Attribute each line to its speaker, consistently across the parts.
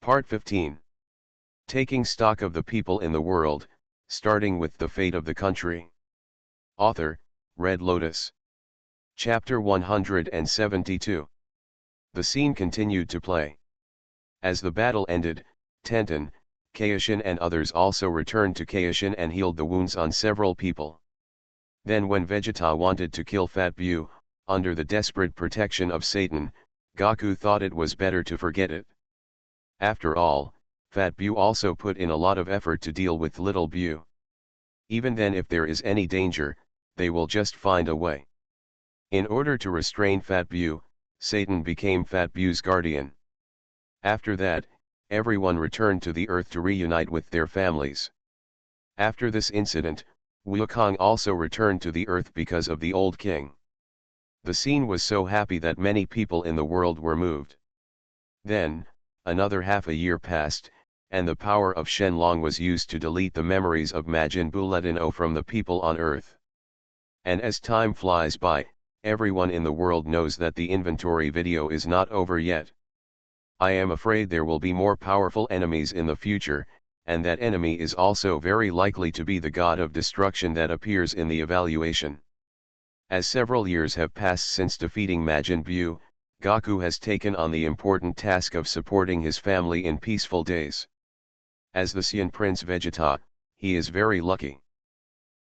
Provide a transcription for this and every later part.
Speaker 1: Part 15. Taking stock of the people in the world, starting with the fate of the country. Author, Red Lotus. Chapter 172. The scene continued to play. As the battle ended, Tenten, Kaishin and others also returned to Kaishin and healed the wounds on several people. Then when Vegeta wanted to kill Fat Bu, under the desperate protection of Satan, Goku thought it was better to forget it. After all, Fat Bu also put in a lot of effort to deal with Little Bu. Even then, if there is any danger, they will just find a way. In order to restrain Fat Bu, Satan became Fat Bu's guardian. After that, everyone returned to the earth to reunite with their families. After this incident, Wukong also returned to the earth because of the old king. The scene was so happy that many people in the world were moved. Then, another half a year passed, and the power of Shenlong was used to delete the memories of Majin Buu Letino from the people on earth. And as time flies by, everyone in the world knows that the inventory video is not over yet. I am afraid there will be more powerful enemies in the future, and that enemy is also very likely to be the god of destruction that appears in the evaluation. As several years have passed since defeating Majin Buu, Goku has taken on the important task of supporting his family in peaceful days. As the Saiyan Prince Vegeta, he is very lucky.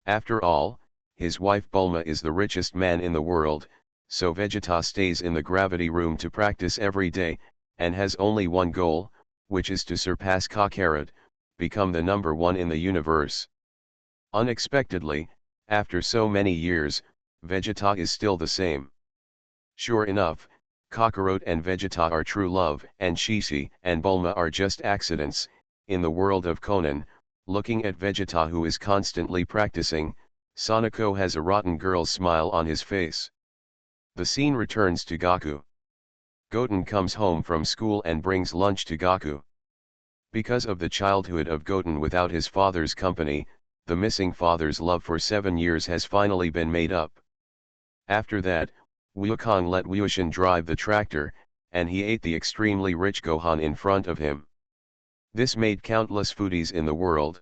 Speaker 1: After all, his wife Bulma is the richest man in the world, so Vegeta stays in the gravity room to practice every day, and has only one goal, which is to surpass Kakarot, become the number one in the universe. Unexpectedly, after so many years, Vegeta is still the same. Sure enough, Kakarot and Vegeta are true love, and Shishi and Bulma are just accidents. In the world of Conan, looking at Vegeta who is constantly practicing, Sonoko has a rotten girl's smile on his face. The scene returns to Goku. Goten comes home from school and brings lunch to Goku. Because of the childhood of Goten without his father's company, the missing father's love for 7 years has finally been made up. After that, Wukong let Wushin drive the tractor, and he ate the extremely rich Gohan in front of him. This made countless foodies in the world.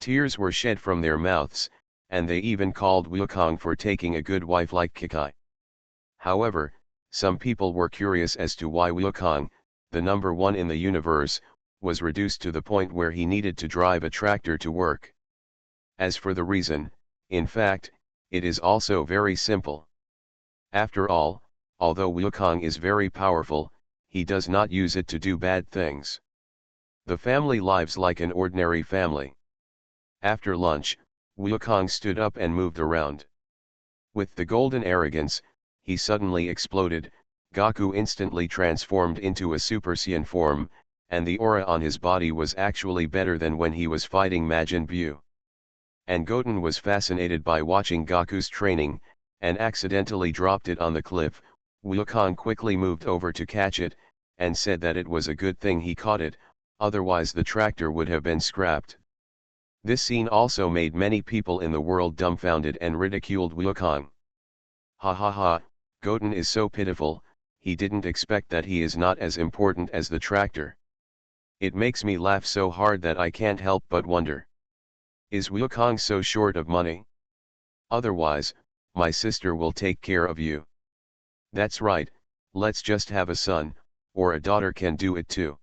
Speaker 1: Tears were shed from their mouths, and they even called Wukong for taking a good wife like Kikai. However, some people were curious as to why Wukong, the number one in the universe, was reduced to the point where he needed to drive a tractor to work. As for the reason, in fact, it is also very simple. After all, although Wukong is very powerful, he does not use it to do bad things. The family lives like an ordinary family. After lunch, Wukong stood up and moved around. With the golden arrogance, he suddenly exploded. Goku instantly transformed into a Super Saiyan form, and the aura on his body was actually better than when he was fighting Majin Buu. And Goten was fascinated by watching Goku's training, and accidentally dropped it on the cliff. Wukong quickly moved over to catch it, and said that it was a good thing he caught it, otherwise the tractor would have been scrapped. This scene also made many people in the world dumbfounded and ridiculed Wukong. Ha ha ha, Goten is so pitiful, he didn't expect that he is not as important as the tractor. It makes me laugh so hard that I can't help but wonder. Is Wukong so short of money? Otherwise, my sister will take care of you. That's right, let's just have a son, or a daughter can do it too.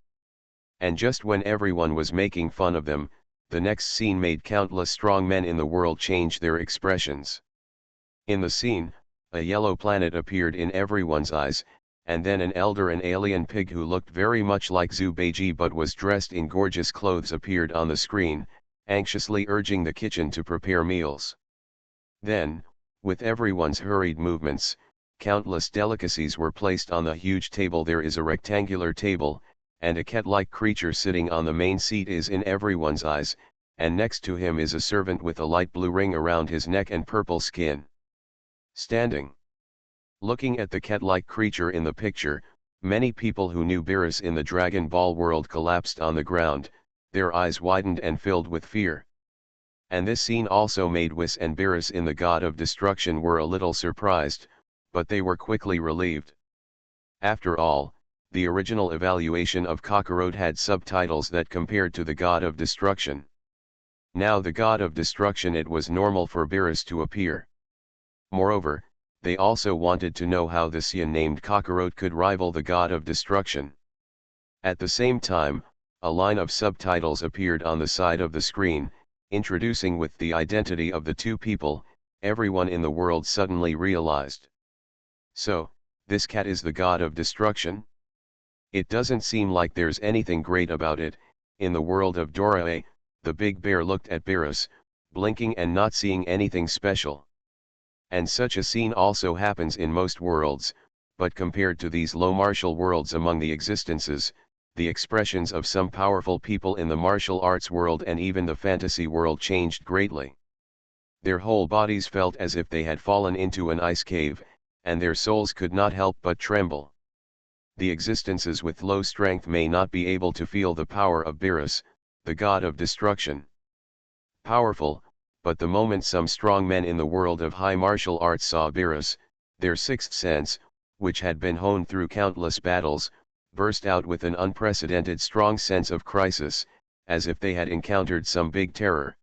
Speaker 1: And just when everyone was making fun of them, the next scene made countless strong men in the world change their expressions. In the scene, a yellow planet appeared in everyone's eyes, and then an elder and alien pig who looked very much like Zubeiji but was dressed in gorgeous clothes appeared on the screen, anxiously urging the kitchen to prepare meals. Then, with everyone's hurried movements, countless delicacies were placed on the huge table. There is a rectangular table, and a cat-like creature sitting on the main seat is in everyone's eyes, and next to him is a servant with a light blue ring around his neck and purple skin. Standing. Looking at the cat-like creature in the picture, many people who knew Beerus in the Dragon Ball world collapsed on the ground, their eyes widened and filled with fear. And this scene also made Whis and Beerus in the God of Destruction were a little surprised, but they were quickly relieved. After all, The original evaluation of Kakarot had subtitles that compared to the god of destruction. Now the god of destruction, it was normal for Beerus to appear. Moreover, they also wanted to know how the Saiyan named Kakarot could rival the god of destruction. At the same time, a line of subtitles appeared on the side of the screen, introducing with the identity of the two people. Everyone in the world suddenly realized. So, this cat is the god of destruction? It doesn't seem like there's anything great about it. In the world of Dorae, the big bear looked at Beerus, blinking and not seeing anything special. And such a scene also happens in most worlds, but compared to these low martial worlds among the existences, the expressions of some powerful people in the martial arts world and even the fantasy world changed greatly. Their whole bodies felt as if they had fallen into an ice cave, and their souls could not help but tremble. The existences with low strength may not be able to feel the power of Beerus, the god of destruction. Powerful, but the moment some strong men in the world of high martial arts saw Beerus, their sixth sense, which had been honed through countless battles, burst out with an unprecedented strong sense of crisis, as if they had encountered some big terror.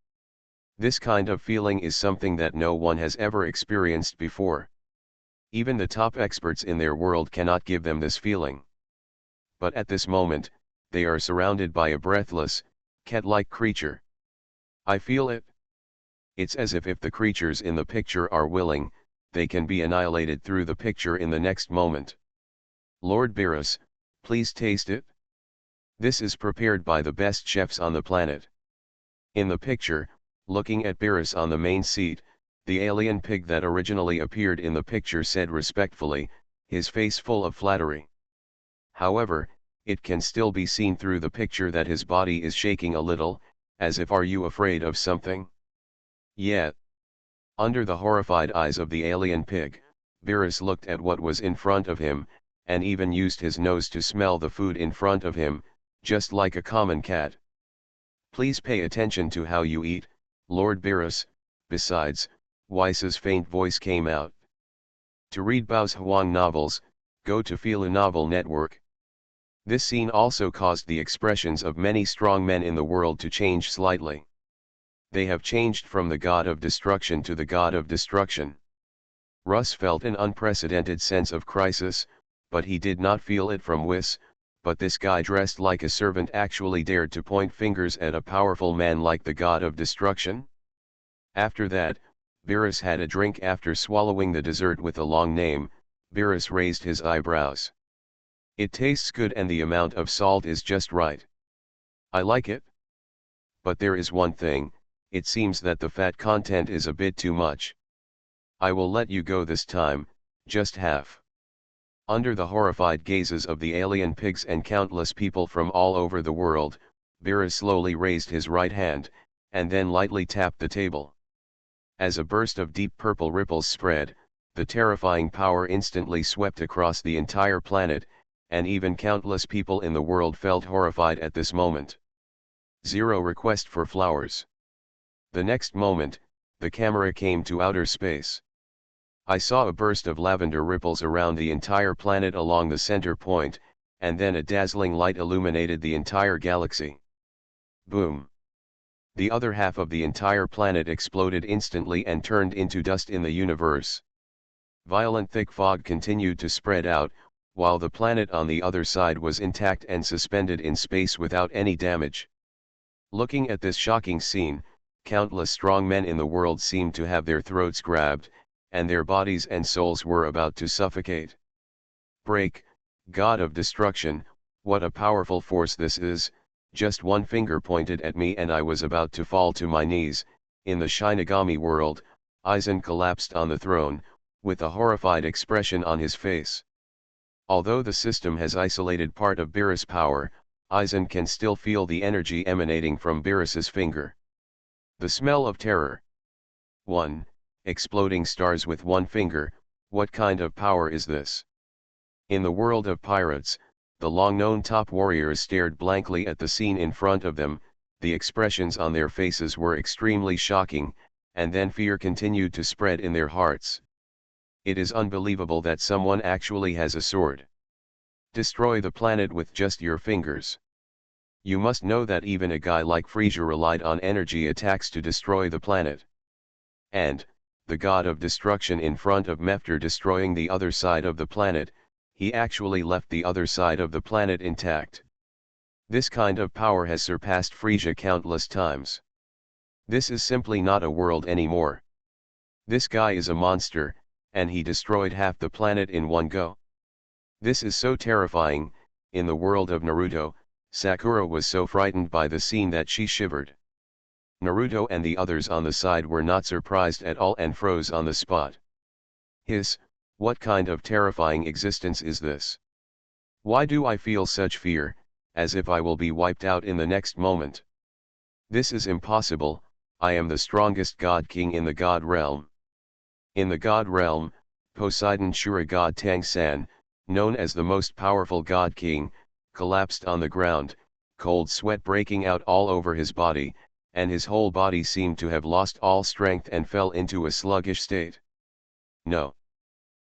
Speaker 1: This kind of feeling is something that no one has ever experienced before. Even the top experts in their world cannot give them this feeling. But at this moment, they are surrounded by a breathless, cat-like creature. I feel it. It's as if the creatures in the picture are willing, they can be annihilated through the picture in the next moment. Lord Beerus, please taste it. This is prepared by the best chefs on the planet. In the picture, looking at Beerus on the main seat, the alien pig that originally appeared in the picture said respectfully, his face full of flattery. However, it can still be seen through the picture that his body is shaking a little, as if are you afraid of something? Yeah. Under the horrified eyes of the alien pig, Beerus looked at what was in front of him, and even used his nose to smell the food in front of him, just like a common cat. Please pay attention to how you eat, Lord Beerus. Besides, Weiss's faint voice came out. To read Bao's Huang novels, go to Fila Novel Network. This scene also caused the expressions of many strong men in the world to change slightly. They have changed from the god of destruction to the god of destruction. Russ felt an unprecedented sense of crisis, but he did not feel it from Whis, but this guy dressed like a servant actually dared to point fingers at a powerful man like the god of destruction? After that, Beerus had a drink. After swallowing the dessert with a long name, Beerus raised his eyebrows. It tastes good and the amount of salt is just right. I like it. But there is one thing, it seems that the fat content is a bit too much. I will let you go this time, just half. Under the horrified gazes of the alien pigs and countless people from all over the world, Beerus slowly raised his right hand, and then lightly tapped the table. As a burst of deep purple ripples spread, the terrifying power instantly swept across the entire planet, and even countless people in the world felt horrified at this moment. Zero request for flowers. The next moment, the camera came to outer space. I saw a burst of lavender ripples around the entire planet along the center point, and then a dazzling light illuminated the entire galaxy. Boom! The other half of the entire planet exploded instantly and turned into dust in the universe. Violent thick fog continued to spread out, while the planet on the other side was intact and suspended in space without any damage. Looking at this shocking scene, countless strong men in the world seemed to have their throats grabbed, and their bodies and souls were about to suffocate. Break, God of destruction, what a powerful force this is. Just one finger pointed at me and I was about to fall to my knees. In the Shinigami world, Aizen collapsed on the throne, with a horrified expression on his face. Although the system has isolated part of Beerus' power, Aizen can still feel the energy emanating from Beerus's finger. The smell of terror. 1. Exploding stars with one finger, what kind of power is this? In the world of pirates, the long-known top warriors stared blankly at the scene in front of them. The expressions on their faces were extremely shocking, and then fear continued to spread in their hearts. It is unbelievable that someone actually has a sword. Destroy the planet with just your fingers. You must know that even a guy like Frasier relied on energy attacks to destroy the planet. And, the god of destruction in front of Mefter destroying the other side of the planet, he actually left the other side of the planet intact. This kind of power has surpassed Frisia countless times. This is simply not a world anymore. This guy is a monster, and he destroyed half the planet in one go. This is so terrifying. In the world of Naruto, Sakura was so frightened by the scene that she shivered. Naruto and the others on the side were not surprised at all and froze on the spot. What kind of terrifying existence is this? Why do I feel such fear, as if I will be wiped out in the next moment? This is impossible. I am the strongest god king in the god realm. In the god realm, Poseidon Shura god Tang-san, known as the most powerful god king, collapsed on the ground, cold sweat breaking out all over his body, and his whole body seemed to have lost all strength and fell into a sluggish state. No.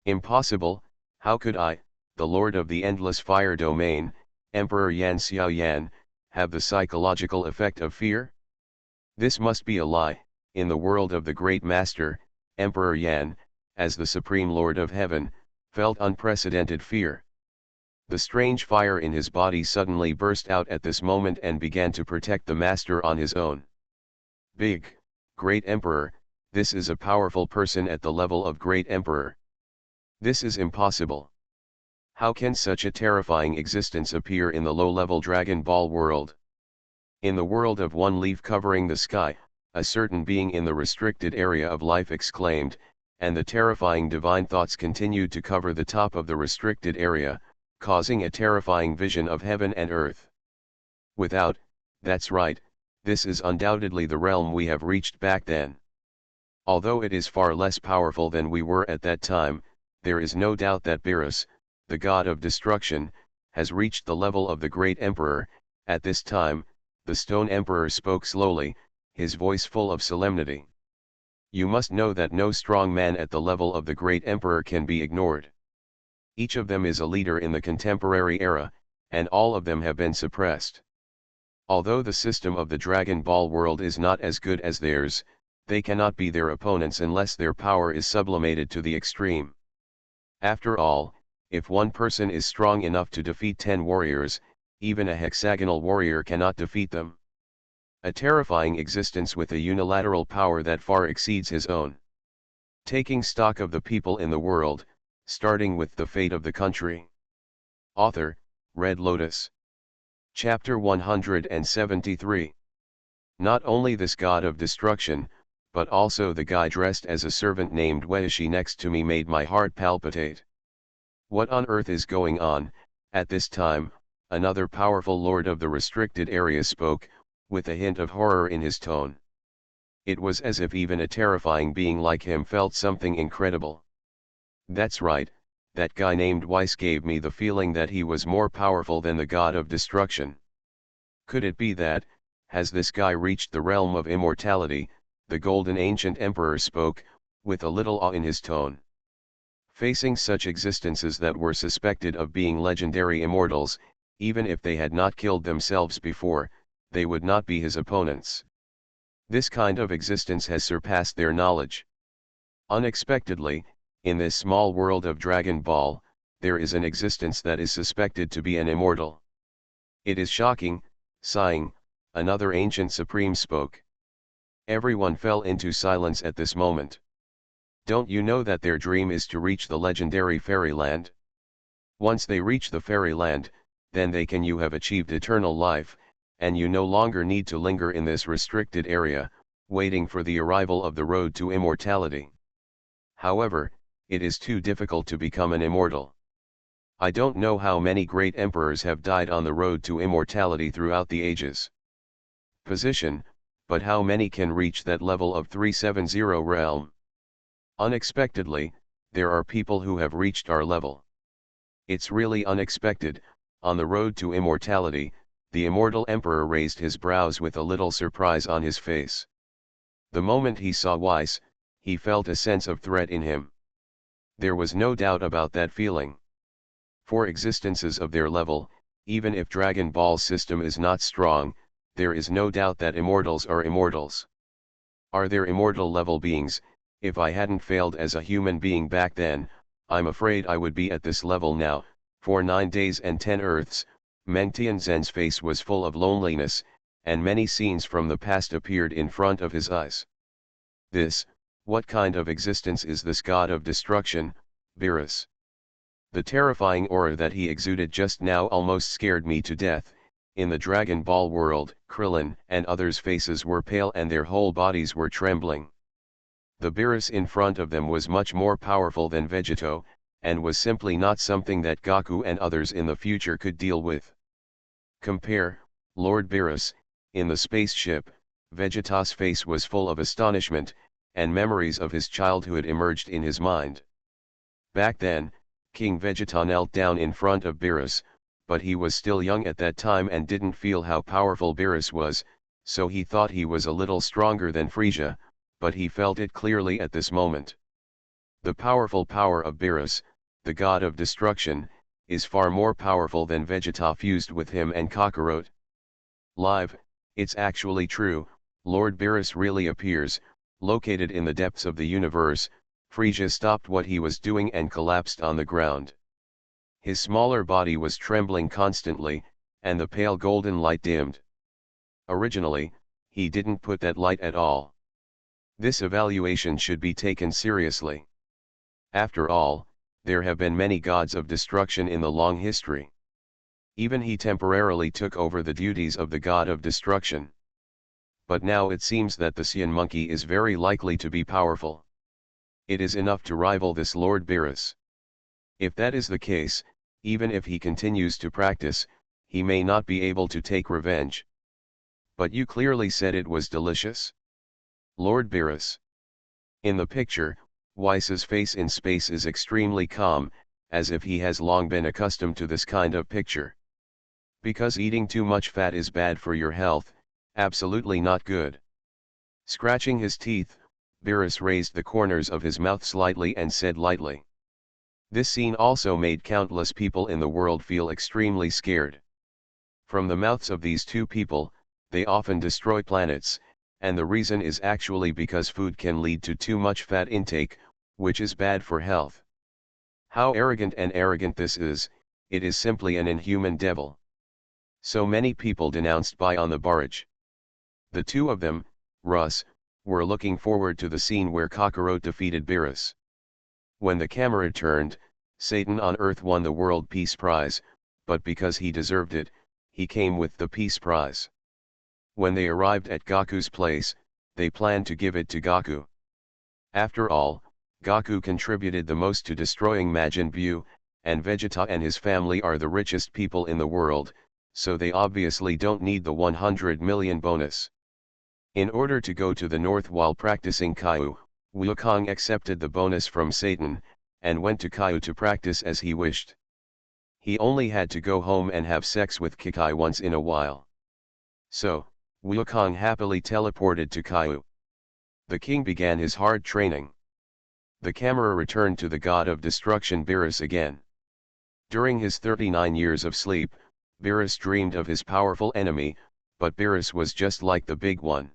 Speaker 1: Impossible. How could I, the lord of the endless fire domain, Emperor Yan Xiaoyan, have the psychological effect of fear? This must be a lie. In the world of the great master, Emperor Yan, as the supreme lord of heaven, felt unprecedented fear. The strange fire in his body suddenly burst out at this moment and began to protect the master on his own. Big, great emperor, this is a powerful person at the level of great emperor. This is impossible. How can such a terrifying existence appear in the low-level Dragon Ball world? In the world of one leaf covering the sky, a certain being in the restricted area of life exclaimed, and the terrifying divine thoughts continued to cover the top of the restricted area, causing a terrifying vision of heaven and earth. Without, that's right, this is undoubtedly the realm we have reached back then. Although it is far less powerful than we were at that time, there is no doubt that Beerus, the god of destruction, has reached the level of the great emperor. At this time, the stone emperor spoke slowly, his voice full of solemnity. You must know that no strong man at the level of the great emperor can be ignored. Each of them is a leader in the contemporary era, and all of them have been suppressed. Although the system of the Dragon Ball world is not as good as theirs, they cannot be their opponents unless their power is sublimated to the extreme. After all, if one person is strong enough to defeat 10 warriors, even a hexagonal warrior cannot defeat them. A terrifying existence with a unilateral power that far exceeds his own. Taking stock of the people in the world, starting with the fate of the country. Author, Red Lotus. Chapter 173. Not only this god of destruction, but also the guy dressed as a servant named Weishi next to me made my heart palpitate. What on earth is going on? At this time, another powerful lord of the restricted area spoke, with a hint of horror in his tone. It was as if even a terrifying being like him felt something incredible. That's right, that guy named Weiss gave me the feeling that he was more powerful than the god of destruction. Could it be that, has this guy reached the realm of immortality? The golden ancient emperor spoke, with a little awe in his tone. Facing such existences that were suspected of being legendary immortals, even if they had not killed themselves before, they would not be his opponents. This kind of existence has surpassed their knowledge. Unexpectedly, in this small world of Dragon Ball, there is an existence that is suspected to be an immortal. It is shocking. Sighing, another ancient supreme spoke. Everyone fell into silence at this moment. Don't you know that their dream is to reach the legendary fairyland? Once they reach the fairyland, then you have achieved eternal life, and you no longer need to linger in this restricted area, waiting for the arrival of the road to immortality. However, it is too difficult to become an immortal. I don't know how many great emperors have died on the road to immortality throughout the ages. Position, but how many can reach that level of 370 realm? Unexpectedly, there are people who have reached our level. It's really unexpected. On the road to immortality, the immortal emperor raised his brows with a little surprise on his face. The moment he saw Weiss, he felt a sense of threat in him. There was no doubt about that feeling. For existences of their level, even if Dragon Ball's system is not strong, there is no doubt that immortals are immortals. Are there immortal level beings? If I hadn't failed as a human being back then, I'm afraid I would be at this level now. For 9 days and 10 earths, Meng Tianzhen's face was full of loneliness, and many scenes from the past appeared in front of his eyes. What kind of existence is this god of destruction, Beerus? The terrifying aura that he exuded just now almost scared me to death. In the Dragon Ball world, Krillin and others' faces were pale and their whole bodies were trembling. The Beerus in front of them was much more powerful than Vegito, and was simply not something that Goku and others in the future could deal with. Compare, Lord Beerus. In the spaceship, Vegeta's face was full of astonishment, and memories of his childhood emerged in his mind. Back then, King Vegeta knelt down in front of Beerus, but he was still young at that time and didn't feel how powerful Beerus was, so he thought he was a little stronger than Frieza, but he felt it clearly at this moment. The powerful power of Beerus, the god of destruction, is far more powerful than Vegeta fused with him and Kakarot. Live, it's actually true, Lord Beerus really appears, located in the depths of the universe. Frieza stopped what he was doing and collapsed on the ground. His smaller body was trembling constantly, and the pale golden light dimmed. Originally, he didn't put that light at all. This evaluation should be taken seriously. After all, there have been many gods of destruction in the long history. Even he temporarily took over the duties of the god of destruction. But now it seems that the Saiyan monkey is very likely to be powerful. It is enough to rival this Lord Beerus. If that is the case, even if he continues to practice, he may not be able to take revenge. But you clearly said it was delicious? Lord Beerus. In the picture, Whice's face in space is extremely calm, as if he has long been accustomed to this kind of picture. Because eating too much fat is bad for your health, absolutely not good. Scratching his teeth, Beerus raised the corners of his mouth slightly and said lightly. This scene also made countless people in the world feel extremely scared. From the mouths of these two people, they often destroy planets, and the reason is actually because food can lead to too much fat intake, which is bad for health. How arrogant this is, it is simply an inhuman devil. So many people denounced by on the barrage. The two of them, Russ, were looking forward to the scene where Kakarot defeated Beerus. When the camera turned, Satan on Earth won the World Peace Prize, but because he deserved it, he came with the Peace Prize. When they arrived at Goku's place, they planned to give it to Goku. After all, Goku contributed the most to destroying Majin Buu, and Vegeta and his family are the richest people in the world, so they obviously don't need the 100 million bonus. In order to go to the north while practicing Kaiu, Wukong accepted the bonus from Satan, and went to Kaiu to practice as he wished. He only had to go home and have sex with Kikai once in a while. So, Wukong happily teleported to Kaiu. The king began his hard training. The camera returned to the god of destruction Beerus again. During his 39 years of sleep, Beerus dreamed of his powerful enemy, but Beerus was just like the big one.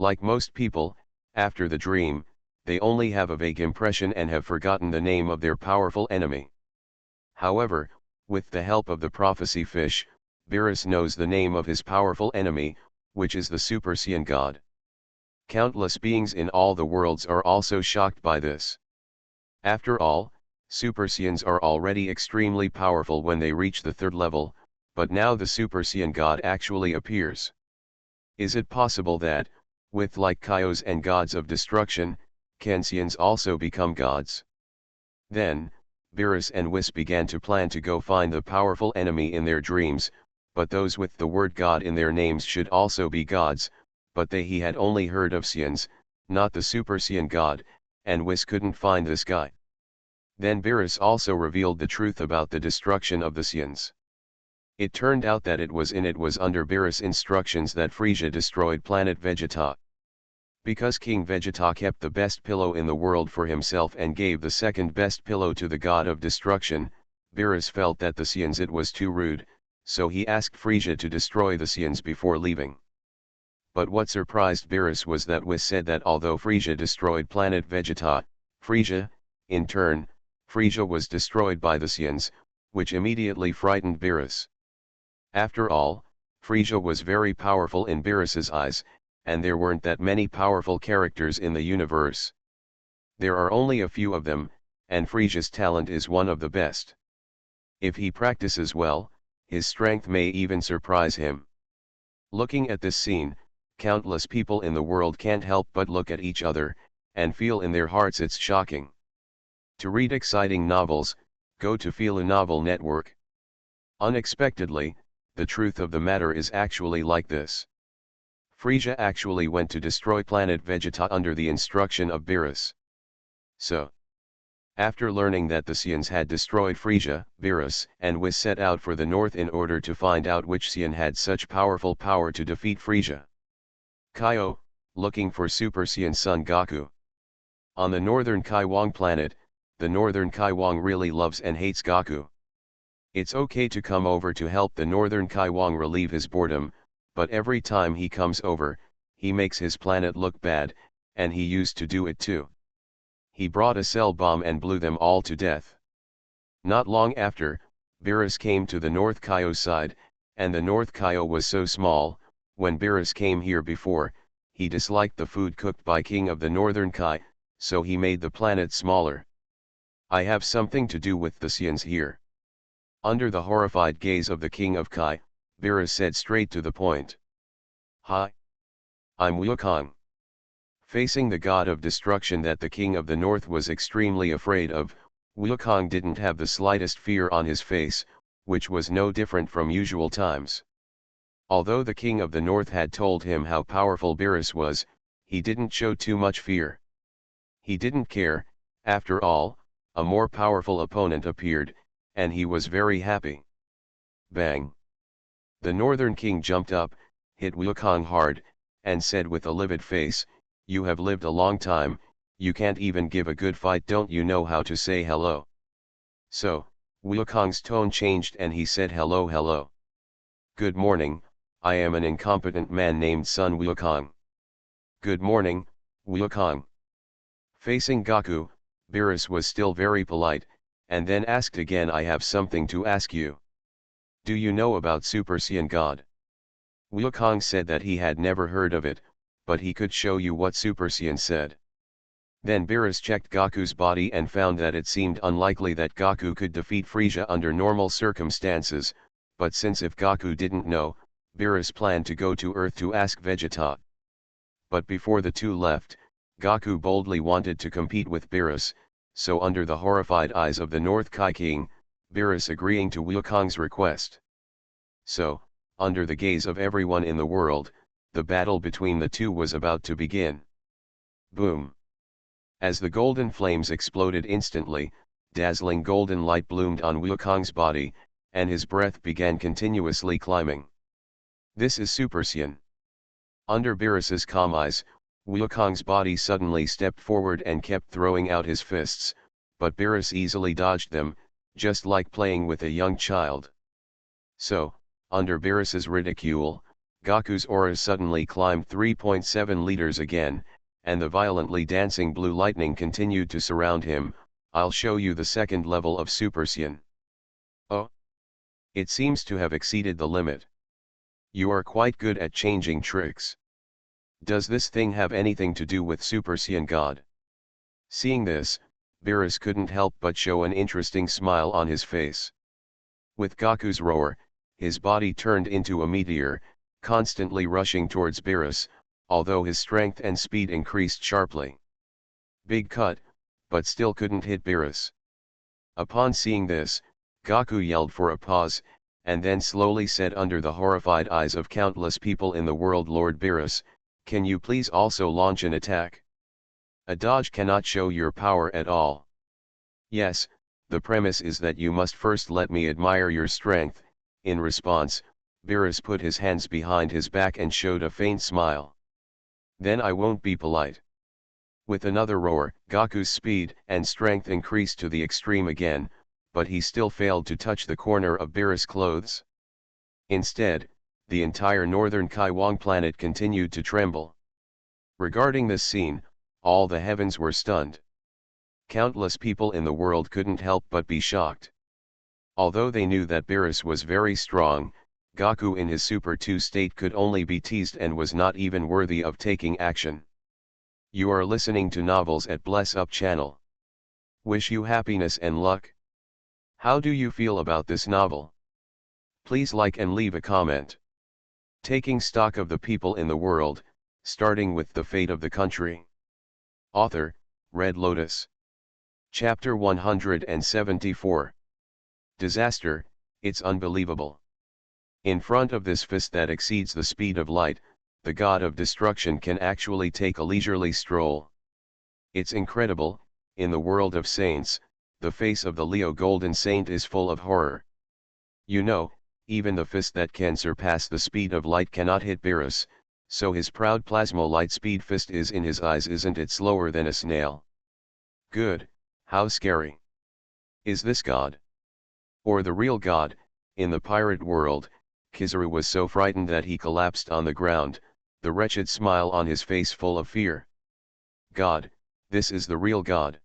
Speaker 1: Like most people, after the dream, they only have a vague impression and have forgotten the name of their powerful enemy. However, with the help of the prophecy fish, Beerus knows the name of his powerful enemy, which is the Super Saiyan God. Countless beings in all the worlds are also shocked by this. After all, Super Saiyans are already extremely powerful when they reach the third level, but now the Super Saiyan God actually appears. Is it possible that, with like Kaios and gods of destruction, can Saiyans also become gods? Then, Beerus and Whis began to plan to go find the powerful enemy in their dreams, but those with the word God in their names should also be gods, but he had only heard of Saiyans, not the Super Saiyan God, and Whis couldn't find this guy. Then Beerus also revealed the truth about the destruction of the Saiyans. It turned out that it was under Beerus' instructions that Frieza destroyed planet Vegeta. Because King Vegeta kept the best pillow in the world for himself and gave the second best pillow to the god of destruction, Beerus felt that the Scians it was too rude, so he asked Frisia to destroy the Scians before leaving. But what surprised Beerus was that Whis said that although Frisia destroyed planet Vegeta, Frisia, in turn, Frisia was destroyed by the Scians, which immediately frightened Beerus. After all, Frisia was very powerful in Beerus's eyes, and there weren't that many powerful characters in the universe. There are only a few of them, and Frisia's talent is one of the best. If he practices well, his strength may even surprise him. Looking at this scene, countless people in the world can't help but look at each other, and feel in their hearts it's shocking. To read exciting novels, go to Feel a Novel Network. Unexpectedly, the truth of the matter is actually like this. Frisia actually went to destroy planet Vegeta under the instruction of Beerus. So, after learning that the Scians had destroyed Frisia, Beerus and Whis set out for the north in order to find out which Scian had such powerful power to defeat Frisia. Kaio, looking for Super Saiyan Son Goku. On the northern Kaiwang planet, the northern Kaiwang really loves and hates Goku. It's okay to come over to help the northern Kaiwang relieve his boredom, but every time he comes over, he makes his planet look bad, and he used to do it too. He brought a cell bomb and blew them all to death. Not long after, Beerus came to the North Kaio side, and the North Kaio was so small. When Beerus came here before, he disliked the food cooked by King of the Northern Kai, so he made the planet smaller. I have something to do with the Scians here. Under the horrified gaze of the King of Kai, Beerus said straight to the point. Hi. I'm Wukong. Facing the god of destruction that the King of the North was extremely afraid of, Wukong didn't have the slightest fear on his face, which was no different from usual times. Although the King of the North had told him how powerful Beerus was, he didn't show too much fear. He didn't care, after all, a more powerful opponent appeared, and he was very happy. Bang! The Northern King jumped up, hit Wukong hard, and said with a livid face, "You have lived a long time, you can't even give a good fight, don't you know how to say hello?" So, Wukong's tone changed and he said hello hello. "Good morning, I am an incompetent man named Sun Wukong." "Good morning, Wukong." Facing Goku, Beerus was still very polite, and then asked again, "I have something to ask you. Do you know about Super Saiyan God?" Wukong said that he had never heard of it, but he could show you what Super Saiyan said. Then Beerus checked Goku's body and found that it seemed unlikely that Goku could defeat Frieza under normal circumstances, but since if Goku didn't know, Beerus planned to go to Earth to ask Vegeta. But before the two left, Goku boldly wanted to compete with Beerus, so under the horrified eyes of the North Kai King, Beerus agreeing to Wukong's request. So, under the gaze of everyone in the world, the battle between the two was about to begin. Boom! As the golden flames exploded instantly, dazzling golden light bloomed on Wukong's body, and his breath began continuously climbing. This is Super Saiyan. Under Beerus's calm eyes, Wukong's body suddenly stepped forward and kept throwing out his fists, but Beerus easily dodged them, just like playing with a young child. So, under Beerus's ridicule, Goku's aura suddenly climbed 3.7 liters again, and the violently dancing blue lightning continued to surround him. I'll show you the second level of Super Saiyan. Oh! It seems to have exceeded the limit. You are quite good at changing tricks. Does this thing have anything to do with Super Saiyan God? Seeing this, Beerus couldn't help but show an interesting smile on his face. With Goku's roar, his body turned into a meteor, constantly rushing towards Beerus, although his strength and speed increased sharply. Big cut, but still couldn't hit Beerus. Upon seeing this, Goku yelled for a pause, and then slowly said under the horrified eyes of countless people in the world, "Lord Beerus, can you please also launch an attack? A dodge cannot show your power at all. Yes, the premise is that you must first let me admire your strength." In response, Beerus put his hands behind his back and showed a faint smile. "Then I won't be polite." With another roar, Goku's speed and strength increased to the extreme again, but he still failed to touch the corner of Beerus' clothes. Instead, the entire northern Kaiwang planet continued to tremble. Regarding this scene, all the heavens were stunned. Countless people in the world couldn't help but be shocked. Although they knew that Beerus was very strong, Gaku in his Super 2 state could only be teased and was not even worthy of taking action. You are listening to Novels at Bless Up channel. Wish you happiness and luck. How do you feel about this novel? Please like and leave a comment. Taking stock of the people in the world, starting with the fate of the country. Author, Red Lotus. Chapter 174. Disaster, it's unbelievable. In front of this fist that exceeds the speed of light, the god of destruction can actually take a leisurely stroll. It's incredible. In the world of saints, the face of the Leo Golden Saint is full of horror. You know, even the fist that can surpass the speed of light cannot hit Beerus, so his proud plasma light speed fist is in his eyes, isn't it slower than a snail? Good, how scary. Is this God? Or the real God? In the pirate world, Kizaru was so frightened that he collapsed on the ground, the wretched smile on his face full of fear. God, this is the real God.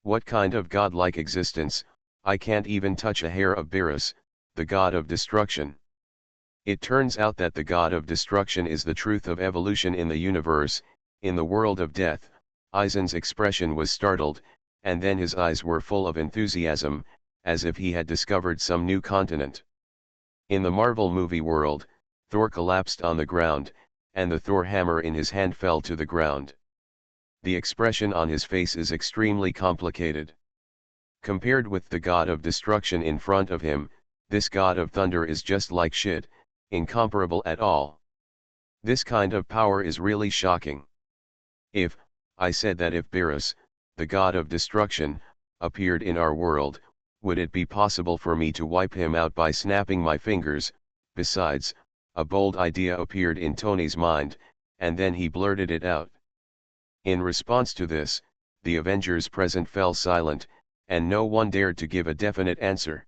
Speaker 1: What kind of godlike existence? I can't even touch a hair of Beerus, the god of destruction. It turns out that the god of destruction is the truth of evolution in the universe. In the world of death, Aizen's expression was startled, and then his eyes were full of enthusiasm, as if he had discovered some new continent. In the Marvel movie world, Thor collapsed on the ground, and the Thor hammer in his hand fell to the ground. The expression on his face is extremely complicated. Compared with the god of destruction in front of him, this god of thunder is just like shit, incomparable at all. This kind of power is really shocking. I said that if Beerus, the god of destruction, appeared in our world, would it be possible for me to wipe him out by snapping my fingers? Besides, a bold idea appeared in Tony's mind, and then he blurted it out. In response to this, the Avengers present fell silent, and no one dared to give a definite answer.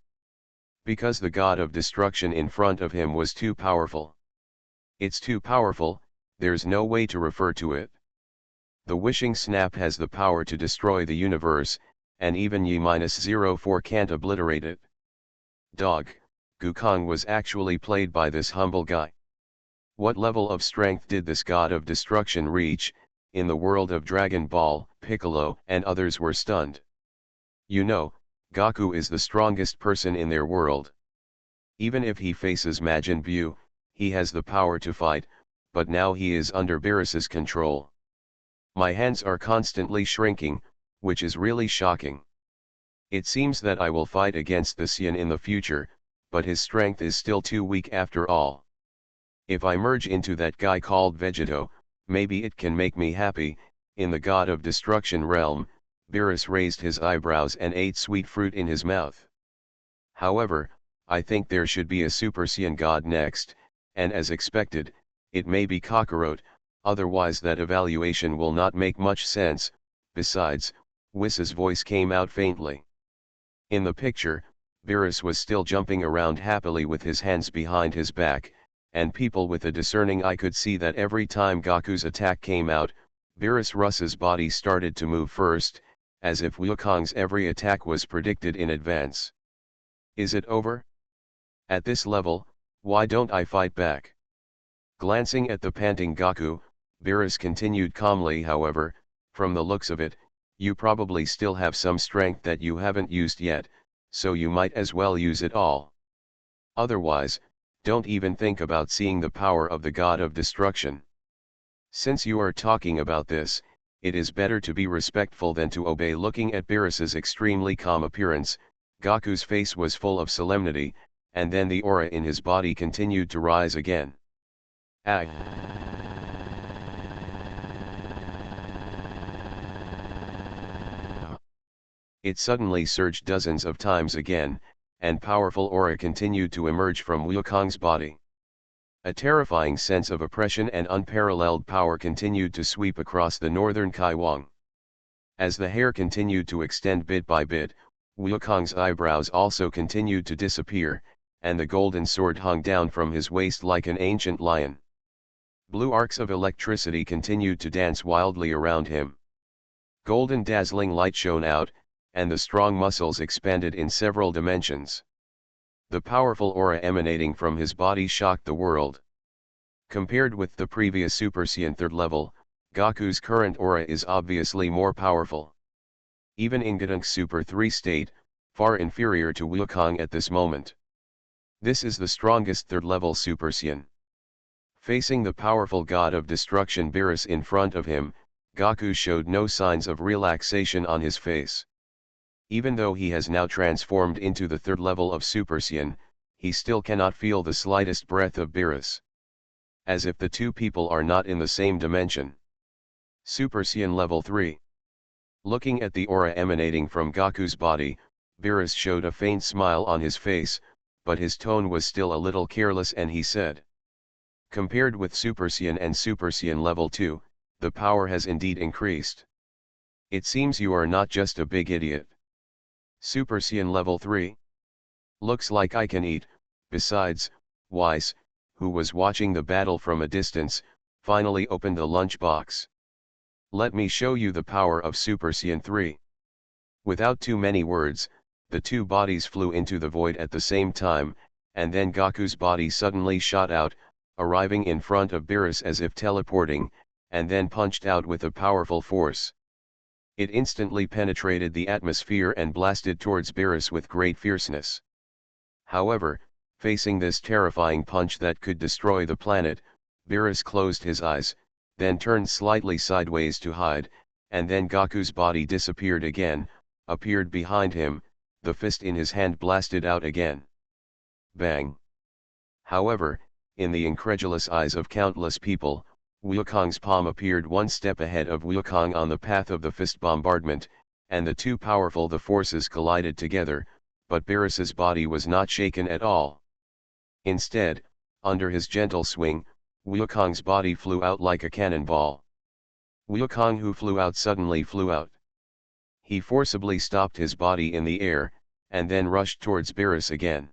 Speaker 1: Because the god of destruction in front of him was too powerful. It's too powerful, there's no way to refer to it. The wishing snap has the power to destroy the universe, and even Yi-04 can't obliterate it. Dog, Gukong was actually played by this humble guy. What level of strength did this god of destruction reach? In the world of Dragon Ball, Piccolo and others were stunned. You know, Gaku is the strongest person in their world. Even if he faces Majin Buu, he has the power to fight, but now he is under Beerus's control. My hands are constantly shrinking, which is really shocking. It seems that I will fight against the Xian in the future, but his strength is still too weak after all. If I merge into that guy called Vegeto, maybe it can make me happy. In the god of destruction realm, Beerus raised his eyebrows and ate sweet fruit in his mouth. However, I think there should be a Super Saiyan god next, and as expected, it may be Kakarot, otherwise that evaluation will not make much sense. Besides, Whis' voice came out faintly. In the picture, Beerus was still jumping around happily with his hands behind his back, and people with a discerning eye could see that every time Gaku's attack came out, Beerus Russ's body started to move first, as if Wukong's every attack was predicted in advance. Is it over? At this level, why don't I fight back? Glancing at the panting Gaku, Beerus continued calmly. However, from the looks of it, you probably still have some strength that you haven't used yet, so you might as well use it all. Otherwise, don't even think about seeing the power of the god of destruction. Since you are talking about this, it is better to be respectful than to obey. Looking at Beerus's extremely calm appearance, Gaku's face was full of solemnity, and then the aura in his body continued to rise again. It suddenly surged dozens of times again, and powerful aura continued to emerge from Wukong's body. A terrifying sense of oppression and unparalleled power continued to sweep across the northern Kaiwang. As the hair continued to extend bit by bit, Wukong's eyebrows also continued to disappear, and the golden sword hung down from his waist like an ancient lion. Blue arcs of electricity continued to dance wildly around him. Golden dazzling light shone out, and the strong muscles expanded in several dimensions. The powerful aura emanating from his body shocked the world. Compared with the previous Super Saiyan 3rd level, Goku's current aura is obviously more powerful. Even in Gotenks Super 3 state, far inferior to Wukong at this moment. This is the strongest 3rd level Super Saiyan. Facing the powerful god of destruction Beerus in front of him, Goku showed no signs of relaxation on his face. Even though he has now transformed into the 3rd level of Super Saiyan, he still cannot feel the slightest breath of Beerus. As if the two people are not in the same dimension. Super Saiyan level 3. Looking at the aura emanating from Goku's body, Beerus showed a faint smile on his face, but his tone was still a little careless and he said. Compared with Super Saiyan and Super Saiyan level 2, the power has indeed increased. It seems you are not just a big idiot. Super Saiyan level 3. Looks like I can eat. Besides, Whis, who was watching the battle from a distance, finally opened the lunchbox. Let me show you the power of Super Saiyan 3. Without too many words, the two bodies flew into the void at the same time, and then Goku's body suddenly shot out, arriving in front of Beerus as if teleporting, and then punched out with a powerful force. It instantly penetrated the atmosphere and blasted towards Beerus with great fierceness. However, facing this terrifying punch that could destroy the planet, Beerus closed his eyes, then turned slightly sideways to hide, and then Goku's body disappeared again, appeared behind him, the fist in his hand blasted out again. Bang! However, in the incredulous eyes of countless people, Wukong's palm appeared one step ahead of Wukong on the path of the fist bombardment, and the two powerful the forces collided together, but Beerus's body was not shaken at all. Instead, under his gentle swing, Wukong's body flew out like a cannonball. Wukong who flew out suddenly flew out. He forcibly stopped his body in the air, and then rushed towards Beerus again.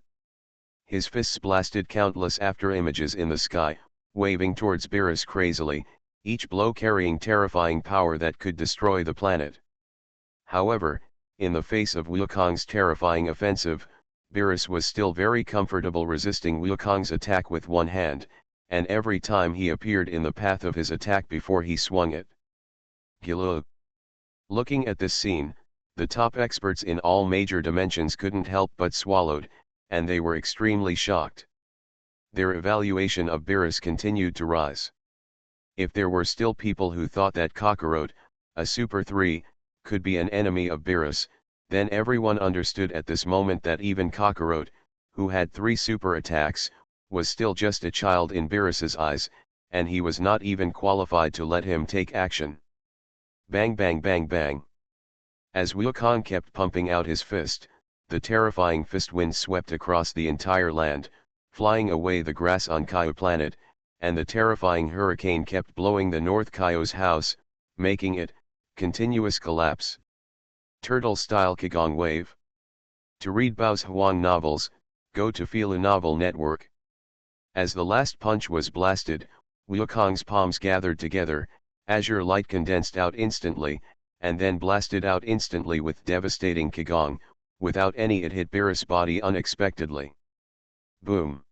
Speaker 1: His fists blasted countless after-images in the sky, waving towards Beerus crazily, each blow carrying terrifying power that could destroy the planet. However, in the face of Wukong's terrifying offensive, Beerus was still very comfortable resisting Wukong's attack with one hand, and every time he appeared in the path of his attack before he swung it. Gilug. Looking at this scene, the top experts in all major dimensions couldn't help but swallowed, and they were extremely shocked. Their evaluation of Beerus continued to rise. If there were still people who thought that Kakarot, a Super 3, could be an enemy of Beerus, then everyone understood at this moment that even Kakarot, who had 3 super attacks, was still just a child in Beerus's eyes, and he was not even qualified to let him take action. Bang bang bang bang. As Wukong kept pumping out his fist, the terrifying fist wind swept across the entire land, flying away the grass on Kaio planet, and the terrifying hurricane kept blowing the North Kaio's house, making it, continuous collapse. Turtle-style Qigong wave. To read Bao's Huang novels, go to Filu Novel Network. As the last punch was blasted, Wukong's palms gathered together, azure light condensed out instantly, and then blasted out instantly with devastating Qigong, without any it hit Beerus' body unexpectedly. Boom!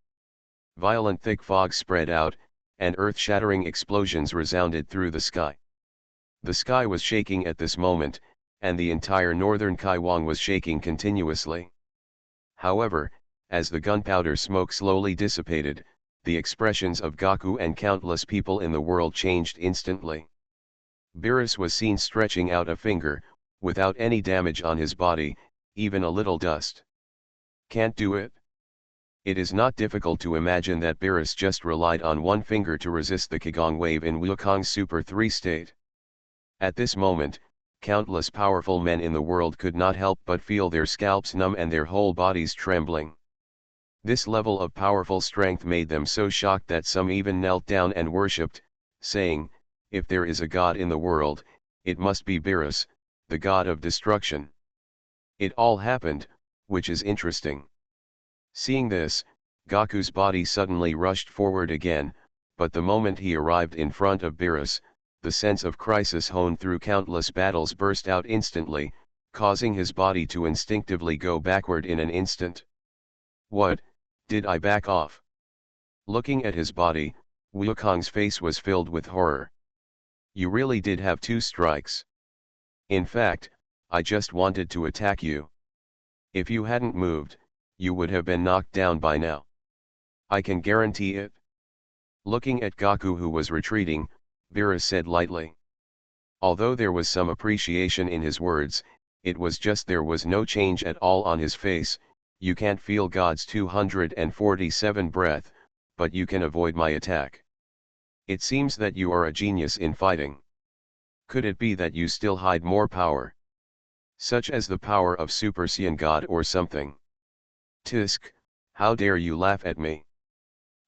Speaker 1: Violent thick fog spread out, and earth-shattering explosions resounded through the sky. The sky was shaking at this moment, and the entire northern Kaiwang was shaking continuously. However, as the gunpowder smoke slowly dissipated, the expressions of Goku and countless people in the world changed instantly. Beerus was seen stretching out a finger, without any damage on his body, even a little dust. Can't do it? It is not difficult to imagine that Beerus just relied on one finger to resist the Qigong wave in Wukong's Super 3 state. At this moment, countless powerful men in the world could not help but feel their scalps numb and their whole bodies trembling. This level of powerful strength made them so shocked that some even knelt down and worshipped, saying, "If there is a god in the world, it must be Beerus, the god of destruction." It all happened, which is interesting. Seeing this, Gaku's body suddenly rushed forward again, but the moment he arrived in front of Beerus, the sense of crisis honed through countless battles burst out instantly, causing his body to instinctively go backward in an instant. What, did I back off? Looking at his body, Wukong's face was filled with horror. You really did have two strikes. In fact, I just wanted to attack you. If you hadn't moved, you would have been knocked down by now. I can guarantee it. Looking at Gaku, who was retreating, Beerus said lightly. Although there was some appreciation in his words, it was just there was no change at all on his face. You can't feel God's 247 breath, but you can avoid my attack. It seems that you are a genius in fighting. Could it be that you still hide more power? Such as the power of Super Saiyan God or something? Tisk, how dare you laugh at me?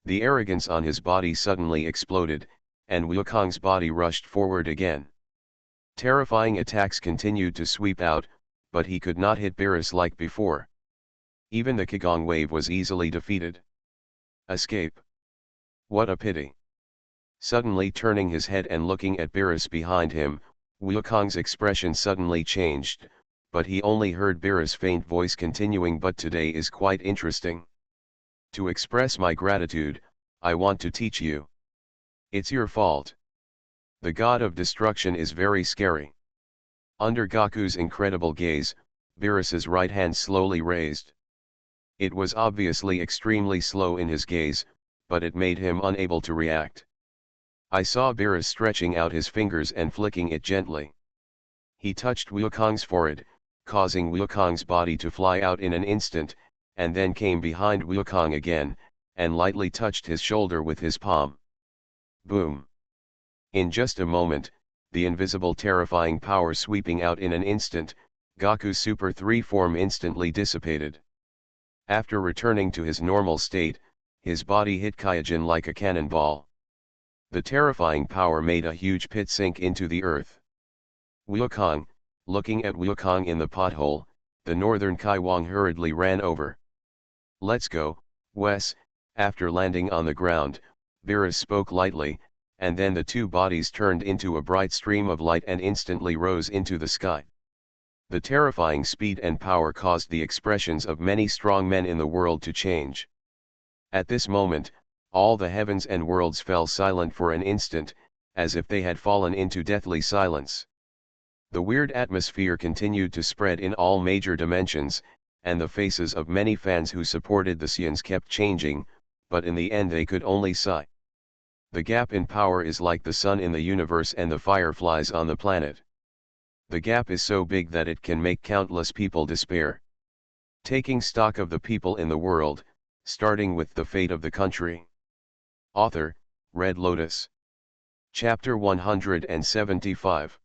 Speaker 1: The arrogance on his body suddenly exploded, and Wukong's body rushed forward again. Terrifying attacks continued to sweep out, but he could not hit Beerus like before. Even the Qigong wave was easily defeated. Escape. What a pity. Suddenly turning his head and looking at Beerus behind him, Wukong's expression suddenly changed, but he only heard Beerus' faint voice continuing, but today is quite interesting. To express my gratitude, I want to teach you. It's your fault. The god of destruction is very scary. Under Gaku's incredible gaze, Beerus's right hand slowly raised. It was obviously extremely slow in his gaze, but it made him unable to react. I saw Beerus stretching out his fingers and flicking it gently. He touched Wukong's forehead, causing Wukong's body to fly out in an instant, and then came behind Wukong again, and lightly touched his shoulder with his palm. Boom! In just a moment, the invisible terrifying power sweeping out in an instant, Gaku's Super 3 form instantly dissipated. After returning to his normal state, his body hit Kaijin like a cannonball. The terrifying power made a huge pit sink into the earth. Wukong, looking at Wukong in the pothole, the northern Kaiwang hurriedly ran over. Let's go, Wes. After landing on the ground, Beerus spoke lightly, and then the two bodies turned into a bright stream of light and instantly rose into the sky. The terrifying speed and power caused the expressions of many strong men in the world to change. At this moment, all the heavens and worlds fell silent for an instant, as if they had fallen into deathly silence. The weird atmosphere continued to spread in all major dimensions, and the faces of many fans who supported the Saiyans kept changing, but in the end they could only sigh. The gap in power is like the sun in the universe and the fireflies on the planet. The gap is so big that it can make countless people despair. Taking stock of the people in the world, starting with the fate of the country. Author, Red Lotus. Chapter 175.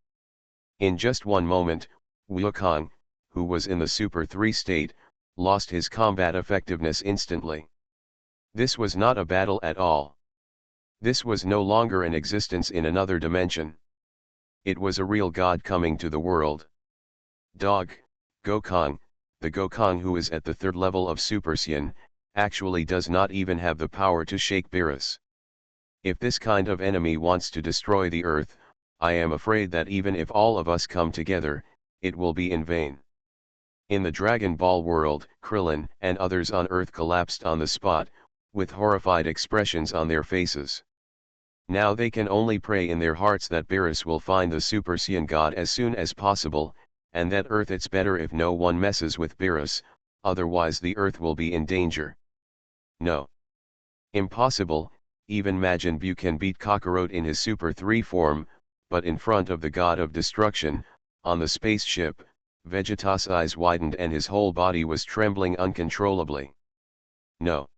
Speaker 1: In just one moment, Wukong, who was in the Super 3 state, lost his combat effectiveness instantly. This was not a battle at all. This was no longer an existence in another dimension. It was a real god coming to the world. Dog, Gokong, the Gokong who is at the third level of Super Saiyan, actually does not even have the power to shake Beerus. If this kind of enemy wants to destroy the earth, I am afraid that even if all of us come together, it will be in vain. In the Dragon Ball world, Krillin and others on Earth collapsed on the spot, with horrified expressions on their faces. Now they can only pray in their hearts that Beerus will find the Super Saiyan God as soon as possible, and that Earth it's better if no one messes with Beerus, otherwise the Earth will be in danger. No. Impossible. Even Majin Buu can beat Kakarot in his Super 3 form, but in front of the god of destruction, on the spaceship, Vegeta's eyes widened and his whole body was trembling uncontrollably. No.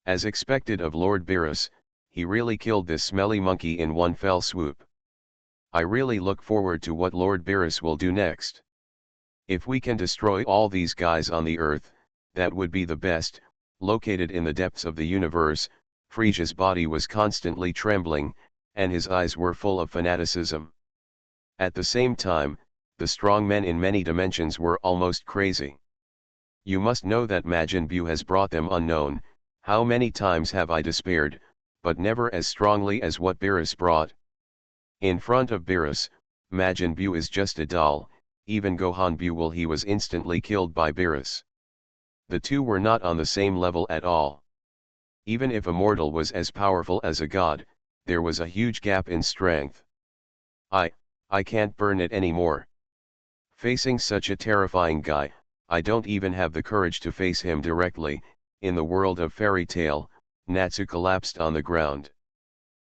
Speaker 1: As expected of Lord Beerus, he really killed this smelly monkey in one fell swoop. I really look forward to what Lord Beerus will do next. If we can destroy all these guys on the earth, that would be the best. Located in the depths of the universe, Frisia's body was constantly trembling, and his eyes were full of fanaticism. At the same time, the strong men in many dimensions were almost crazy. You must know that Majin Buu has brought them unknown. How many times have I despaired, but never as strongly as what Beerus brought. In front of Beerus, Majin Buu is just a doll. Even Gohan Buell he was instantly killed by Beerus. The two were not on the same level at all. Even if a mortal was as powerful as a god, there was a huge gap in strength. I can't burn it anymore. Facing such a terrifying guy, I don't even have the courage to face him directly. In the world of fairy tale, Natsu collapsed on the ground.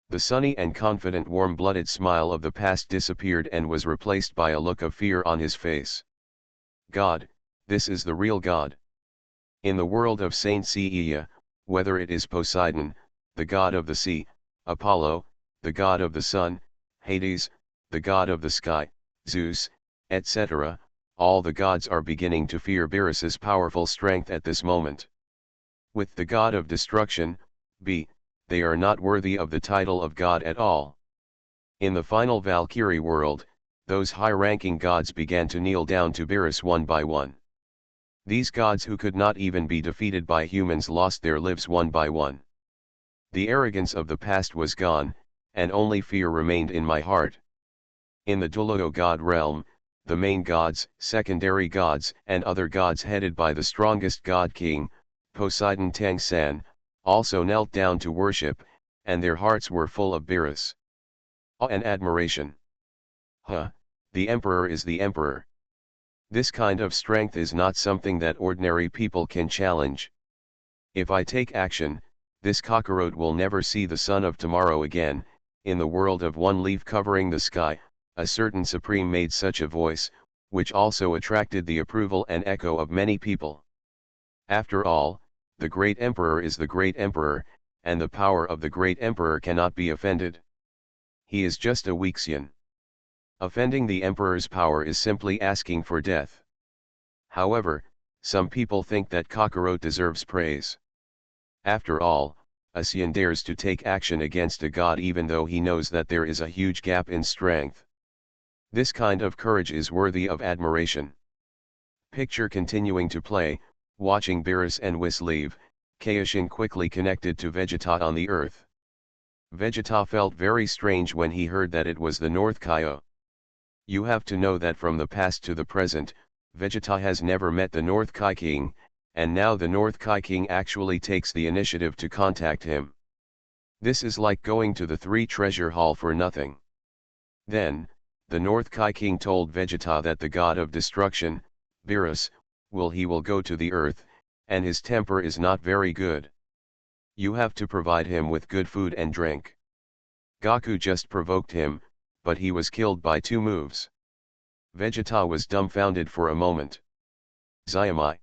Speaker 1: The sunny and confident warm-blooded smile of the past disappeared and was replaced by a look of fear on his face. God, this is the real God. In the world of Saint Seiya, whether it is Poseidon, the god of the sea, Apollo, the god of the sun, Hades, the god of the sky, Zeus, etc., all the gods are beginning to fear Beerus's powerful strength at this moment. With the god of destruction, they are not worthy of the title of god at all. In the final Valkyrie world, those high-ranking gods began to kneel down to Beerus one by one. These gods who could not even be defeated by humans lost their lives one by one. The arrogance of the past was gone, and only fear remained in my heart. In the Duluo god realm, the main gods, secondary gods, and other gods headed by the strongest god king, Poseidon Tang-san, also knelt down to worship, and their hearts were full of Beerus. Awe and admiration. The emperor is the emperor. This kind of strength is not something that ordinary people can challenge. If I take action, this cockroach will never see the sun of tomorrow again. In the world of one leaf covering the sky, a certain supreme made such a voice, which also attracted the approval and echo of many people. After all, the great emperor is the great emperor, and the power of the great emperor cannot be offended. He is just a Weixian. Offending the emperor's power is simply asking for death. However, some people think that Kakarot deserves praise. After all, a Saiyan dares to take action against a god even though he knows that there is a huge gap in strength. This kind of courage is worthy of admiration. Picture continuing to play, watching Beerus and Whis leave, Kaioshin quickly connected to Vegeta on the earth. Vegeta felt very strange when he heard that it was the North Kaio. You have to know that from the past to the present, Vegeta has never met the North Kai King, and now the North Kai King actually takes the initiative to contact him. This is like going to the Three Treasure Hall for nothing. Then, the North Kai King told Vegeta that the god of destruction, Beerus, will go to the earth, and his temper is not very good. You have to provide him with good food and drink. Goku just provoked him, but he was killed by 2 moves. Vegeta was dumbfounded for a moment. Xiamai.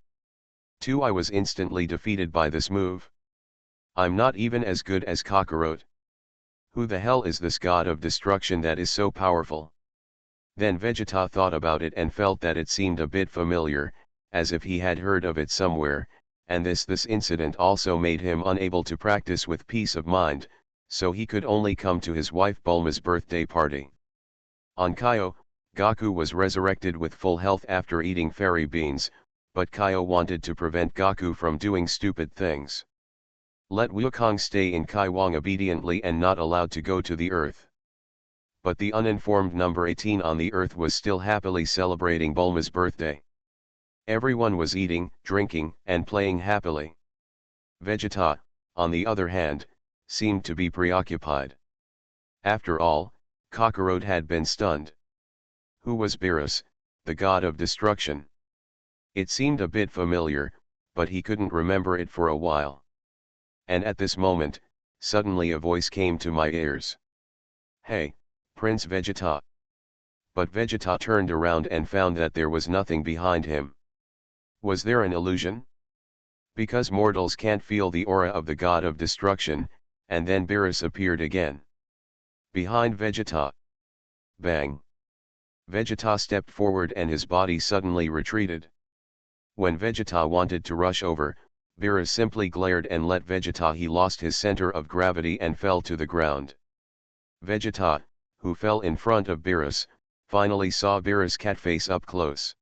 Speaker 1: 2 I was instantly defeated by this move. I'm not even as good as Kakarot. Who the hell is this god of destruction that is so powerful? Then Vegeta thought about it and felt that it seemed a bit familiar, as if he had heard of it somewhere, and this incident also made him unable to practice with peace of mind, so he could only come to his wife Bulma's birthday party. On Kaio, Goku was resurrected with full health after eating fairy beans, but Kaio wanted to prevent Goku from doing stupid things. Let Wukong stay in Kaiwang obediently and not allowed to go to the earth. But the uninformed number 18 on the earth was still happily celebrating Bulma's birthday. Everyone was eating, drinking, and playing happily. Vegeta, on the other hand, seemed to be preoccupied. After all, Kakarot had been stunned. Who was Beerus, the god of destruction? It seemed a bit familiar, but he couldn't remember it for a while. And at this moment, suddenly a voice came to my ears. Hey, Prince Vegeta. But Vegeta turned around and found that there was nothing behind him. Was there an illusion? Because mortals can't feel the aura of the god of destruction, and then Beerus appeared again. Behind Vegeta. Bang. Vegeta stepped forward and his body suddenly retreated. When Vegeta wanted to rush over, Beerus simply glared and let Vegeta. He lost his center of gravity and fell to the ground. Vegeta, who fell in front of Beerus, finally saw Beerus' cat face up close.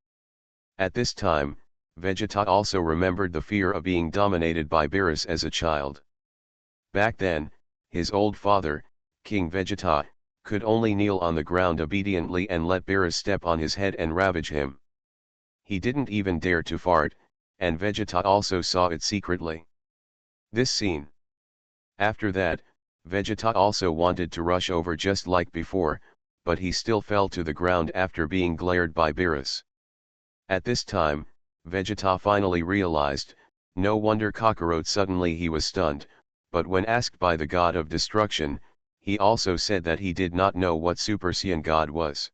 Speaker 1: At this time, Vegeta also remembered the fear of being dominated by Beerus as a child. Back then, his old father, King Vegeta, could only kneel on the ground obediently and let Beerus step on his head and ravage him. He didn't even dare to fart, and Vegeta also saw it secretly. This scene. After that, Vegeta also wanted to rush over just like before, but he still fell to the ground after being glared by Beerus. At this time, Vegeta finally realized, no wonder Kakarot suddenly he was stunned, but when asked by the god of destruction, he also said that he did not know what Super Saiyan God was.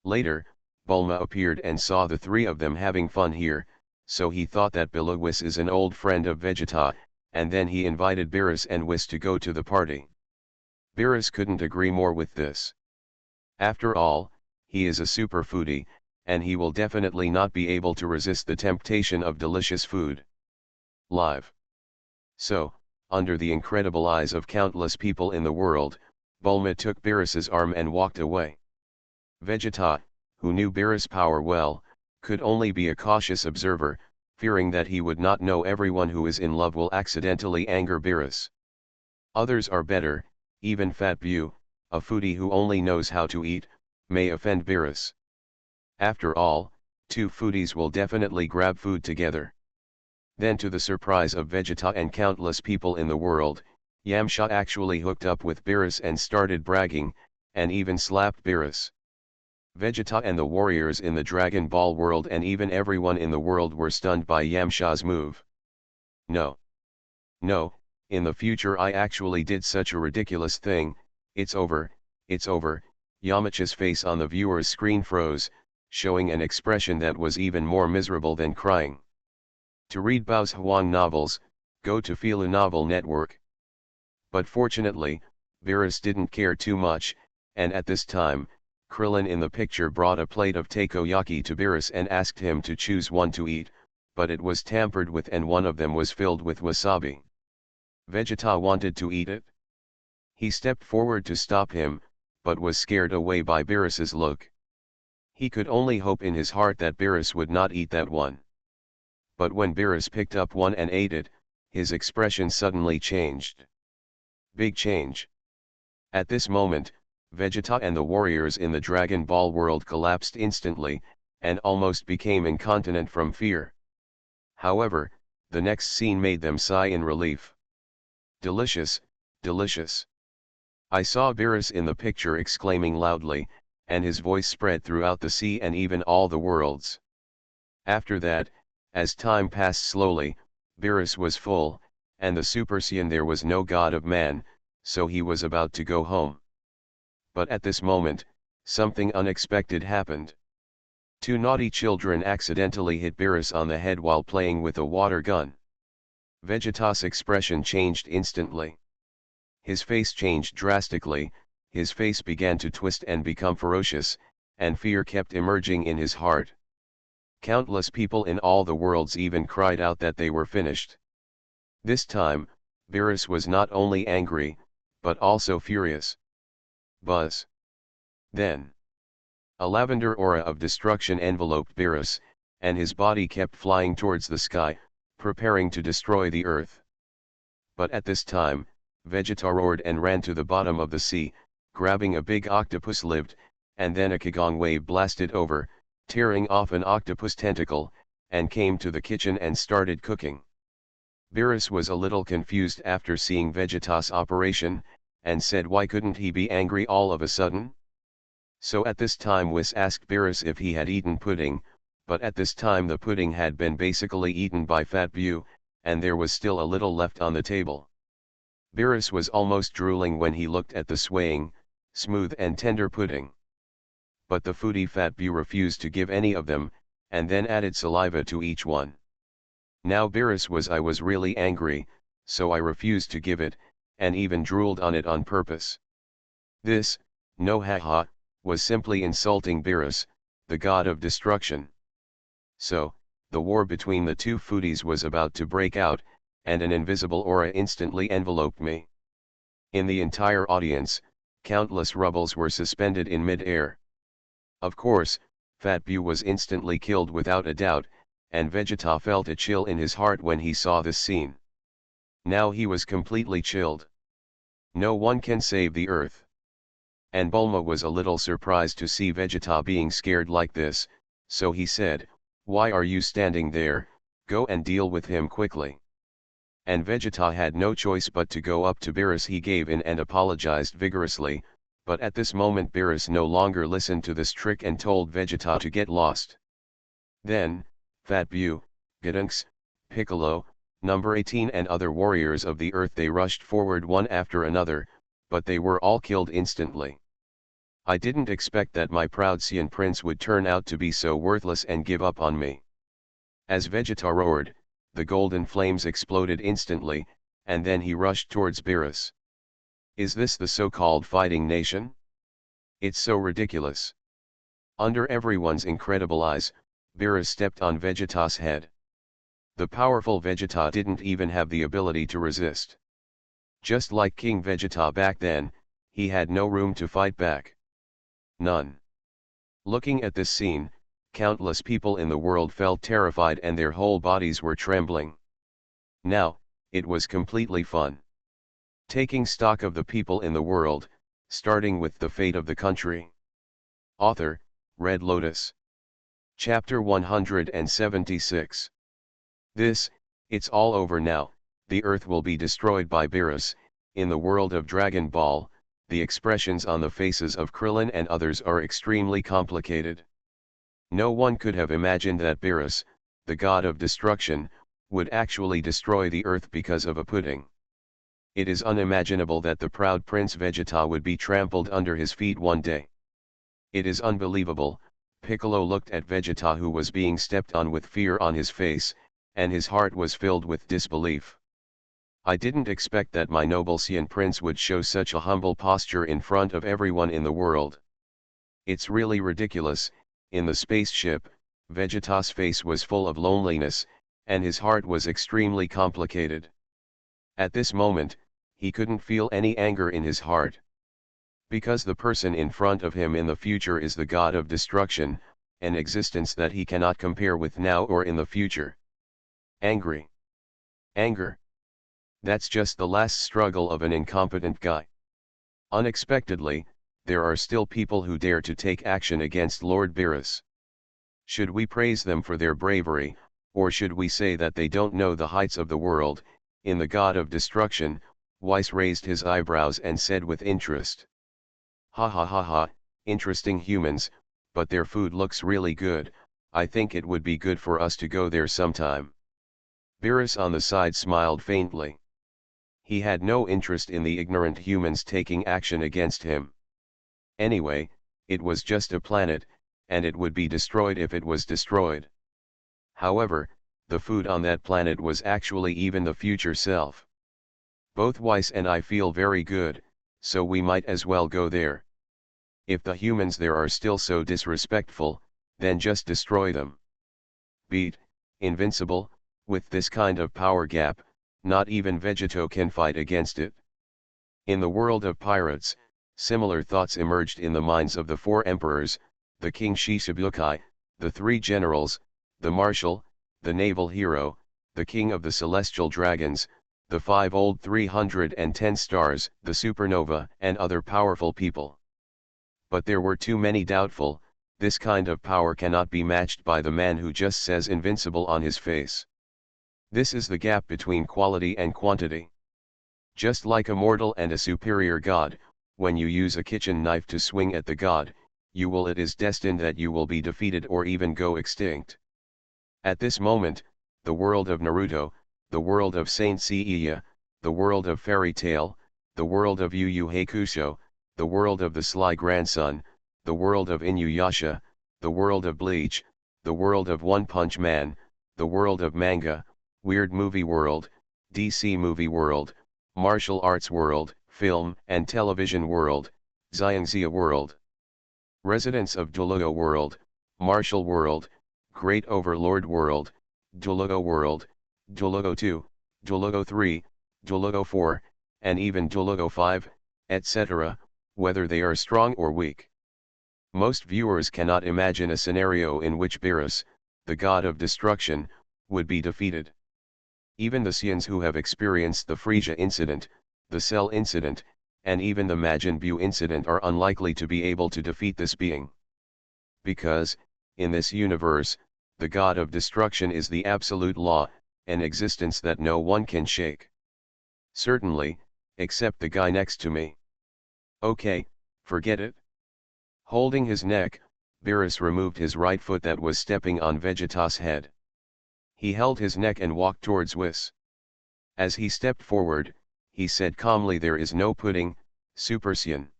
Speaker 1: Later, Bulma appeared and saw the three of them having fun here, so he thought that Bila Whis is an old friend of Vegeta, and then he invited Beerus and Whis to go to the party. Beerus couldn't agree more with this. After all, he is a super foodie, and he will definitely not be able to resist the temptation of delicious food. Live. So, under the incredible eyes of countless people in the world, Bulma took Beerus's arm and walked away. Vegeta, who knew Beerus' power well, could only be a cautious observer, fearing that he would not know everyone who is in love will accidentally anger Beerus. Others are better, even Fat Bu, a foodie who only knows how to eat, may offend Beerus. After all, two foodies will definitely grab food together. Then to the surprise of Vegeta and countless people in the world, Yamcha actually hooked up with Beerus and started bragging, and even slapped Beerus. Vegeta and the warriors in the Dragon Ball world and even everyone in the world were stunned by Yamcha's move. No. No, in the future I actually did such a ridiculous thing, it's over, it's over. Yamcha's face on the viewer's screen froze, showing an expression that was even more miserable than crying. To read Bao's Huang novels, go to Fila Novel Network. But fortunately, Beerus didn't care too much, and at this time, Krillin in the picture brought a plate of takoyaki to Beerus and asked him to choose one to eat, but it was tampered with and one of them was filled with wasabi. Vegeta wanted to eat it. He stepped forward to stop him, but was scared away by Beerus's look. He could only hope in his heart that Beerus would not eat that one. But when Beerus picked up one and ate it, his expression suddenly changed. Big change. At this moment, Vegeta and the warriors in the Dragon Ball world collapsed instantly, and almost became incontinent from fear. However, the next scene made them sigh in relief. Delicious, delicious. I saw Beerus in the picture exclaiming loudly, and his voice spread throughout the sea and even all the worlds. After that, as time passed slowly, Beerus was full, and the Super Saiyan there was no god of man, so he was about to go home. But at this moment, something unexpected happened. Two naughty children accidentally hit Beerus on the head while playing with a water gun. Vegeta's expression changed instantly. His face changed drastically, his face began to twist and become ferocious, and fear kept emerging in his heart. Countless people in all the worlds even cried out that they were finished. This time, Beerus was not only angry, but also furious. Buzz. Then, a lavender aura of destruction enveloped Beerus, and his body kept flying towards the sky, preparing to destroy the earth. But at this time, Vegeta roared and ran to the bottom of the sea, grabbing a big octopus lived, and then a Kagong wave blasted over, tearing off an octopus tentacle, and came to the kitchen and started cooking. Beerus was a little confused after seeing Vegeta's operation, and said why couldn't he be angry all of a sudden? So at this time Whis asked Beerus if he had eaten pudding, but at this time the pudding had been basically eaten by Fat Bu, and there was still a little left on the table. Beerus was almost drooling when he looked at the swaying, smooth and tender pudding. But the foodie Fat Bu refused to give any of them, and then added saliva to each one. Now Beerus was really angry, so I refused to give it, and even drooled on it on purpose. This, no haha, was simply insulting Beerus, the god of destruction. So, the war between the two foodies was about to break out, and an invisible aura instantly enveloped me. In the entire audience, countless rubbles were suspended in mid-air. Of course, Fat Bu was instantly killed without a doubt, and Vegeta felt a chill in his heart when he saw this scene. Now he was completely chilled. No one can save the earth. And Bulma was a little surprised to see Vegeta being scared like this, so he said, "Why are you standing there? Go and deal with him quickly." And Vegeta had no choice but to go up to Beerus. He gave in and apologized vigorously, but at this moment Beerus no longer listened to this trick and told Vegeta to get lost. Then, Fat Bu, Gotenks, Piccolo, Number 18 and other warriors of the earth, they rushed forward one after another, but they were all killed instantly. I didn't expect that my proud Saiyan prince would turn out to be so worthless and give up on me. As Vegeta roared, the golden flames exploded instantly, and then he rushed towards Beerus. Is this the so-called fighting nation? It's so ridiculous. Under everyone's incredible eyes, Beerus stepped on Vegeta's head. The powerful Vegeta didn't even have the ability to resist. Just like King Vegeta back then, he had no room to fight back. None. Looking at this scene, countless people in the world felt terrified and their whole bodies were trembling. Now, it was completely fun. Taking stock of the people in the world, starting with the fate of the country. Author, Red Lotus. Chapter 176. It's all over now. The earth will be destroyed by Beerus. In the world of Dragon Ball, the expressions on the faces of Krillin and others are extremely complicated. No one could have imagined that Beerus, the god of destruction, would actually destroy the earth because of a pudding. It is unimaginable that the proud Prince Vegeta would be trampled under his feet one day. It is unbelievable. Piccolo looked at Vegeta, who was being stepped on, with fear on his face, and his heart was filled with disbelief. I didn't expect that my noble Saiyan prince would show such a humble posture in front of everyone in the world. It's really ridiculous. In the spaceship, Vegeta's face was full of loneliness, and his heart was extremely complicated. At this moment, he couldn't feel any anger in his heart. Because the person in front of him in the future is the god of destruction, an existence that he cannot compare with now or in the future. Angry. Anger. That's just the last struggle of an incompetent guy. Unexpectedly, there are still people who dare to take action against Lord Beerus. Should we praise them for their bravery, or should we say that they don't know the heights of the world? In the god of destruction, Weiss raised his eyebrows and said with interest. Ha ha ha ha, interesting humans, but their food looks really good. I think it would be good for us to go there sometime. Beerus on the side smiled faintly. He had no interest in the ignorant humans taking action against him. Anyway, it was just a planet, and it would be destroyed if it was destroyed. However, the food on that planet was actually even the future self. Both Weiss and I feel very good, so we might as well go there. If the humans there are still so disrespectful, then just destroy them. Beat, invincible, with this kind of power gap, not even Vegeto can fight against it. In the world of pirates, similar thoughts emerged in the minds of the four emperors, the King Shichibukai, the three generals, the marshal, the naval hero, the king of the celestial dragons, the 5 old 310 stars, the supernova, and other powerful people. But there were too many doubtful. This kind of power cannot be matched by the man who just says invincible on his face. This is the gap between quality and quantity. Just like a mortal and a superior god, when you use a kitchen knife to swing at the god, it is destined that you will be defeated or even go extinct. At this moment, the world of Naruto, the world of Saint Seiya, the world of Fairy Tail, the world of Yu Yu Hakusho, the world of the Sly Grandson, the world of Inuyasha, the world of Bleach, the world of One Punch Man, the world of manga, Weird Movie World, DC Movie World, Martial Arts World, Film and Television World, Xiangxia World, Residents of Dulugo World, Martial World, Great Overlord World, Dulugo World, Dulugo 2, Dulugo 3, Dulugo 4, and even Dulugo 5, etc., whether they are strong or weak. Most viewers cannot imagine a scenario in which Beerus, the god of destruction, would be defeated. Even the Scians who have experienced the Frisia incident, the Cell incident, and even the Majin Buu incident are unlikely to be able to defeat this being. Because, in this universe, the god of destruction is the absolute law, an existence that no one can shake. Certainly, except the guy next to me. Okay, forget it. Holding his neck, Beerus removed his right foot that was stepping on Vegeta's head. He held his neck and walked towards Whis. As he stepped forward, he said calmly, "There is no pudding, Super Saiyan.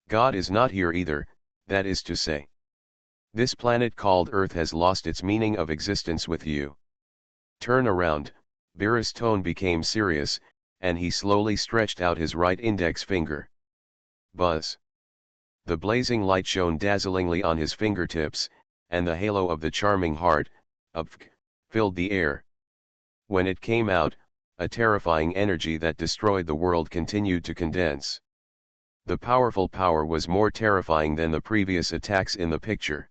Speaker 1: God is not here either, that is to say. This planet called Earth has lost its meaning of existence with you. Turn around." Beerus' tone became serious, and he slowly stretched out his right index finger. Buzz. The blazing light shone dazzlingly on his fingertips, and the halo of the charming heart, Upk, filled the air. When it came out, a terrifying energy that destroyed the world continued to condense. The powerful power was more terrifying than the previous attacks in the picture.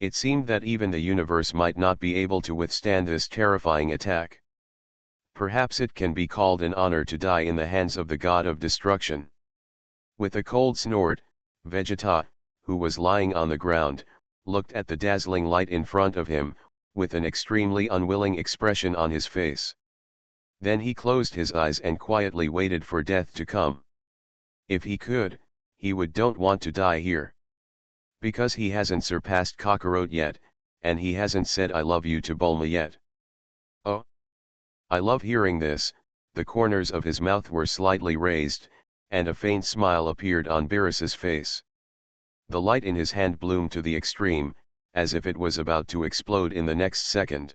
Speaker 1: It seemed that even the universe might not be able to withstand this terrifying attack. Perhaps it can be called an honor to die in the hands of the god of destruction. With a cold snort, Vegeta, who was lying on the ground, looked at the dazzling light in front of him, with an extremely unwilling expression on his face. Then he closed his eyes and quietly waited for death to come. If he could, he don't want to die here. Because he hasn't surpassed Kakarot yet, and he hasn't said "I love you" to Bulma yet. Oh! I love hearing this. The corners of his mouth were slightly raised, and a faint smile appeared on Beerus's face. The light in his hand bloomed to the extreme, as if it was about to explode in the next second.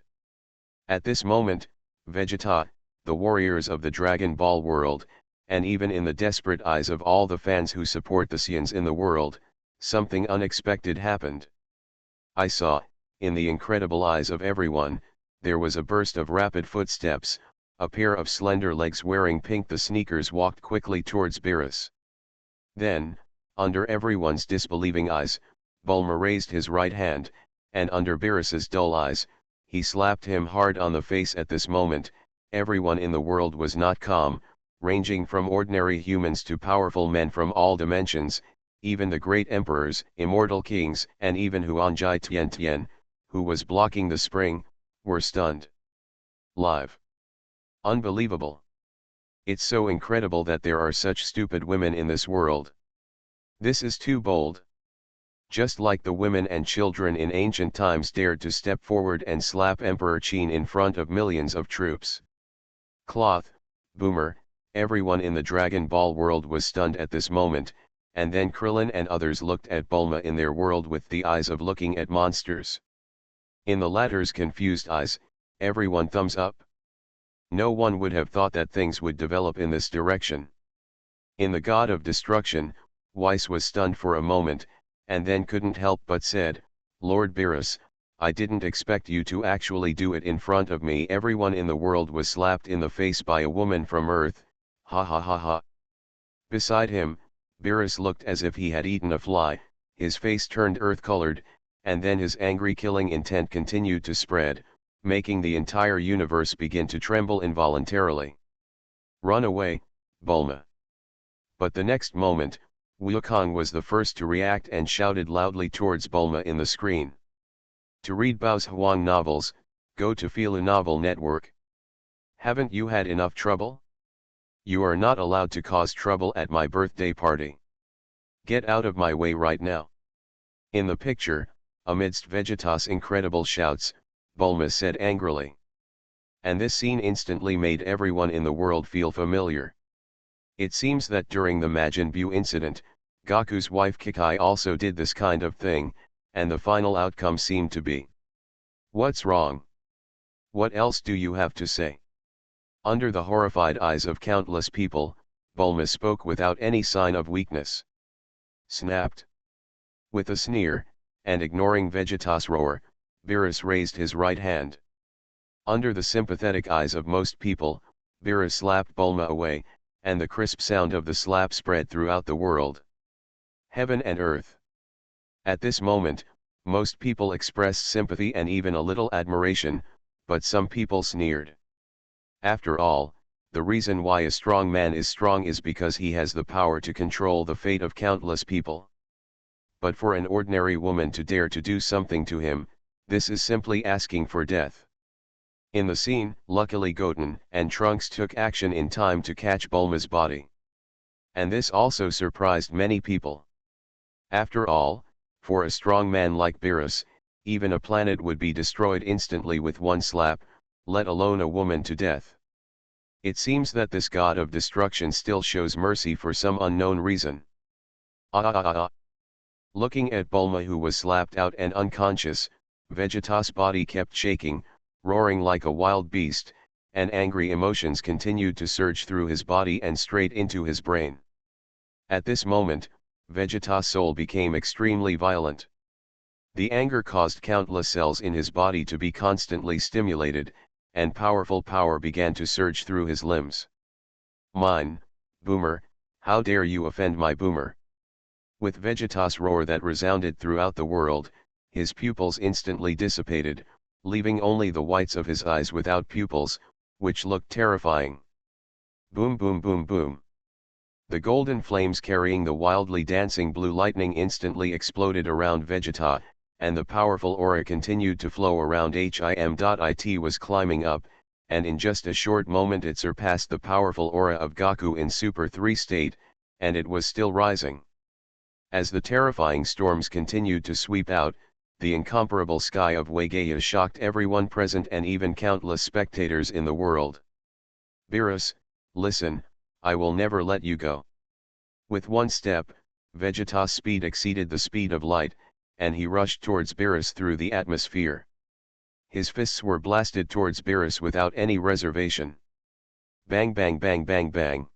Speaker 1: At this moment, Vegeta, the warriors of the Dragon Ball world, and even in the desperate eyes of all the fans who support the Saiyans in the world, something unexpected happened. I saw, in the incredible eyes of everyone, there was a burst of rapid footsteps. A pair of slender legs wearing pink the sneakers walked quickly towards Beerus. Then, under everyone's disbelieving eyes, Bulma raised his right hand, and under Beerus's dull eyes, he slapped him hard on the face. At this moment, everyone in the world was not calm, ranging from ordinary humans to powerful men from all dimensions, even the great emperors, immortal kings, and even Huan Jai Tian Tian, who was blocking the spring, were stunned. Live. Unbelievable. It's so incredible that there are such stupid women in this world. This is too bold. Just like the women and children in ancient times dared to step forward and slap Emperor Qin in front of millions of troops. Cloth, Boomer, everyone in the Dragon Ball world was stunned at this moment, and then Krillin and others looked at Bulma in their world with the eyes of looking at monsters. In the latter's confused eyes, everyone thumbs up. No one would have thought that things would develop in this direction. In the god of destruction, Whis was stunned for a moment, and then couldn't help but said, "Lord Beerus, I didn't expect you to actually do it in front of me." Everyone in the world was slapped in the face by a woman from Earth, ha ha ha ha. Beside him, Beerus looked as if he had eaten a fly, his face turned earth-colored, and then his angry killing intent continued to spread, making the entire universe begin to tremble involuntarily. "Run away, Bulma." But the next moment, Wukong was the first to react and shouted loudly towards Bulma in the screen. To read Bao's Huang novels, go to Fila Novel Network. Haven't you had enough trouble? You are not allowed to cause trouble at my birthday party. Get out of my way right now. In the picture, amidst Vegeta's incredible shouts, Bulma said angrily. And this scene instantly made everyone in the world feel familiar. It seems that during the Majin Buu incident, Goku's wife Kikai also did this kind of thing, and the final outcome seemed to be. What's wrong? What else do you have to say? Under the horrified eyes of countless people, Bulma spoke without any sign of weakness. Snapped. With a sneer, and ignoring Vegeta's roar, Beerus raised his right hand. Under the sympathetic eyes of most people, Beerus slapped Bulma away, and the crisp sound of the slap spread throughout the world. Heaven and earth. At this moment, most people expressed sympathy and even a little admiration, but some people sneered. After all, the reason why a strong man is strong is because he has the power to control the fate of countless people. But for an ordinary woman to dare to do something to him, this is simply asking for death. In the scene, luckily Goten and Trunks took action in time to catch Bulma's body. And this also surprised many people. After all, for a strong man like Beerus, even a planet would be destroyed instantly with one slap, let alone a woman to death. It seems that this god of destruction still shows mercy for some unknown reason. Looking at Bulma, who was slapped out and unconscious, Vegeta's body kept shaking, roaring like a wild beast, and angry emotions continued to surge through his body and straight into his brain. At this moment, Vegeta's soul became extremely violent. The anger caused countless cells in his body to be constantly stimulated, and powerful power began to surge through his limbs. Mine, Boomer, how dare you offend my Boomer? With Vegeta's roar that resounded throughout the world, his pupils instantly dissipated, leaving only the whites of his eyes without pupils, which looked terrifying. Boom boom boom boom. The golden flames carrying the wildly dancing blue lightning instantly exploded around Vegeta, and the powerful aura continued to flow around him. It was climbing up, and in just a short moment it surpassed the powerful aura of Goku in Super 3 state, and it was still rising. As the terrifying storms continued to sweep out, the incomparable sky of Wagaya shocked everyone present and even countless spectators in the world. Beerus, listen, I will never let you go. With one step, Vegeta's speed exceeded the speed of light, and he rushed towards Beerus through the atmosphere. His fists were blasted towards Beerus without any reservation. Bang bang bang bang bang.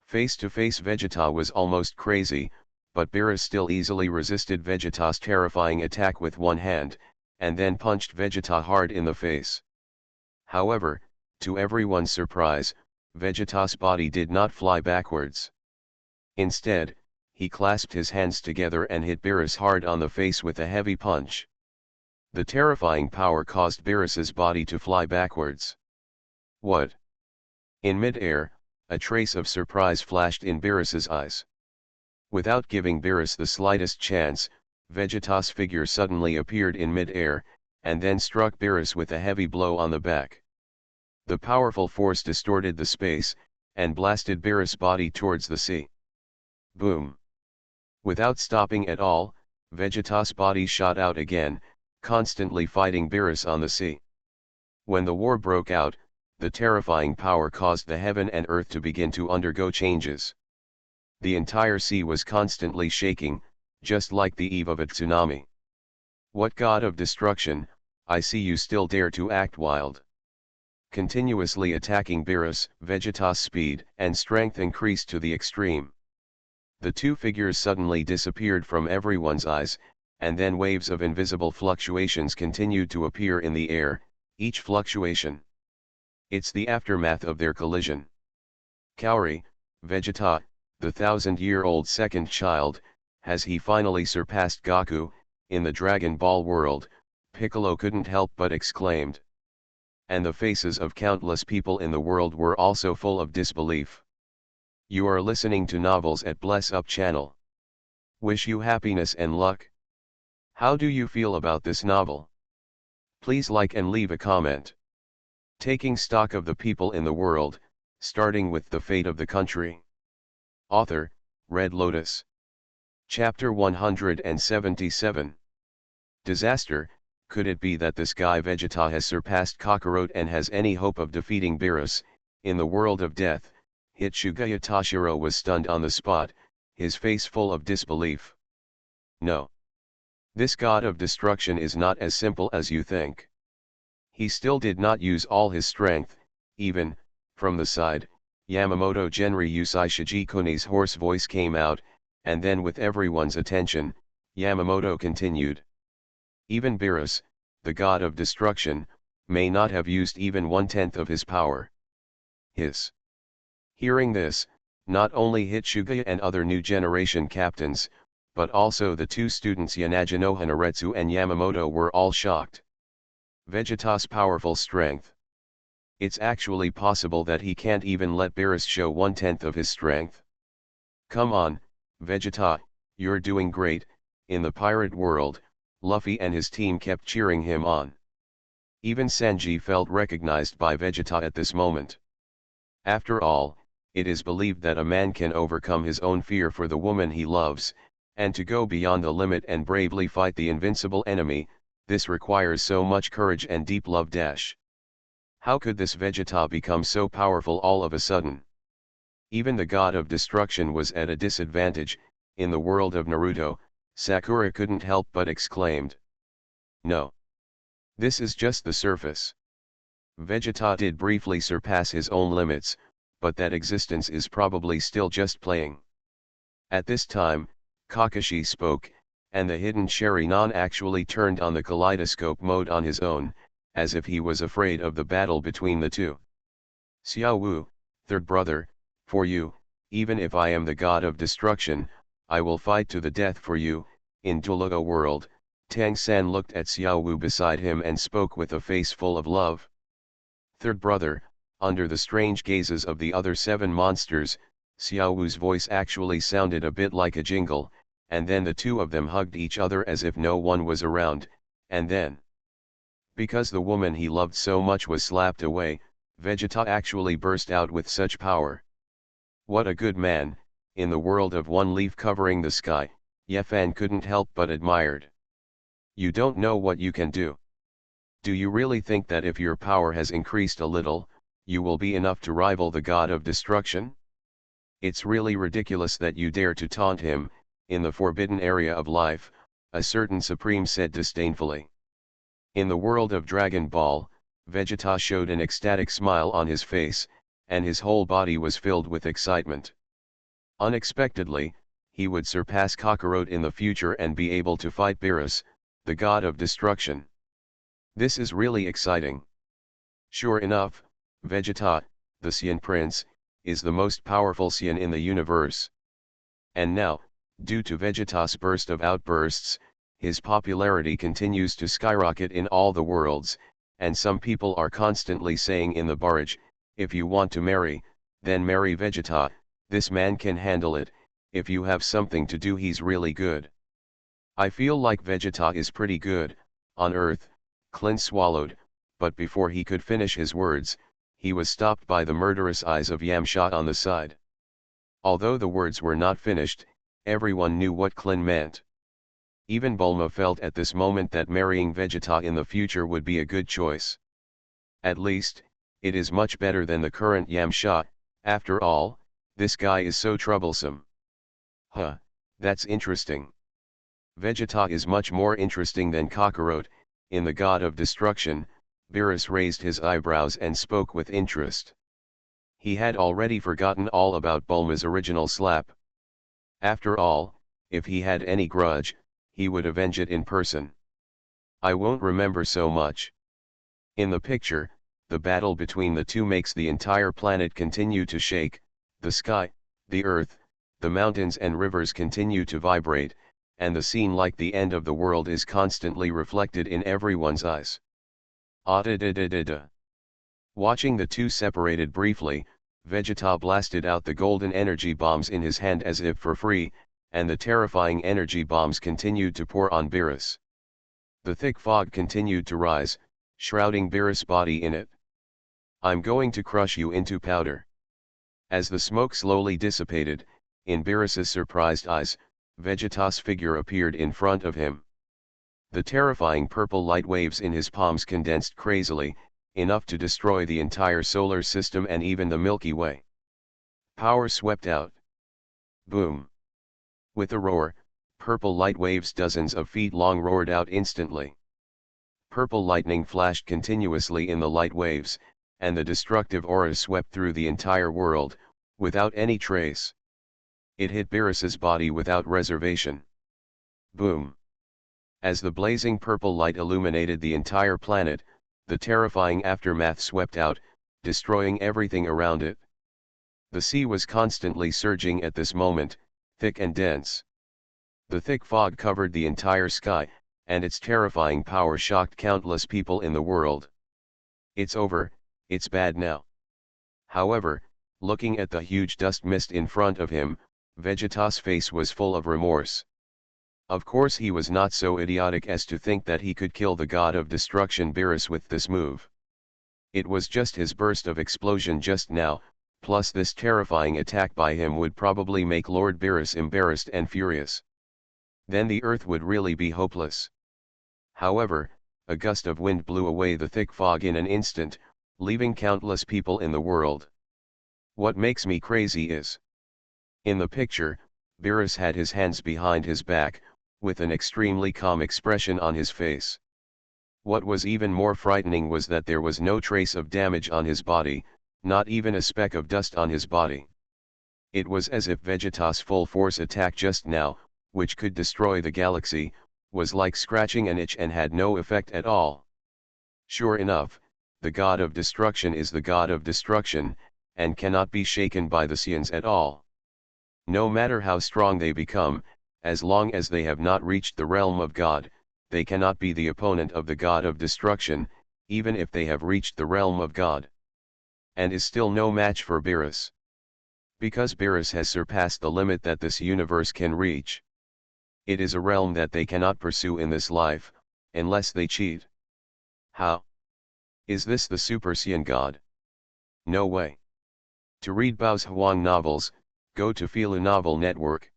Speaker 1: Face to face, Vegeta was almost crazy, but Beerus still easily resisted Vegeta's terrifying attack with one hand, and then punched Vegeta hard in the face. However, to everyone's surprise, Vegeta's body did not fly backwards. Instead, he clasped his hands together and hit Beerus hard on the face with a heavy punch. The terrifying power caused Beerus's body to fly backwards. What? In mid-air, a trace of surprise flashed in Beerus's eyes. Without giving Beerus the slightest chance, Vegeta's figure suddenly appeared in mid-air, and then struck Beerus with a heavy blow on the back. The powerful force distorted the space, and blasted Beerus' body towards the sea. Boom! Without stopping at all, Vegeta's body shot out again, constantly fighting Beerus on the sea. When the war broke out, the terrifying power caused the heaven and earth to begin to undergo changes. The entire sea was constantly shaking, just like the eve of a tsunami. What god of destruction, I see you still dare to act wild. Continuously attacking Beerus, Vegeta's speed and strength increased to the extreme. The two figures suddenly disappeared from everyone's eyes, and then waves of invisible fluctuations continued to appear in the air, each fluctuation. It's the aftermath of their collision. Kaori, Vegeta, the 1,000-year-old second child, has he finally surpassed Goku? In the Dragon Ball world, Piccolo couldn't help but exclaimed. And the faces of countless people in the world were also full of disbelief. You are listening to Novels at Bless Up channel. Wish you happiness and luck. How do you feel about this novel? Please like and leave a comment. Taking stock of the people in the world, starting with the fate of the country. Author, Red Lotus. Chapter 177. Disaster. Could it be that this guy Vegeta has surpassed Kakarot and has any hope of defeating Beerus? In the world of death, Hitsugaya Toshiro was stunned on the spot, his face full of disbelief. No. This god of destruction is not as simple as you think. He still did not use all his strength, even, from the side, Yamamoto Genri Yusai Shijikuni's hoarse voice came out, and then with everyone's attention, Yamamoto continued. Even Beerus, the god of destruction, may not have used even 1/10 of his power. Hiss. Hearing this, not only Hitsugaya and other new generation captains, but also the two students Yanagino Hanaretsu and Yamamoto were all shocked. Vegeta's powerful strength. It's actually possible that he can't even let Beerus show 1/10 of his strength. Come on, Vegeta, you're doing great. In the pirate world, Luffy and his team kept cheering him on. Even Sanji felt recognized by Vegeta at this moment. After all, it is believed that a man can overcome his own fear for the woman he loves, and to go beyond the limit and bravely fight the invincible enemy, this requires so much courage and deep love. How could this Vegeta become so powerful all of a sudden? Even the god of destruction was at a disadvantage. In the world of Naruto, Sakura couldn't help but exclaimed. No. This is just the surface. Vegeta did briefly surpass his own limits, but that existence is probably still just playing. At this time, Kakashi spoke, and the hidden Sharingan actually turned on the kaleidoscope mode on his own, as if he was afraid of the battle between the two. Xiao Wu, third brother, for you, even if I am the god of destruction, I will fight to the death for you. In Tuluo world, Tang San looked at Xiao Wu beside him and spoke with a face full of love. Third brother, under the strange gazes of the other 7 monsters, Xiao Wu's voice actually sounded a bit like a jingle, and then the two of them hugged each other as if no one was around, and then, because the woman he loved so much was slapped away, Vegeta actually burst out with such power. What a good man. In the world of one leaf covering the sky, Yefan couldn't help but admired. You don't know what you can do. Do you really think that if your power has increased a little, you will be enough to rival the god of destruction? It's really ridiculous that you dare to taunt him. In the forbidden area of life, a certain supreme said disdainfully. In the world of Dragon Ball, Vegeta showed an ecstatic smile on his face, and his whole body was filled with excitement. Unexpectedly, he would surpass Kakarot in the future and be able to fight Beerus, the god of destruction. This is really exciting. Sure enough, Vegeta, the Saiyan Prince, is the most powerful Saiyan in the universe. And now, due to Vegeta's burst of outbursts, his popularity continues to skyrocket in all the worlds, and some people are constantly saying in the barrage, if you want to marry, then marry Vegeta, this man can handle it, if you have something to do he's really good. I feel like Vegeta is pretty good. On Earth, Clint swallowed, but before he could finish his words, he was stopped by the murderous eyes of Yamcha on the side. Although the words were not finished, everyone knew what Clint meant. Even Bulma felt at this moment that marrying Vegeta in the future would be a good choice. At least, it is much better than the current Yamcha. After all, this guy is so troublesome. Huh, that's interesting. Vegeta is much more interesting than Kakarot. In the God of Destruction, Beerus raised his eyebrows and spoke with interest. He had already forgotten all about Bulma's original slap. After all, if he had any grudge, he would avenge it in person. I won't remember so much. In the picture, the battle between the two makes the entire planet continue to shake, the sky, the earth, the mountains and rivers continue to vibrate, and the scene like the end of the world is constantly reflected in everyone's eyes. Ah-da-da-da-da-da. Watching the two separated briefly, Vegeta blasted out the golden energy bombs in his hand as if for free, and the terrifying energy bombs continued to pour on Beerus. The thick fog continued to rise, shrouding Beerus' body in it. I'm going to crush you into powder. As the smoke slowly dissipated, in Beerus's surprised eyes, Vegeta's figure appeared in front of him. The terrifying purple light waves in his palms condensed crazily, enough to destroy the entire solar system and even the Milky Way. Power swept out. Boom. With a roar, purple light waves dozens of feet long roared out instantly. Purple lightning flashed continuously in the light waves, and the destructive aura swept through the entire world, without any trace. It hit Beerus's body without reservation. Boom. As the blazing purple light illuminated the entire planet, the terrifying aftermath swept out, destroying everything around it. The sea was constantly surging at this moment, thick and dense. The thick fog covered the entire sky, and its terrifying power shocked countless people in the world. It's over, it's bad now. However, looking at the huge dust mist in front of him, Vegeta's face was full of remorse. Of course he was not so idiotic as to think that he could kill the god of destruction Beerus with this move. It was just his burst of explosion just now, plus this terrifying attack by him would probably make Lord Beerus embarrassed and furious. Then the earth would really be hopeless. However, a gust of wind blew away the thick fog in an instant, leaving countless people in the world. What makes me crazy is, in the picture, Beerus had his hands behind his back, with an extremely calm expression on his face. What was even more frightening was that there was no trace of damage on his body, not even a speck of dust on his body. It was as if Vegeta's full force attack just now, which could destroy the galaxy, was like scratching an itch and had no effect at all. Sure enough, the god of destruction is the god of destruction, and cannot be shaken by the Scians at all. No matter how strong they become, as long as they have not reached the realm of God, they cannot be the opponent of the god of destruction, even if they have reached the realm of God. And is still no match for Beerus. Because Beerus has surpassed the limit that this universe can reach. It is a realm that they cannot pursue in this life, unless they cheat. How? Is this the Super Saiyan God? No way. To read Bao's Huang novels, go to Filu Novel Network.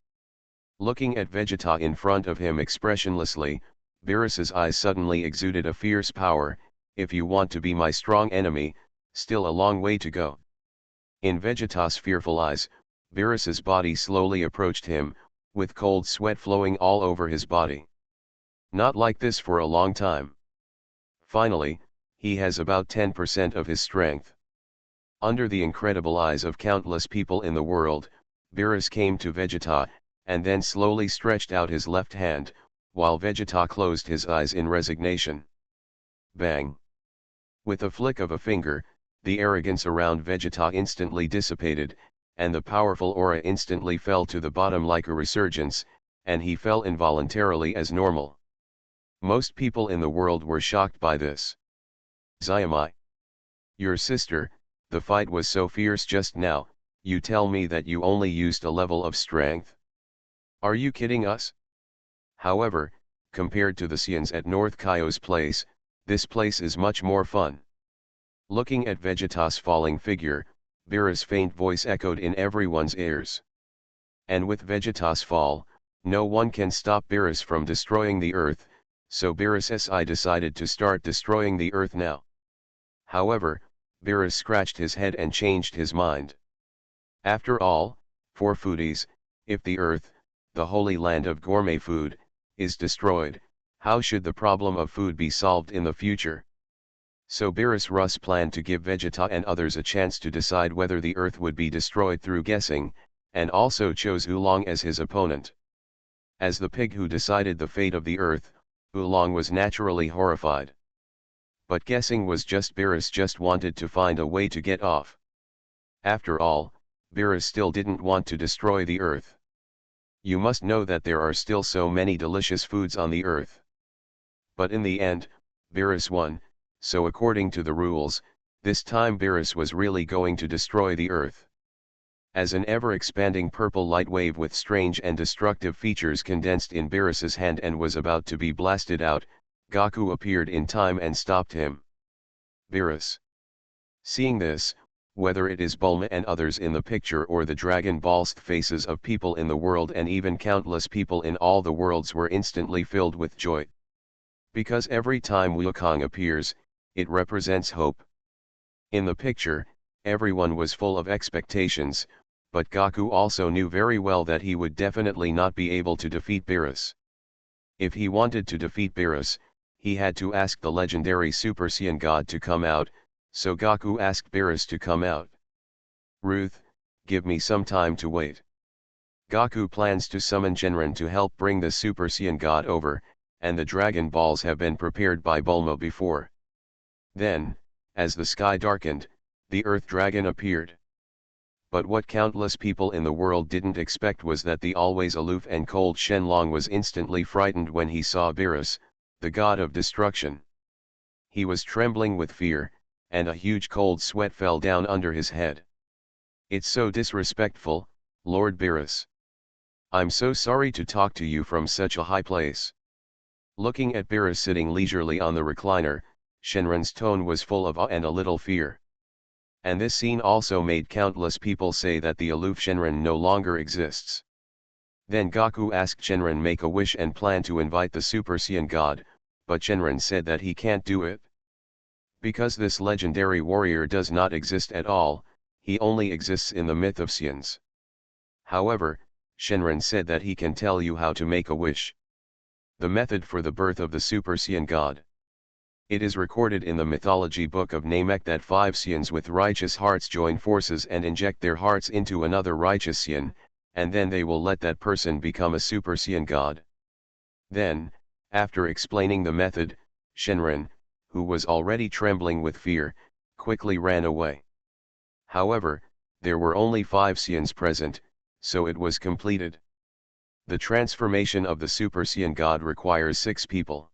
Speaker 1: Looking at Vegeta in front of him expressionlessly, Beerus's eyes suddenly exuded a fierce power. If you want to be my strong enemy, still a long way to go. In Vegeta's fearful eyes, Beerus's body slowly approached him, with cold sweat flowing all over his body. Not like this for a long time. Finally, he has about 10% of his strength. Under the incredible eyes of countless people in the world, Beerus came to Vegeta, and then slowly stretched out his left hand, while Vegeta closed his eyes in resignation. Bang! With a flick of a finger, the arrogance around Vegeta instantly dissipated, and the powerful aura instantly fell to the bottom like a resurgence, and he fell involuntarily as normal. Most people in the world were shocked by this. Xiaomai. Your sister, the fight was so fierce just now, you tell me that you only used a level of strength? Are you kidding us? However, compared to the Scians at North Kaio's place, this place is much more fun. Looking at Vegeta's falling figure, Beerus' faint voice echoed in everyone's ears. And with Vegeta's fall, no one can stop Beerus from destroying the earth, so Beerus decided to start destroying the earth now. However, Beerus scratched his head and changed his mind. After all, for foodies, if the earth, the holy land of gourmet food, is destroyed, how should the problem of food be solved in the future? So Beerus planned to give Vegeta and others a chance to decide whether the earth would be destroyed through guessing, and also chose Oolong as his opponent. As the pig who decided the fate of the earth, Oolong was naturally horrified. But guessing was just Beerus just wanted to find a way to get off. After all, Beerus still didn't want to destroy the earth. You must know that there are still so many delicious foods on the earth. But in the end, Beerus won, so according to the rules, this time Beerus was really going to destroy the earth. As an ever-expanding purple light wave with strange and destructive features condensed in Beerus's hand and was about to be blasted out, Goku appeared in time and stopped him. Beerus. Seeing this, whether it is Bulma and others in the picture or the Dragon Ball's faces of people in the world and even countless people in all the worlds were instantly filled with joy. Because every time Wukong appears, it represents hope. In the picture, everyone was full of expectations, but Goku also knew very well that he would definitely not be able to defeat Beerus. If he wanted to defeat Beerus, he had to ask the legendary Super Saiyan God to come out, so Goku asked Beerus to come out. Ruth, give me some time to wait. Goku plans to summon Shenron to help bring the Super Saiyan God over, and the Dragon Balls have been prepared by Bulma before. Then, as the sky darkened, the Earth Dragon appeared. But what countless people in the world didn't expect was that the always aloof and cold Shenlong was instantly frightened when he saw Beerus, the god of destruction. He was trembling with fear, and a huge cold sweat fell down under his head. "It's so disrespectful, Lord Beerus. I'm so sorry to talk to you from such a high place." Looking at Beerus sitting leisurely on the recliner, Shenron's tone was full of awe and a little fear. And this scene also made countless people say that the aloof Shenron no longer exists. Then Gaku asked Shenron make a wish and plan to invite the Super Saiyan god, but Shenron said that he can't do it. Because this legendary warrior does not exist at all, he only exists in the myth of Saiyans. However, Shenron said that he can tell you how to make a wish. The method for the birth of the Super Saiyan god. It is recorded in the mythology book of Namek that 5 Saiyans with righteous hearts join forces and inject their hearts into another righteous Saiyan, and then they will let that person become a Super Saiyan god. Then, after explaining the method, Shenron, who was already trembling with fear, quickly ran away. However, there were only 5 Saiyans present, so it was completed. The transformation of the Super Saiyan god requires 6 people.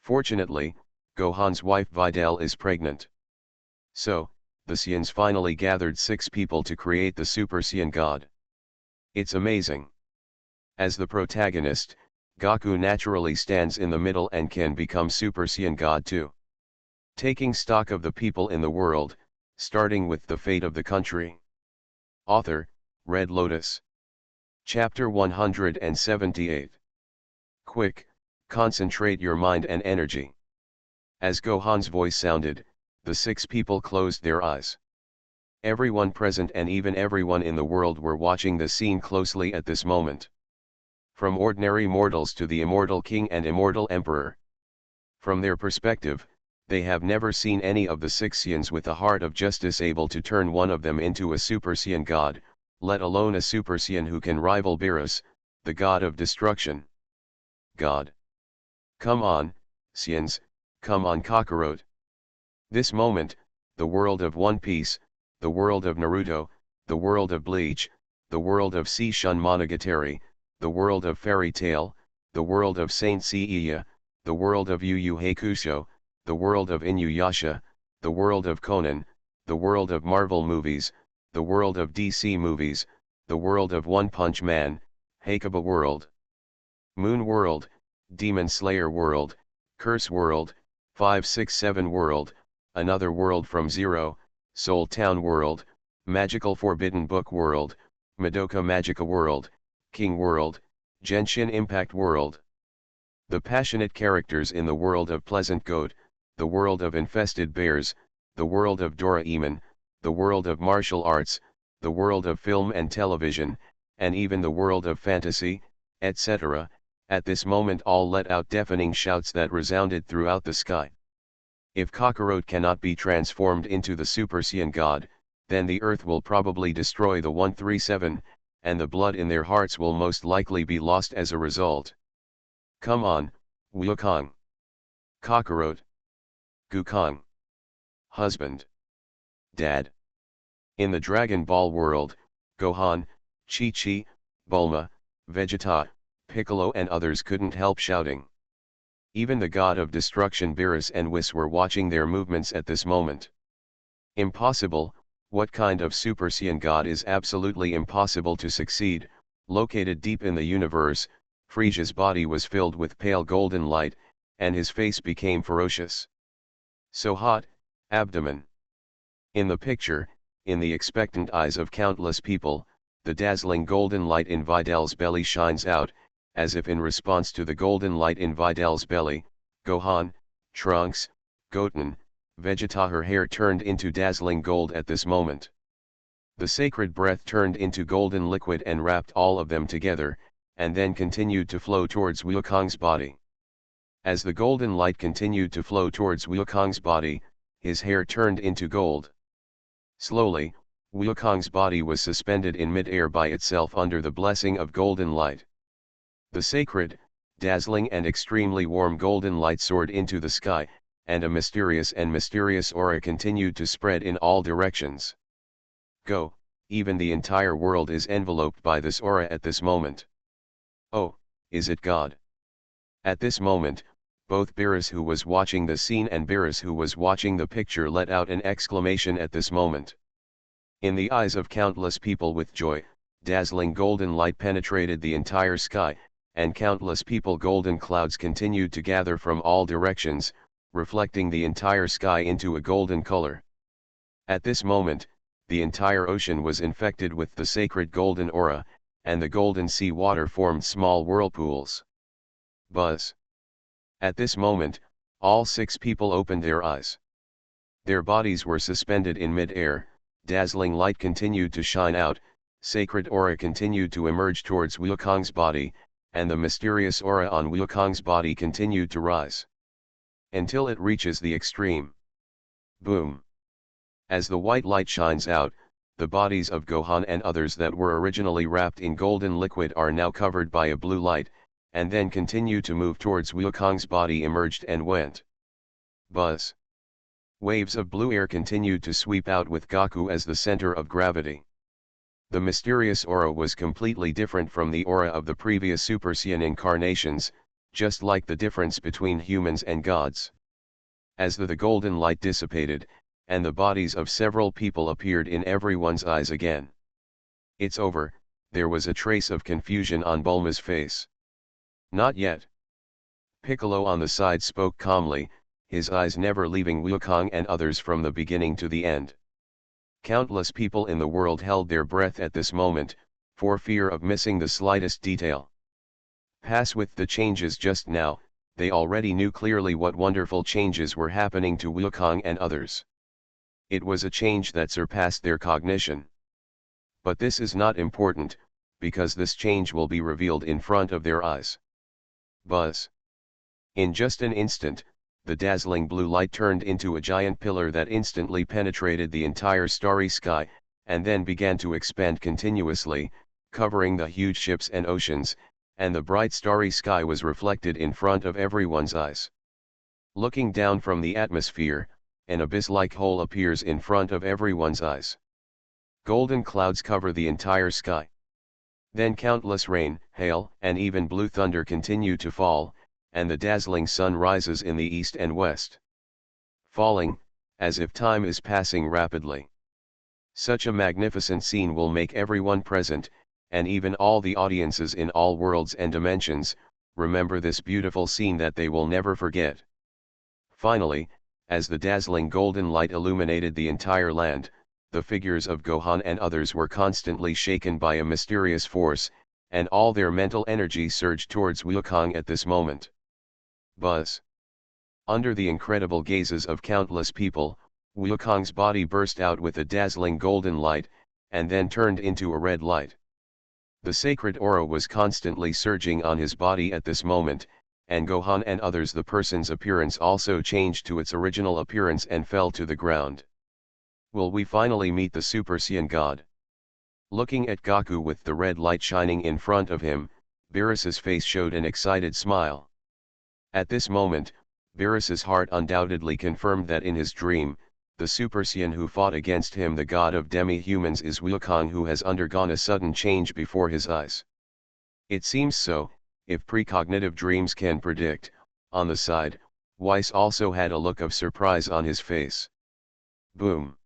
Speaker 1: Fortunately, Gohan's wife Videl is pregnant. So, the Saiyans finally gathered 6 people to create the Super Saiyan god. It's amazing. As the protagonist, Gaku naturally stands in the middle and can become Super Saiyan god too. Taking stock of the people in the world, starting with the fate of the country. Author, Red Lotus. Chapter 178. Quick, concentrate your mind and energy. As Gohan's voice sounded, the 6 people closed their eyes. Everyone present and even everyone in the world were watching the scene closely at this moment. From ordinary mortals to the immortal king and immortal emperor. From their perspective, they have never seen any of the 6 Saiyans with a heart of justice able to turn one of them into a Super Saiyan god, let alone a Super Saiyan who can rival Beerus, the god of destruction. God. Come on, Saiyans, come on Kakarot. This moment, the world of One Piece, the world of Naruto, the world of Bleach, the world of Seishun Monogatari, the world of Fairy Tail, the world of Saint Seiya, the world of Yu Yu Hakusho, the world of Inuyasha, the world of Conan, the world of Marvel movies, the world of DC movies, the world of One Punch Man, Hakuba world, Moon world, Demon Slayer world, Curse world, 567 world, Another World from Zero, Soul Town world, Magical Forbidden Book world, Madoka Magica world, King world, Genshin Impact world. The passionate characters in the world of Pleasant Goat, the world of Infested Bears, the world of Doraemon, the world of martial arts, the world of film and television, and even the world of fantasy, etc., at this moment all let out deafening shouts that resounded throughout the sky. If Kakarot cannot be transformed into the Super Saiyan god, then the earth will probably destroy the 137, and the blood in their hearts will most likely be lost as a result. Come on, Wukong. Kakarot. Gukong. Husband. Dad. In the Dragon Ball world, Gohan, Chi-Chi, Bulma, Vegeta, Piccolo and others couldn't help shouting. Even the god of destruction Beerus and Whis were watching their movements at this moment. Impossible, what kind of Super Saiyan god is absolutely impossible to succeed? Located deep in the universe, Frisia's body was filled with pale golden light, and his face became ferocious. So hot, abdomen. In the picture, in the expectant eyes of countless people, the dazzling golden light in Videl's belly shines out, as if in response to the golden light in Videl's belly, Gohan, Trunks, Goten, Vegeta her hair turned into dazzling gold at this moment. The sacred breath turned into golden liquid and wrapped all of them together, and then continued to flow towards Wukong's body. As the golden light continued to flow towards Wukong's body, his hair turned into gold. Slowly, Wukong's body was suspended in mid-air by itself under the blessing of golden light. The sacred, dazzling and extremely warm golden light soared into the sky, and a mysterious aura continued to spread in all directions. Go, even the entire world is enveloped by this aura at this moment. Oh, is it God? At this moment, both Beerus who was watching the scene and Beerus who was watching the picture let out an exclamation at this moment. In the eyes of countless people with joy, dazzling golden light penetrated the entire sky, and countless people golden clouds continued to gather from all directions, reflecting the entire sky into a golden color. At this moment, the entire ocean was infected with the sacred golden aura, and the golden sea water formed small whirlpools. Buzz. At this moment, all 6 people opened their eyes. Their bodies were suspended in mid-air, dazzling light continued to shine out, sacred aura continued to emerge towards Wukong's body, and the mysterious aura on Wukong's body continued to rise. Until it reaches the extreme. Boom. As the white light shines out, the bodies of Gohan and others that were originally wrapped in golden liquid are now covered by a blue light, and then continue to move towards Wukong's body emerged and went. Buzz. Waves of blue air continued to sweep out with Goku as the center of gravity. The mysterious aura was completely different from the aura of the previous Super Saiyan incarnations, just like the difference between humans and gods. As the golden light dissipated, and the bodies of several people appeared in everyone's eyes again. It's over, there was a trace of confusion on Bulma's face. Not yet. Piccolo on the side spoke calmly, his eyes never leaving Wukong and others from the beginning to the end. Countless people in the world held their breath at this moment, for fear of missing the slightest detail. Pass with the changes just now, they already knew clearly what wonderful changes were happening to Wukong and others. It was a change that surpassed their cognition. But this is not important, because this change will be revealed in front of their eyes. Buzz. In just an instant, the dazzling blue light turned into a giant pillar that instantly penetrated the entire starry sky, and then began to expand continuously, covering the huge ships and oceans, and the bright starry sky was reflected in front of everyone's eyes. Looking down from the atmosphere, an abyss-like hole appears in front of everyone's eyes. Golden clouds cover the entire sky. Then countless rain, hail, and even blue thunder continue to fall, and the dazzling sun rises in the east and west. Falling, as if time is passing rapidly. Such a magnificent scene will make everyone present, and even all the audiences in all worlds and dimensions, remember this beautiful scene that they will never forget. Finally, as the dazzling golden light illuminated the entire land, the figures of Gohan and others were constantly shaken by a mysterious force, and all their mental energy surged towards Wukong at this moment. Buzz. Under the incredible gazes of countless people, Wukong's body burst out with a dazzling golden light, and then turned into a red light. The sacred aura was constantly surging on his body at this moment, and Gohan and others the person's appearance also changed to its original appearance and fell to the ground. Will we finally meet the Super Saiyan God? Looking at Goku with the red light shining in front of him, Beerus's face showed an excited smile. At this moment, Beerus's heart undoubtedly confirmed that in his dream, the Super Saiyan who fought against him, the god of demi-humans, is Wukong, who has undergone a sudden change before his eyes. It seems so, if precognitive dreams can predict. On the side, Whis also had a look of surprise on his face. Boom.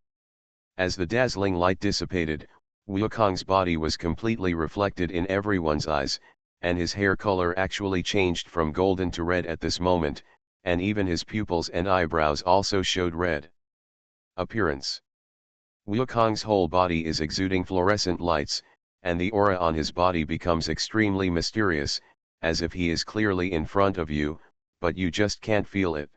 Speaker 1: As the dazzling light dissipated, Wukong's body was completely reflected in everyone's eyes, and his hair color actually changed from golden to red at this moment, and even his pupils and eyebrows also showed red. Appearance. Wukong's whole body is exuding fluorescent lights, and the aura on his body becomes extremely mysterious, as if he is clearly in front of you, but you just can't feel it.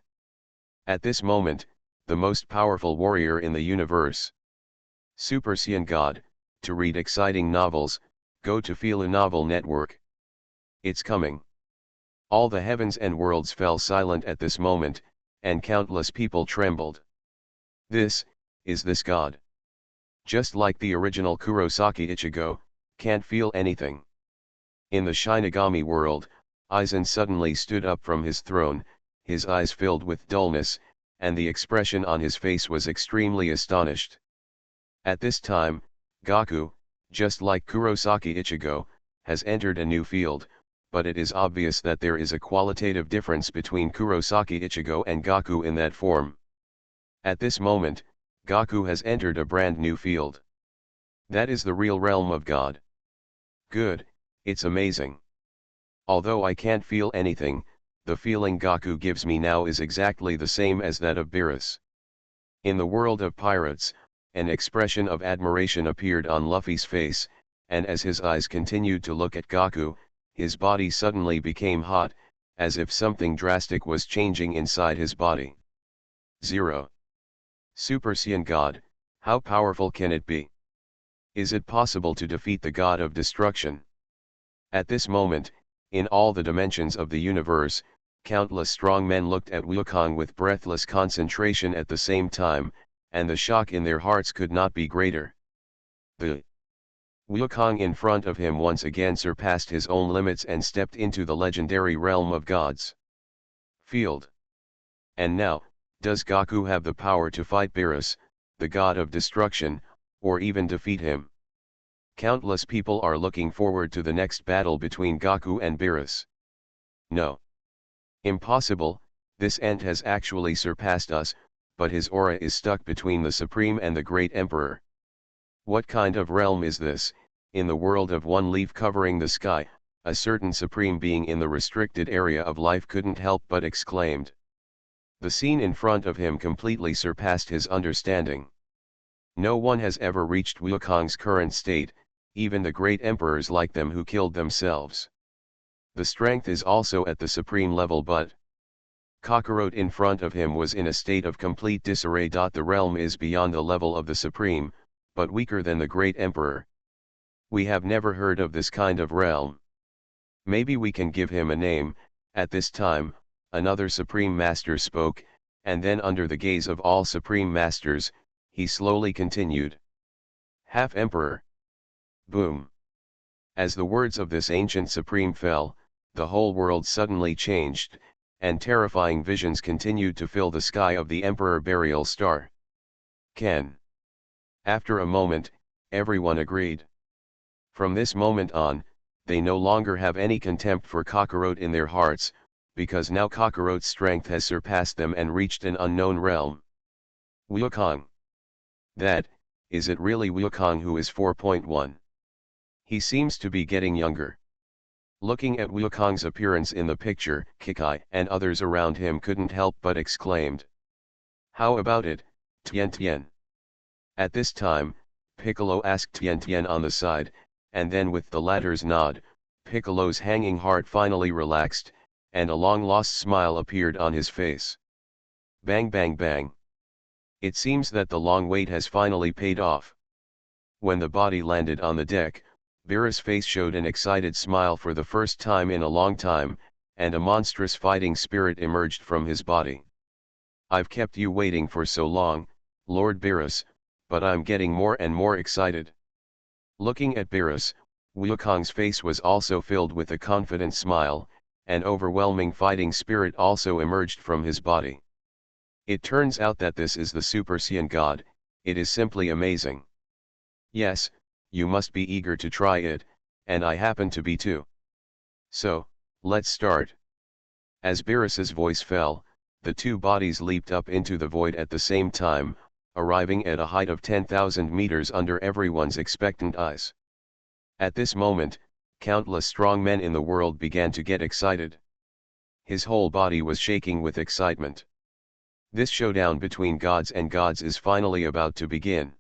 Speaker 1: At this moment, the most powerful warrior in the universe. Super Saiyan God. To read exciting novels, go to Fila Novel Network. It's coming. All the heavens and worlds fell silent at this moment, and countless people trembled. This God. Just like the original Kurosaki Ichigo, can't feel anything. In the Shinigami world, Aizen suddenly stood up from his throne, his eyes filled with dullness, and the expression on his face was extremely astonished. At this time, Gaku, just like Kurosaki Ichigo, has entered a new field, but it is obvious that there is a qualitative difference between Kurosaki Ichigo and Gaku in that form. At this moment, Gaku has entered a brand new field. That is the real realm of God. Good, it's amazing. Although I can't feel anything, the feeling Gaku gives me now is exactly the same as that of Beerus. In the world of pirates, an expression of admiration appeared on Luffy's face, and as his eyes continued to look at Gaku, his body suddenly became hot, as if something drastic was changing inside his body. 0. Super Saiyan God, how powerful can it be? Is it possible to defeat the God of Destruction? At this moment, in all the dimensions of the universe, countless strong men looked at Wukong with breathless concentration at the same time, and the shock in their hearts could not be greater. The Wukong in front of him once again surpassed his own limits and stepped into the legendary realm of gods. Field. And now, does Gaku have the power to fight Beerus, the god of destruction, or even defeat him? Countless people are looking forward to the next battle between Gaku and Beerus. No. Impossible, this Ent has actually surpassed us, but his aura is stuck between the Supreme and the Great Emperor. What kind of realm is this? In the world of one leaf covering the sky, a certain Supreme being in the restricted area of life couldn't help but exclaimed. The scene in front of him completely surpassed his understanding. No one has ever reached Wukong's current state, even the great emperors like them who killed themselves. The strength is also at the supreme level, but Kakarot in front of him was in a state of complete disarray. The realm is beyond the level of the supreme, but weaker than the great emperor. We have never heard of this kind of realm. Maybe we can give him a name. At this time, another supreme master spoke, and then under the gaze of all supreme masters, he slowly continued. Half Emperor. Boom. As the words of this ancient supreme fell, the whole world suddenly changed, and terrifying visions continued to fill the sky of the Emperor Burial Star. Ken. After a moment, everyone agreed. From this moment on, they no longer have any contempt for Kakarot in their hearts, because now Kakarot's strength has surpassed them and reached an unknown realm. Wukong. That, is it really Wukong who is 4.1? He seems to be getting younger. Looking at Wukong's appearance in the picture, Kikai and others around him couldn't help but exclaimed. How about it, Tian Tian? At this time, Piccolo asked Tian Tian on the side, and then with the latter's nod, Piccolo's hanging heart finally relaxed, and a long-lost smile appeared on his face. Bang bang bang. It seems that the long wait has finally paid off. When the body landed on the deck, Beerus' face showed an excited smile for the first time in a long time, and a monstrous fighting spirit emerged from his body. I've kept you waiting for so long, Lord Beerus, but I'm getting more and more excited. Looking at Beerus, Wukong's face was also filled with a confident smile, an overwhelming fighting spirit also emerged from his body. It turns out that this is the Super Saiyan God. It is simply amazing. Yes, you must be eager to try it, and I happen to be too. So, let's start. As Beerus's voice fell, the two bodies leaped up into the void at the same time, arriving at a height of 10,000 meters under everyone's expectant eyes. At this moment, countless strong men in the world began to get excited. His whole body was shaking with excitement. This showdown between gods and gods is finally about to begin.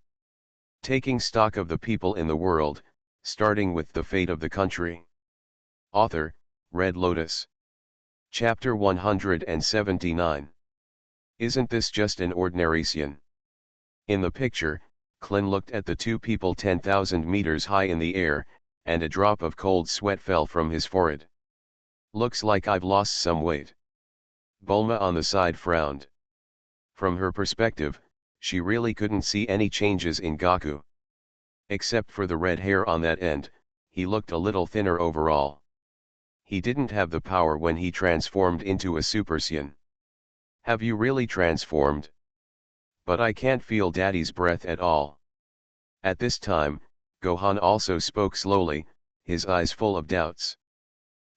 Speaker 1: Taking stock of the people in the world, starting with the fate of the country. Author, Red Lotus. Chapter 179. Isn't this just an ordinary Saiyan? In the picture, Klin looked at the two people 10,000 meters high in the air, and a drop of cold sweat fell from his forehead. Looks like I've lost some weight. Bulma on the side frowned. From her perspective, she really couldn't see any changes in Gaku. Except for the red hair on that end, he looked a little thinner overall. He didn't have the power when he transformed into a Super Saiyan. Have you really transformed? But I can't feel Daddy's breath at all. At this time, Gohan also spoke slowly, his eyes full of doubts.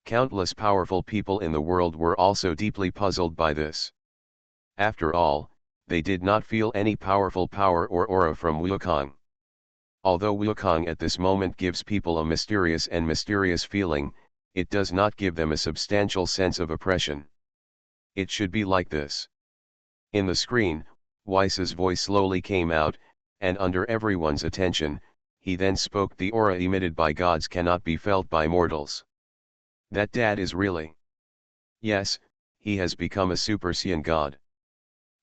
Speaker 1: Countless powerful people in the world were also deeply puzzled by this. After all, they did not feel any powerful power or aura from Wukong. Although Wukong at this moment gives people a mysterious feeling, it does not give them a substantial sense of oppression. It should be like this. In the screen, Weiss's voice slowly came out, and under everyone's attention, he then spoke. The aura emitted by gods cannot be felt by mortals. That dad is really. Yes, he has become a Super Saiyan god.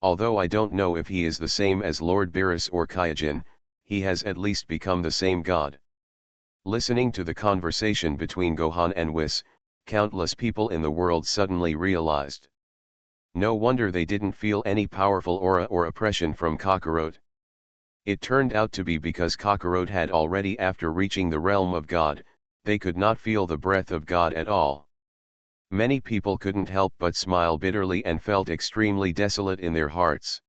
Speaker 1: Although I don't know if he is the same as Lord Beerus or Kaijin, he has at least become the same god. Listening to the conversation between Gohan and Whis, countless people in the world suddenly realized. No wonder they didn't feel any powerful aura or oppression from Kakarot. It turned out to be because Kakarot had already, after reaching the realm of God, they could not feel the breath of God at all. Many people couldn't help but smile bitterly and felt extremely desolate in their hearts.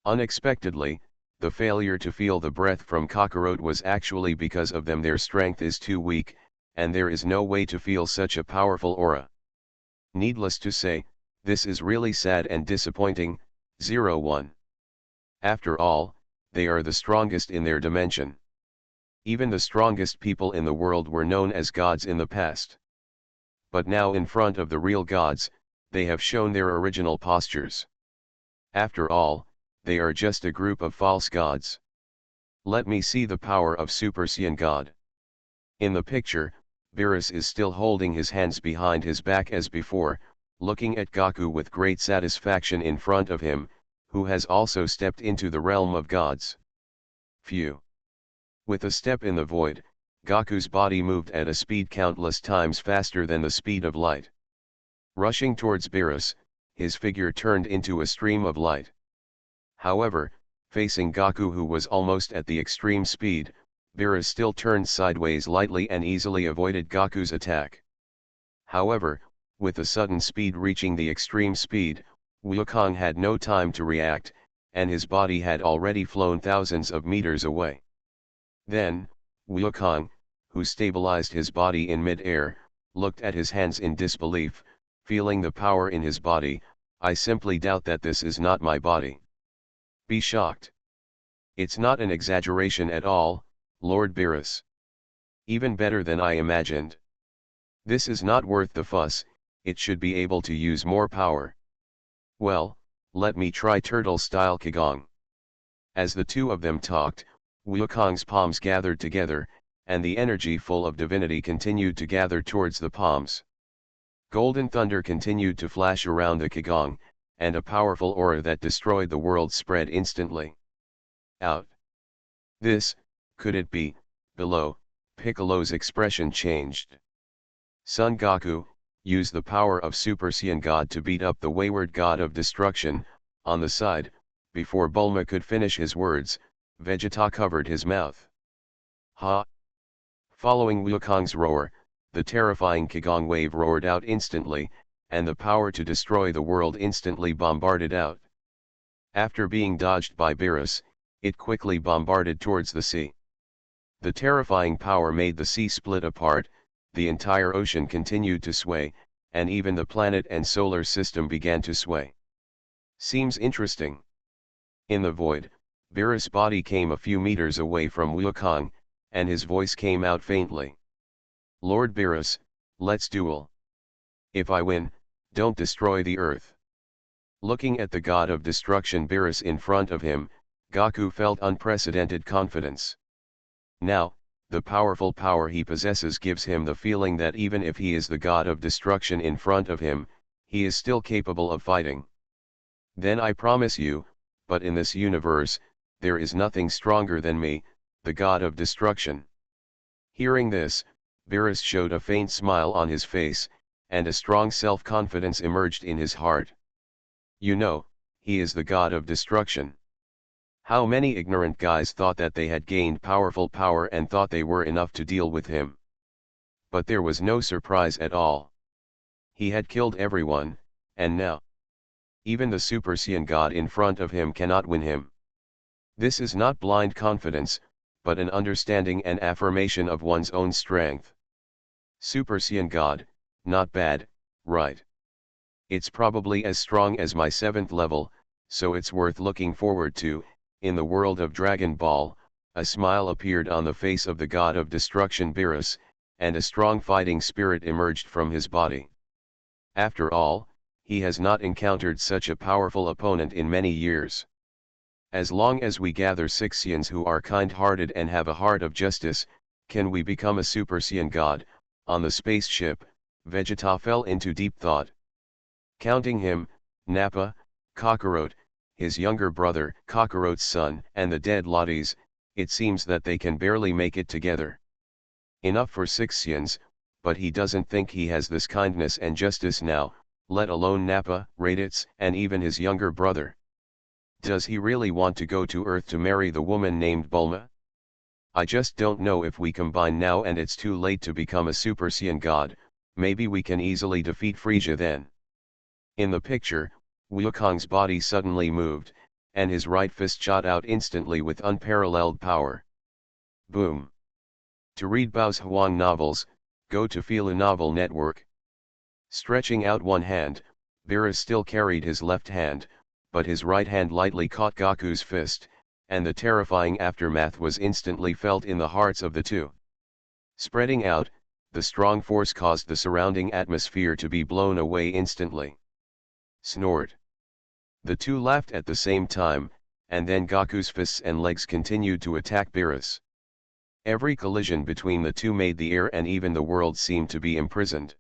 Speaker 1: Unexpectedly, the failure to feel the breath from Kakarot was actually because of them. Their strength is too weak, and there is no way to feel such a powerful aura. Needless to say, this is really sad and disappointing. 01. After all, they are the strongest in their dimension. Even the strongest people in the world were known as gods in the past. But now in front of the real gods, they have shown their original postures. After all, they are just a group of false gods. Let me see the power of Super Saiyan God. In the picture, Beerus is still holding his hands behind his back as before, looking at Goku with great satisfaction in front of him, who has also stepped into the realm of gods. Phew! With a step in the void, Goku's body moved at a speed countless times faster than the speed of light. Rushing towards Beerus, his figure turned into a stream of light. However, facing Goku, who was almost at the extreme speed, Beerus still turned sideways lightly and easily avoided Goku's attack. However, with the sudden speed reaching the extreme speed, Wukong had no time to react, and his body had already flown thousands of meters away. Then, Wukong, who stabilized his body in mid-air, looked at his hands in disbelief, feeling the power in his body. I simply doubt that this is not my body. Be shocked. It's not an exaggeration at all, Lord Beerus. Even better than I imagined. This is not worth the fuss, it should be able to use more power. Well, let me try turtle-style Qigong. As the two of them talked, Wukong's palms gathered together, and the energy full of divinity continued to gather towards the palms. Golden thunder continued to flash around the Qigong, and a powerful aura that destroyed the world spread instantly. Out. This, could it be? Below, Piccolo's expression changed. Son Goku, use the power of Super Saiyan God to beat up the wayward god of destruction. On the side, before Bulma could finish his words, Vegeta covered his mouth. Ha! Following Wukong's roar, the terrifying Qigong wave roared out instantly, and the power to destroy the world instantly bombarded out. After being dodged by Beerus, it quickly bombarded towards the sea. The terrifying power made the sea split apart, the entire ocean continued to sway, and even the planet and solar system began to sway. Seems interesting. In the void, Beerus' body came a few meters away from Wukong, and his voice came out faintly. Lord Beerus, let's duel. If I win, don't destroy the earth. Looking at the god of destruction Beerus in front of him, Goku felt unprecedented confidence. Now, the powerful power he possesses gives him the feeling that even if he is the god of destruction in front of him, he is still capable of fighting. Then I promise you, but in this universe, there is nothing stronger than me, the god of destruction. Hearing this, Beerus showed a faint smile on his face, and a strong self-confidence emerged in his heart. You know, he is the god of destruction. How many ignorant guys thought that they had gained powerful power and thought they were enough to deal with him. But there was no surprise at all. He had killed everyone, and now, even the Super Saiyan God in front of him cannot win him. This is not blind confidence, but an understanding and affirmation of one's own strength. Super Saiyan God, not bad, right? It's probably as strong as my 7th level, so it's worth looking forward to. In the world of Dragon Ball, a smile appeared on the face of the god of destruction Beerus, and a strong fighting spirit emerged from his body. After all, he has not encountered such a powerful opponent in many years. As long as we gather 6 Saiyans who are kind-hearted and have a heart of justice, can we become a Super Saiyan God? On the spaceship, Vegeta fell into deep thought. Counting him, Nappa, Kakarot, his younger brother, Kakarot's son, and the dead Lotties, it seems that they can barely make it together. Enough for 6 Saiyans, but he doesn't think he has this kindness and justice now, let alone Nappa, Raditz, and even his younger brother. Does he really want to go to Earth to marry the woman named Bulma? I just don't know. If we combine now and it's too late to become a Super Saiyan God, maybe we can easily defeat Frieza then. In the picture, Wukong's body suddenly moved, and his right fist shot out instantly with unparalleled power. Boom! To read Bao's Huang novels, go to Fila Novel Network. Stretching out one hand, Beerus still carried his left hand, but his right hand lightly caught Goku's fist, and the terrifying aftermath was instantly felt in the hearts of the two. Spreading out, the strong force caused the surrounding atmosphere to be blown away instantly. Snort! The two laughed at the same time, and then Goku's fists and legs continued to attack Beerus. Every collision between the two made the air and even the world seem to be imprisoned.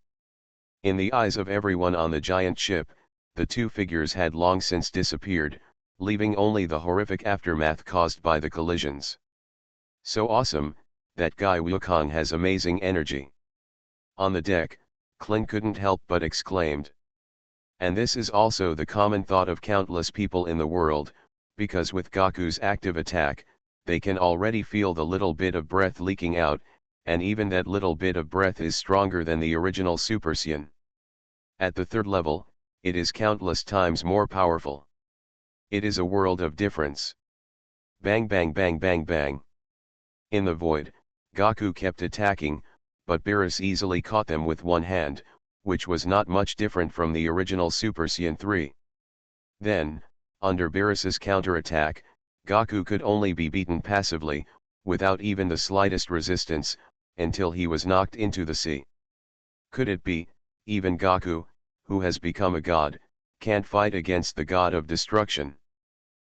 Speaker 1: In the eyes of everyone on the giant ship, the two figures had long since disappeared, leaving only the horrific aftermath caused by the collisions. So awesome, that guy Wukong has amazing energy. On the deck, Klin couldn't help but exclaimed. And this is also the common thought of countless people in the world, because with Goku's active attack, they can already feel the little bit of breath leaking out, and even that little bit of breath is stronger than the original Super Saiyan. At the 3rd level, it is countless times more powerful. It is a world of difference. Bang bang bang bang bang. In the void, Goku kept attacking, but Beerus easily caught them with one hand, which was not much different from the original Super Saiyan 3. Then, under Beerus's counterattack, Goku could only be beaten passively, without even the slightest resistance, until he was knocked into the sea. Could it be, even Goku, who has become a god, can't fight against the god of destruction?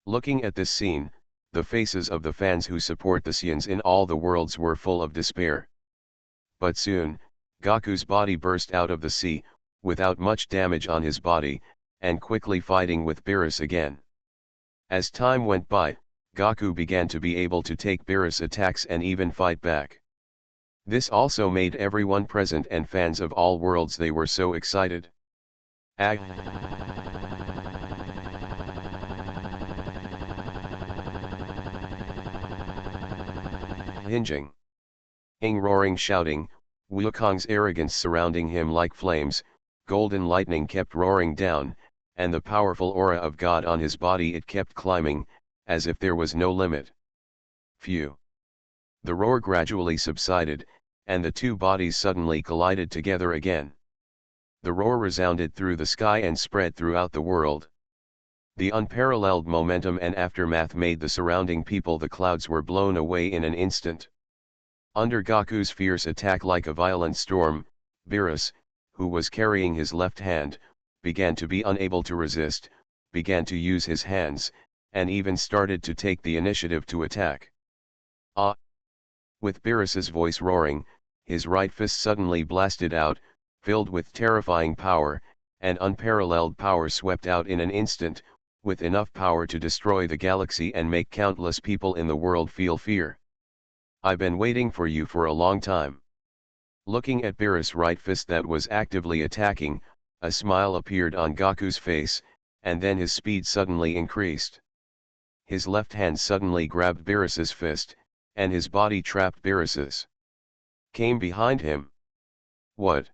Speaker 1: Looking at this scene, the faces of the fans who support the Saiyans in all the worlds were full of despair. But soon, Goku's body burst out of the sea, without much damage on his body, and quickly fighting with Beerus again. As time went by, Goku began to be able to take Beerus' attacks and even fight back. This also made everyone present and fans of all worlds, they were so excited. Hinging. Roaring, shouting, Wukong's arrogance surrounding him like flames, golden lightning kept roaring down, and the powerful aura of God on his body, it kept climbing, as if there was no limit. Phew! The roar gradually subsided, and the two bodies suddenly collided together again. The roar resounded through the sky and spread throughout the world. The unparalleled momentum and aftermath made the surrounding people, the clouds were blown away in an instant. Under Goku's fierce attack like a violent storm, Beerus, who was carrying his left hand, began to be unable to resist, began to use his hands, and even started to take the initiative to attack. Ah! With Beerus's voice roaring, his right fist suddenly blasted out, filled with terrifying power, and unparalleled power swept out in an instant, with enough power to destroy the galaxy and make countless people in the world feel fear. I've been waiting for you for a long time. Looking at Beerus' right fist that was actively attacking, a smile appeared on Goku's face, and then his speed suddenly increased. His left hand suddenly grabbed Beerus's fist, and his body trapped Beerus's. Came behind him. What?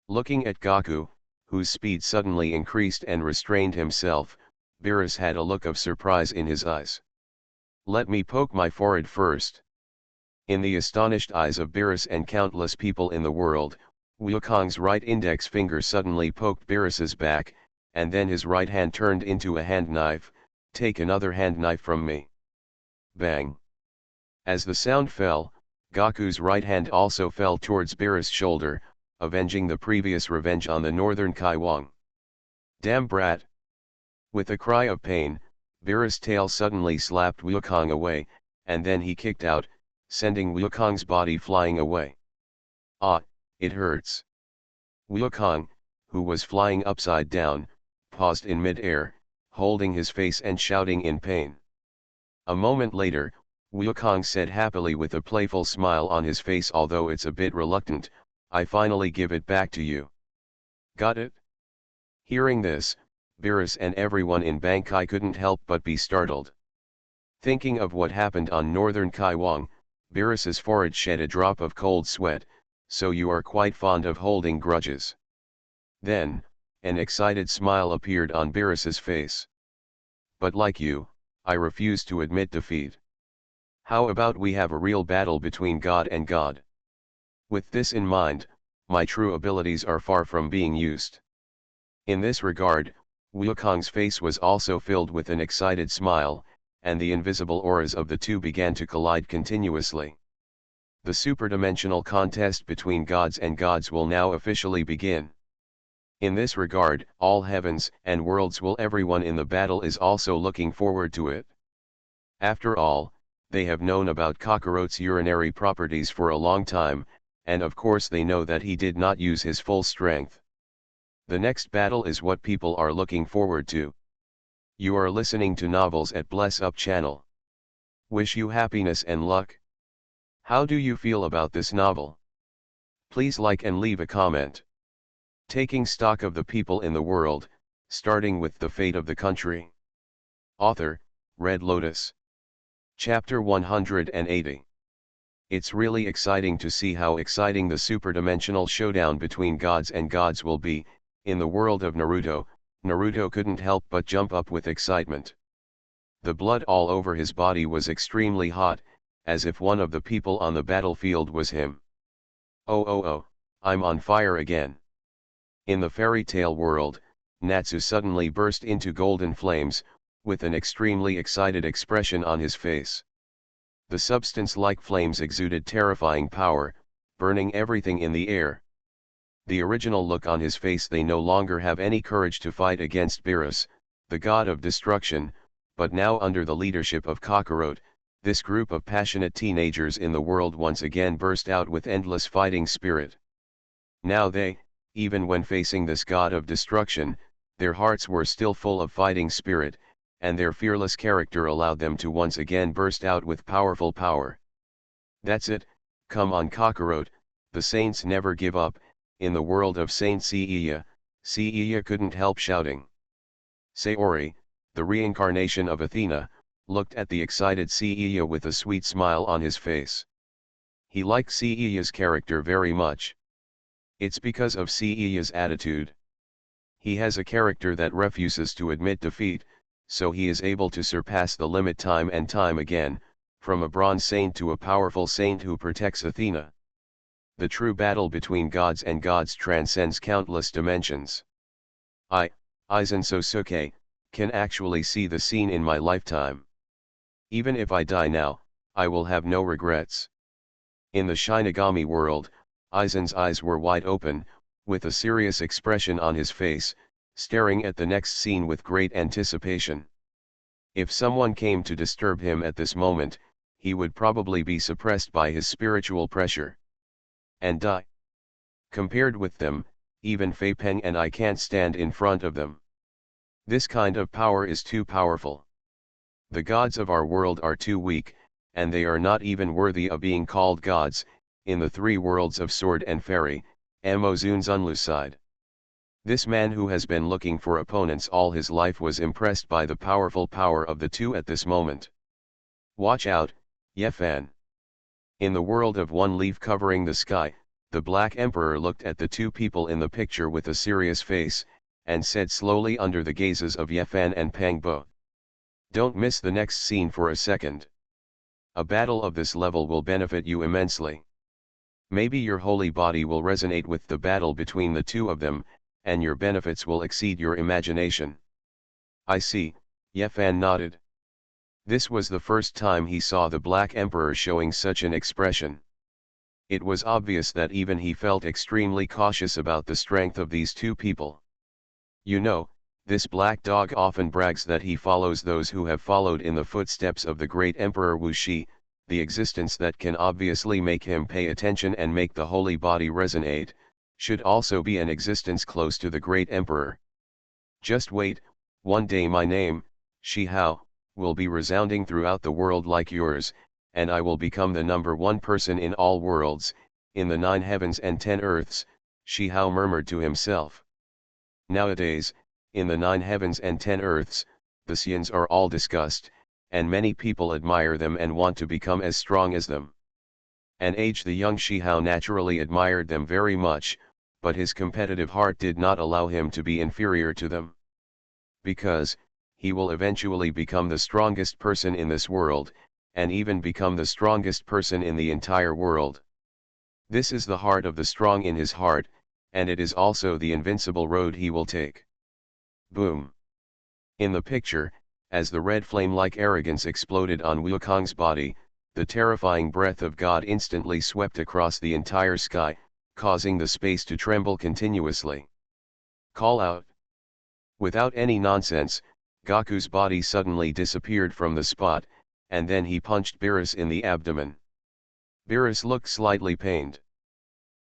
Speaker 1: Looking at Goku, whose speed suddenly increased and restrained himself, Beerus had a look of surprise in his eyes. Let me poke my forehead first. In the astonished eyes of Beerus and countless people in the world, Wukong's right index finger suddenly poked Beerus's back, and then his right hand turned into a hand knife. "Take another hand knife from me." Bang! As the sound fell, Gaku's right hand also fell towards Beerus' shoulder, avenging the previous revenge on the northern Kaiwang. "Damn brat!" With a cry of pain, Beerus' tail suddenly slapped Wukong away, and then he kicked out, sending Wukong's body flying away. "Ah, it hurts." Wukong, who was flying upside down, paused in mid-air, holding his face and shouting in pain. A moment later, Wukong said happily with a playful smile on his face, "Although it's a bit reluctant, I finally give it back to you. Got it?" Hearing this, Beerus and everyone in Bangkai couldn't help but be startled. Thinking of what happened on northern Kaiwang, Beerus's forehead shed a drop of cold sweat. "So you are quite fond of holding grudges." Then, an excited smile appeared on Beerus's face. "But like you, I refuse to admit defeat. How about we have a real battle between God and God? With this in mind, my true abilities are far from being used." In this regard, Wukong's face was also filled with an excited smile, and the invisible auras of the two began to collide continuously. The superdimensional contest between gods and gods will now officially begin. In this regard, all heavens and worlds will, everyone in the battle is also looking forward to it. After all, they have known about Kakarot's urinary properties for a long time, and of course they know that he did not use his full strength. The next battle is what people are looking forward to. You are listening to Novels at Bless Up channel. Wish you happiness and luck. How do you feel about this novel? Please like and leave a comment. Taking stock of the people in the world, starting with the fate of the country. Author, Red Lotus. Chapter 180. It's really exciting to see how exciting the superdimensional showdown between gods and gods will be. In the world of Naruto, Naruto couldn't help but jump up with excitement. The blood all over his body was extremely hot, as if one of the people on the battlefield was him. Oh, I'm on fire again. In the fairy tale world, Natsu suddenly burst into golden flames, with an extremely excited expression on his face. The substance-like flames exuded terrifying power, burning everything in the air. The original look on his face, they no longer have any courage to fight against Beerus, the god of destruction, but now under the leadership of Kakarot, this group of passionate teenagers in the world once again burst out with endless fighting spirit. Now they, even when facing this god of destruction, their hearts were still full of fighting spirit, and their fearless character allowed them to once again burst out with powerful power. That's it, come on Kakarot, the saints never give up. In the world of Saint Seiya, Seiya couldn't help shouting. Sayori, the reincarnation of Athena, looked at the excited Seiya with a sweet smile on his face. He liked Seiya's character very much. It's because of Seiya's attitude. He has a character that refuses to admit defeat, so he is able to surpass the limit time and time again, from a bronze saint to a powerful saint who protects Athena. The true battle between gods and gods transcends countless dimensions. I, Aizen Sosuke, can actually see the scene in my lifetime. Even if I die now, I will have no regrets. In the Shinigami world, Aizen's eyes were wide open, with a serious expression on his face, staring at the next scene with great anticipation. If someone came to disturb him at this moment, he would probably be suppressed by his spiritual pressure and die. Compared with them, even Fei Peng and I can't stand in front of them. This kind of power is too powerful. The gods of our world are too weak, and they are not even worthy of being called gods. In the three worlds of Sword and Fairy, Amozunzunlu sighed. This man who has been looking for opponents all his life was impressed by the powerful power of the two at this moment. Watch out, Yefan. In the world of one leaf covering the sky, the Black Emperor looked at the two people in the picture with a serious face, and said slowly under the gazes of Yefan and Pang Bo. Don't miss the next scene for a second. A battle of this level will benefit you immensely. Maybe your holy body will resonate with the battle between the two of them, and your benefits will exceed your imagination. I see, Yefan nodded. This was the first time he saw the Black Emperor showing such an expression. It was obvious that even he felt extremely cautious about the strength of these two people. You know, this black dog often brags that he follows those who have followed in the footsteps of the great Emperor Wuxi. The existence that can obviously make him pay attention and make the holy body resonate, should also be an existence close to the great emperor. Just wait, one day my name, Shi Hao, will be resounding throughout the world like yours, and I will become the #1 person in all worlds, in the 9 heavens and 10 earths, Shi Hao murmured to himself. Nowadays, in the 9 heavens and 10 earths, the Xians are all discussed, and many people admire them and want to become as strong as them. An age the young Shi Hao naturally admired them very much, but his competitive heart did not allow him to be inferior to them. Because, he will eventually become the strongest person in this world, and even become the strongest person in the entire world. This is the heart of the strong in his heart, and it is also the invincible road he will take. Boom. In the picture, as the red flame-like arrogance exploded on Wukong's body, the terrifying breath of God instantly swept across the entire sky, causing the space to tremble continuously. Call out. Without any nonsense, Gaku's body suddenly disappeared from the spot, and then he punched Beerus in the abdomen. Beerus looked slightly pained.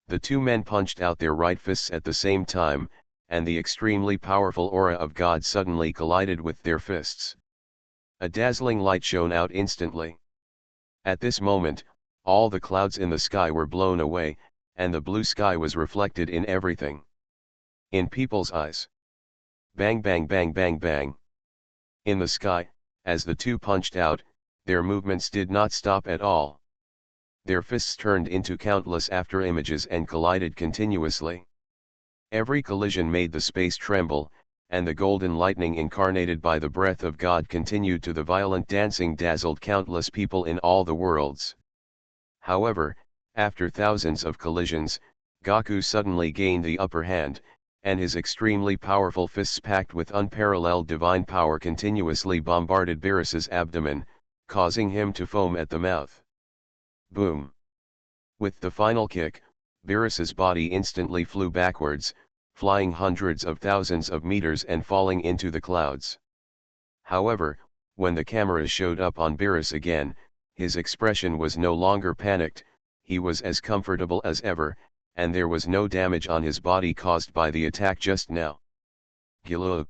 Speaker 1: The two men punched out their right fists at the same time, and the extremely powerful aura of God suddenly collided with their fists. A dazzling light shone out instantly. At this moment, all the clouds in the sky were blown away, and the blue sky was reflected in everything. In people's eyes. Bang bang bang bang bang. In the sky, as the two punched out, their movements did not stop at all. Their fists turned into countless after-images and collided continuously. Every collision made the space tremble, and the golden lightning incarnated by the breath of God continued to the violent dancing dazzled countless people in all the worlds. However, after thousands of collisions, Gaku suddenly gained the upper hand, and his extremely powerful fists packed with unparalleled divine power continuously bombarded Beerus's abdomen, causing him to foam at the mouth. Boom! With the final kick, Beerus's body instantly flew backwards, flying hundreds of thousands of meters and falling into the clouds. However, when the camera showed up on Beerus again, his expression was no longer panicked, he was as comfortable as ever, and there was no damage on his body caused by the attack just now. Gilug.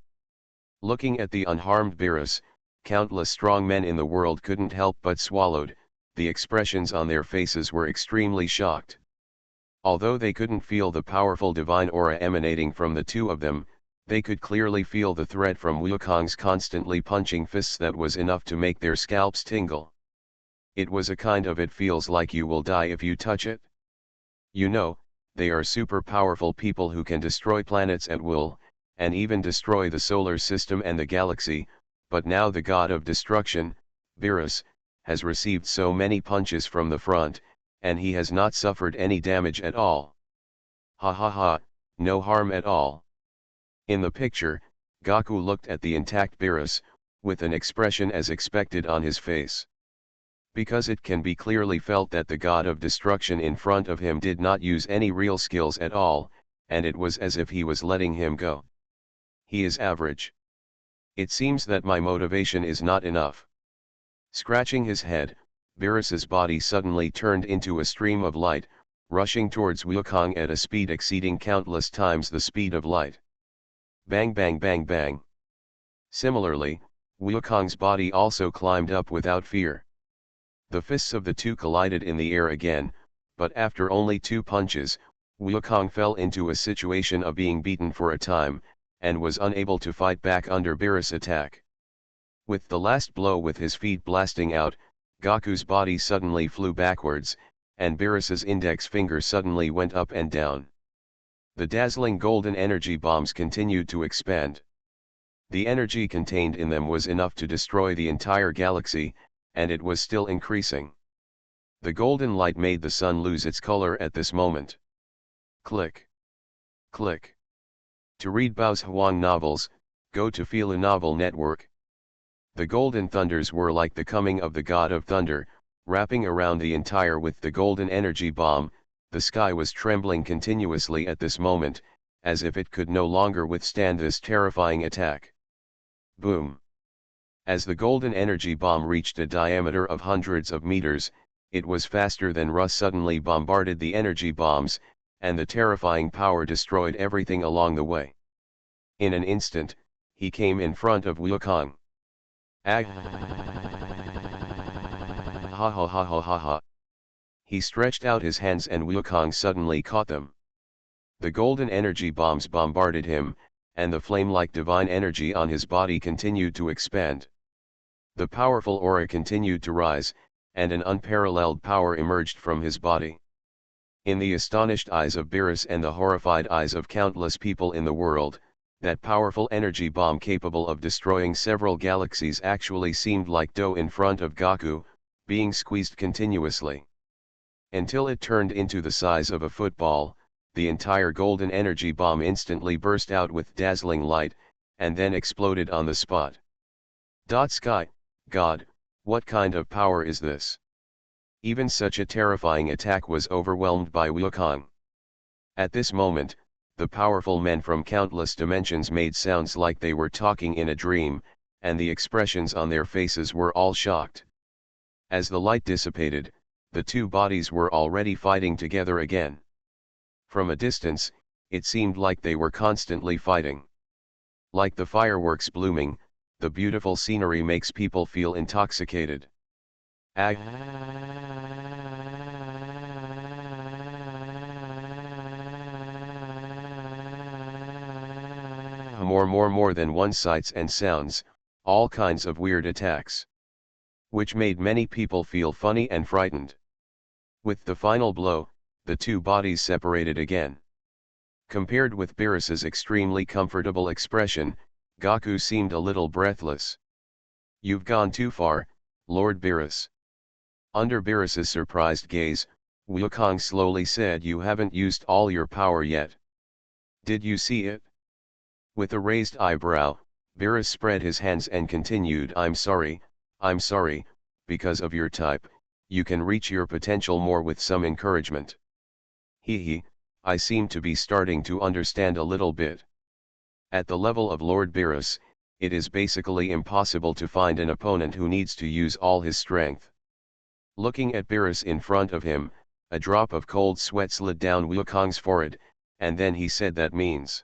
Speaker 1: Looking at the unharmed Beerus, countless strong men in the world couldn't help but swallowed, the expressions on their faces were extremely shocked. Although they couldn't feel the powerful divine aura emanating from the two of them, they could clearly feel the threat from Wukong's constantly punching fists that was enough to make their scalps tingle. It was a kind of "it feels like you will die if you touch it." You know, they are super powerful people who can destroy planets at will, and even destroy the solar system and the galaxy, but now the god of destruction, Beerus, has received so many punches from the front, and he has not suffered any damage at all. Ha ha ha, no harm at all. In the picture, Gaku looked at the intact Beerus, with an expression as expected on his face. Because it can be clearly felt that the god of destruction in front of him did not use any real skills at all, and it was as if he was letting him go. He is average. It seems that my motivation is not enough. Scratching his head, Beerus's body suddenly turned into a stream of light, rushing towards Wukong at a speed exceeding countless times the speed of light. Bang bang bang bang. Similarly, Wukong's body also climbed up without fear. The fists of the two collided in the air again, but after only 2 punches, Wukong fell into a situation of being beaten for a time, and was unable to fight back under Beerus' attack. With the last blow with his feet blasting out, Gaku's body suddenly flew backwards, and Beerus's index finger suddenly went up and down. The dazzling golden energy bombs continued to expand. The energy contained in them was enough to destroy the entire galaxy, and it was still increasing. The golden light made the sun lose its color at this moment. Click. Click. To read Bao's Huang novels, go to Fila Novel Network. The golden thunders were like the coming of the god of thunder, wrapping around the entire with the golden energy bomb. The sky was trembling continuously at this moment, as if it could no longer withstand this terrifying attack. Boom! As the golden energy bomb reached a diameter of hundreds of meters, it was faster than Russ suddenly bombarded the energy bombs, and the terrifying power destroyed everything along the way. In an instant, he came in front of Wukong. Ha ha ha ha ha ha. He stretched out his hands and Wukong suddenly caught them. The golden energy bombs bombarded him, and the flame-like divine energy on his body continued to expand. The powerful aura continued to rise, and an unparalleled power emerged from his body. In the astonished eyes of Beerus and the horrified eyes of countless people in the world, that powerful energy bomb capable of destroying several galaxies actually seemed like dough in front of Goku, being squeezed continuously. Until it turned into the size of a football, the entire golden energy bomb instantly burst out with dazzling light, and then exploded on the spot. Sky, God, what kind of power is this? Even such a terrifying attack was overwhelmed by Wukong. At this moment, the powerful men from countless dimensions made sounds like they were talking in a dream, and the expressions on their faces were all shocked. As the light dissipated, the two bodies were already fighting together again. From a distance, it seemed like they were constantly fighting. Like the fireworks blooming, the beautiful scenery makes people feel intoxicated. More than one sights and sounds, all kinds of weird attacks, which made many people feel funny and frightened. With the final blow, the two bodies separated again. Compared with Beerus's extremely comfortable expression, Goku seemed a little breathless. "You've gone too far, Lord Beerus." Under Beerus's surprised gaze, Wukong slowly said, "You haven't used all your power yet. Did you see it?" With a raised eyebrow, Beerus spread his hands and continued, I'm sorry, because of your type, you can reach your potential more with some encouragement." Hee, I seem to be starting to understand a little bit. At the level of Lord Beerus, it is basically impossible to find an opponent who needs to use all his strength. Looking at Beerus in front of him, a drop of cold sweat slid down Wukong's forehead, and then he said, "That means.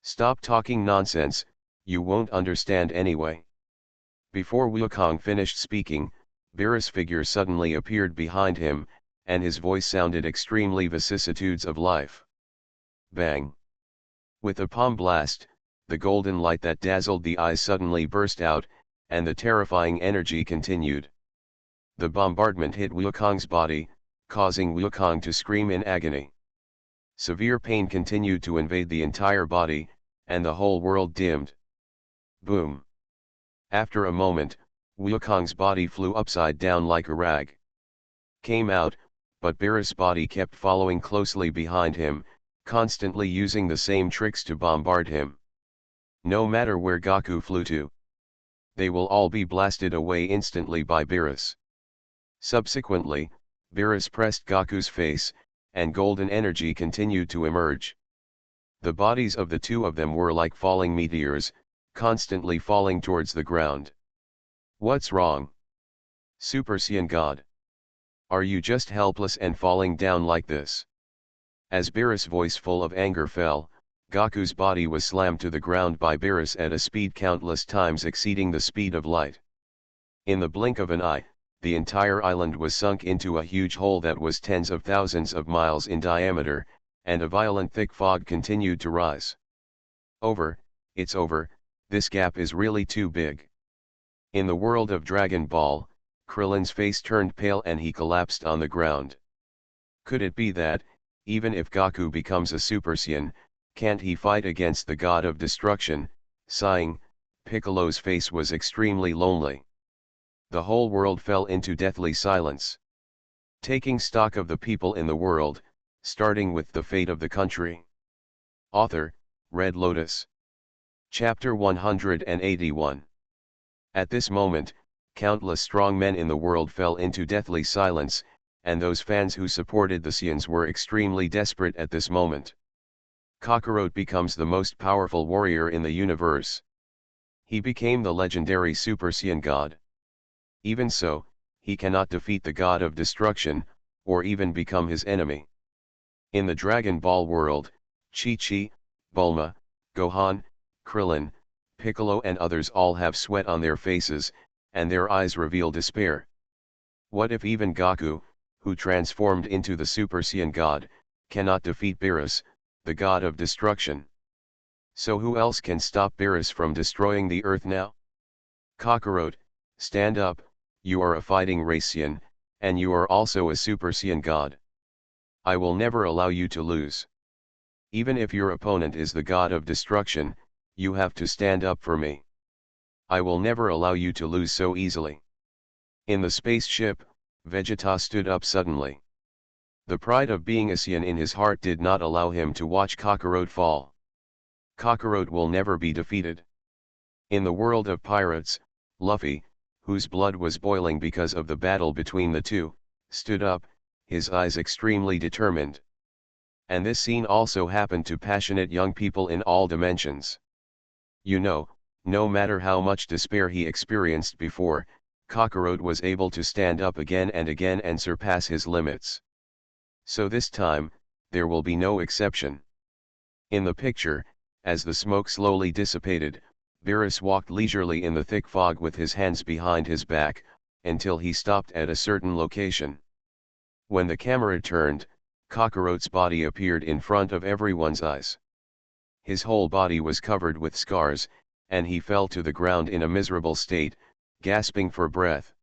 Speaker 1: Stop talking nonsense, you won't understand anyway." Before Wukong finished speaking, Beerus' figure suddenly appeared behind him, and his voice sounded extremely vicissitudes of life. Bang! With a palm blast, the golden light that dazzled the eyes suddenly burst out, and the terrifying energy continued. The bombardment hit Wukong's body, causing Wukong to scream in agony. Severe pain continued to invade the entire body, and the whole world dimmed. Boom! After a moment, Wukong's body flew upside down like a rag. Came out, but Beerus' body kept following closely behind him, constantly using the same tricks to bombard him. No matter where Goku flew to, they will all be blasted away instantly by Beerus. Subsequently, Beerus pressed Goku's face, and golden energy continued to emerge. The bodies of the two of them were like falling meteors, constantly falling towards the ground. What's wrong? Super Saiyan God. Are you just helpless and falling down like this? As Beerus' voice full of anger fell, Goku's body was slammed to the ground by Beerus at a speed countless times exceeding the speed of light. In the blink of an eye, the entire island was sunk into a huge hole that was tens of thousands of miles in diameter, and a violent thick fog continued to rise. Over, it's over, this gap is really too big. In the world of Dragon Ball, Krillin's face turned pale and he collapsed on the ground. Could it be that, even if Goku becomes a Super Saiyan, can't he fight against the god of destruction? Sighing, Piccolo's face was extremely lonely. the whole world fell into deathly silence. Taking stock of the people in the world, starting with the fate of the country. Author, Red Lotus. Chapter 181. At this moment, countless strong men in the world fell into deathly silence, and those fans who supported the Saiyans were extremely desperate at this moment. Kakarot becomes the most powerful warrior in the universe. He became the legendary Super Saiyan God. Even so, he cannot defeat the God of Destruction, or even become his enemy. In the Dragon Ball world, Chi-Chi, Bulma, Gohan, Krillin, Piccolo and others all have sweat on their faces, and their eyes reveal despair. What if even Goku, who transformed into the Super Saiyan God, cannot defeat Beerus, the God of Destruction? So who else can stop Beerus from destroying the earth now? Kakarot, stand up, you are a fighting race Saiyan, and you are also a Super Saiyan God. I will never allow you to lose. Even if your opponent is the God of Destruction, you have to stand up for me. I will never allow you to lose so easily. In the spaceship, Vegeta stood up suddenly. The pride of being a Saiyan in his heart did not allow him to watch Kakarot fall. Kakarot will never be defeated. In the world of pirates, Luffy, whose blood was boiling because of the battle between the two, stood up, his eyes extremely determined. And this scene also happened to passionate young people in all dimensions. You know, no matter how much despair he experienced before, Kakarot was able to stand up again and surpass his limits. So this time, there will be no exception. In the picture, as the smoke slowly dissipated, Beerus walked leisurely in the thick fog with his hands behind his back, until he stopped at a certain location. When the camera turned, Kakarot's body appeared in front of everyone's eyes. His whole body was covered with scars, and he fell to the ground in a miserable state, gasping for breath.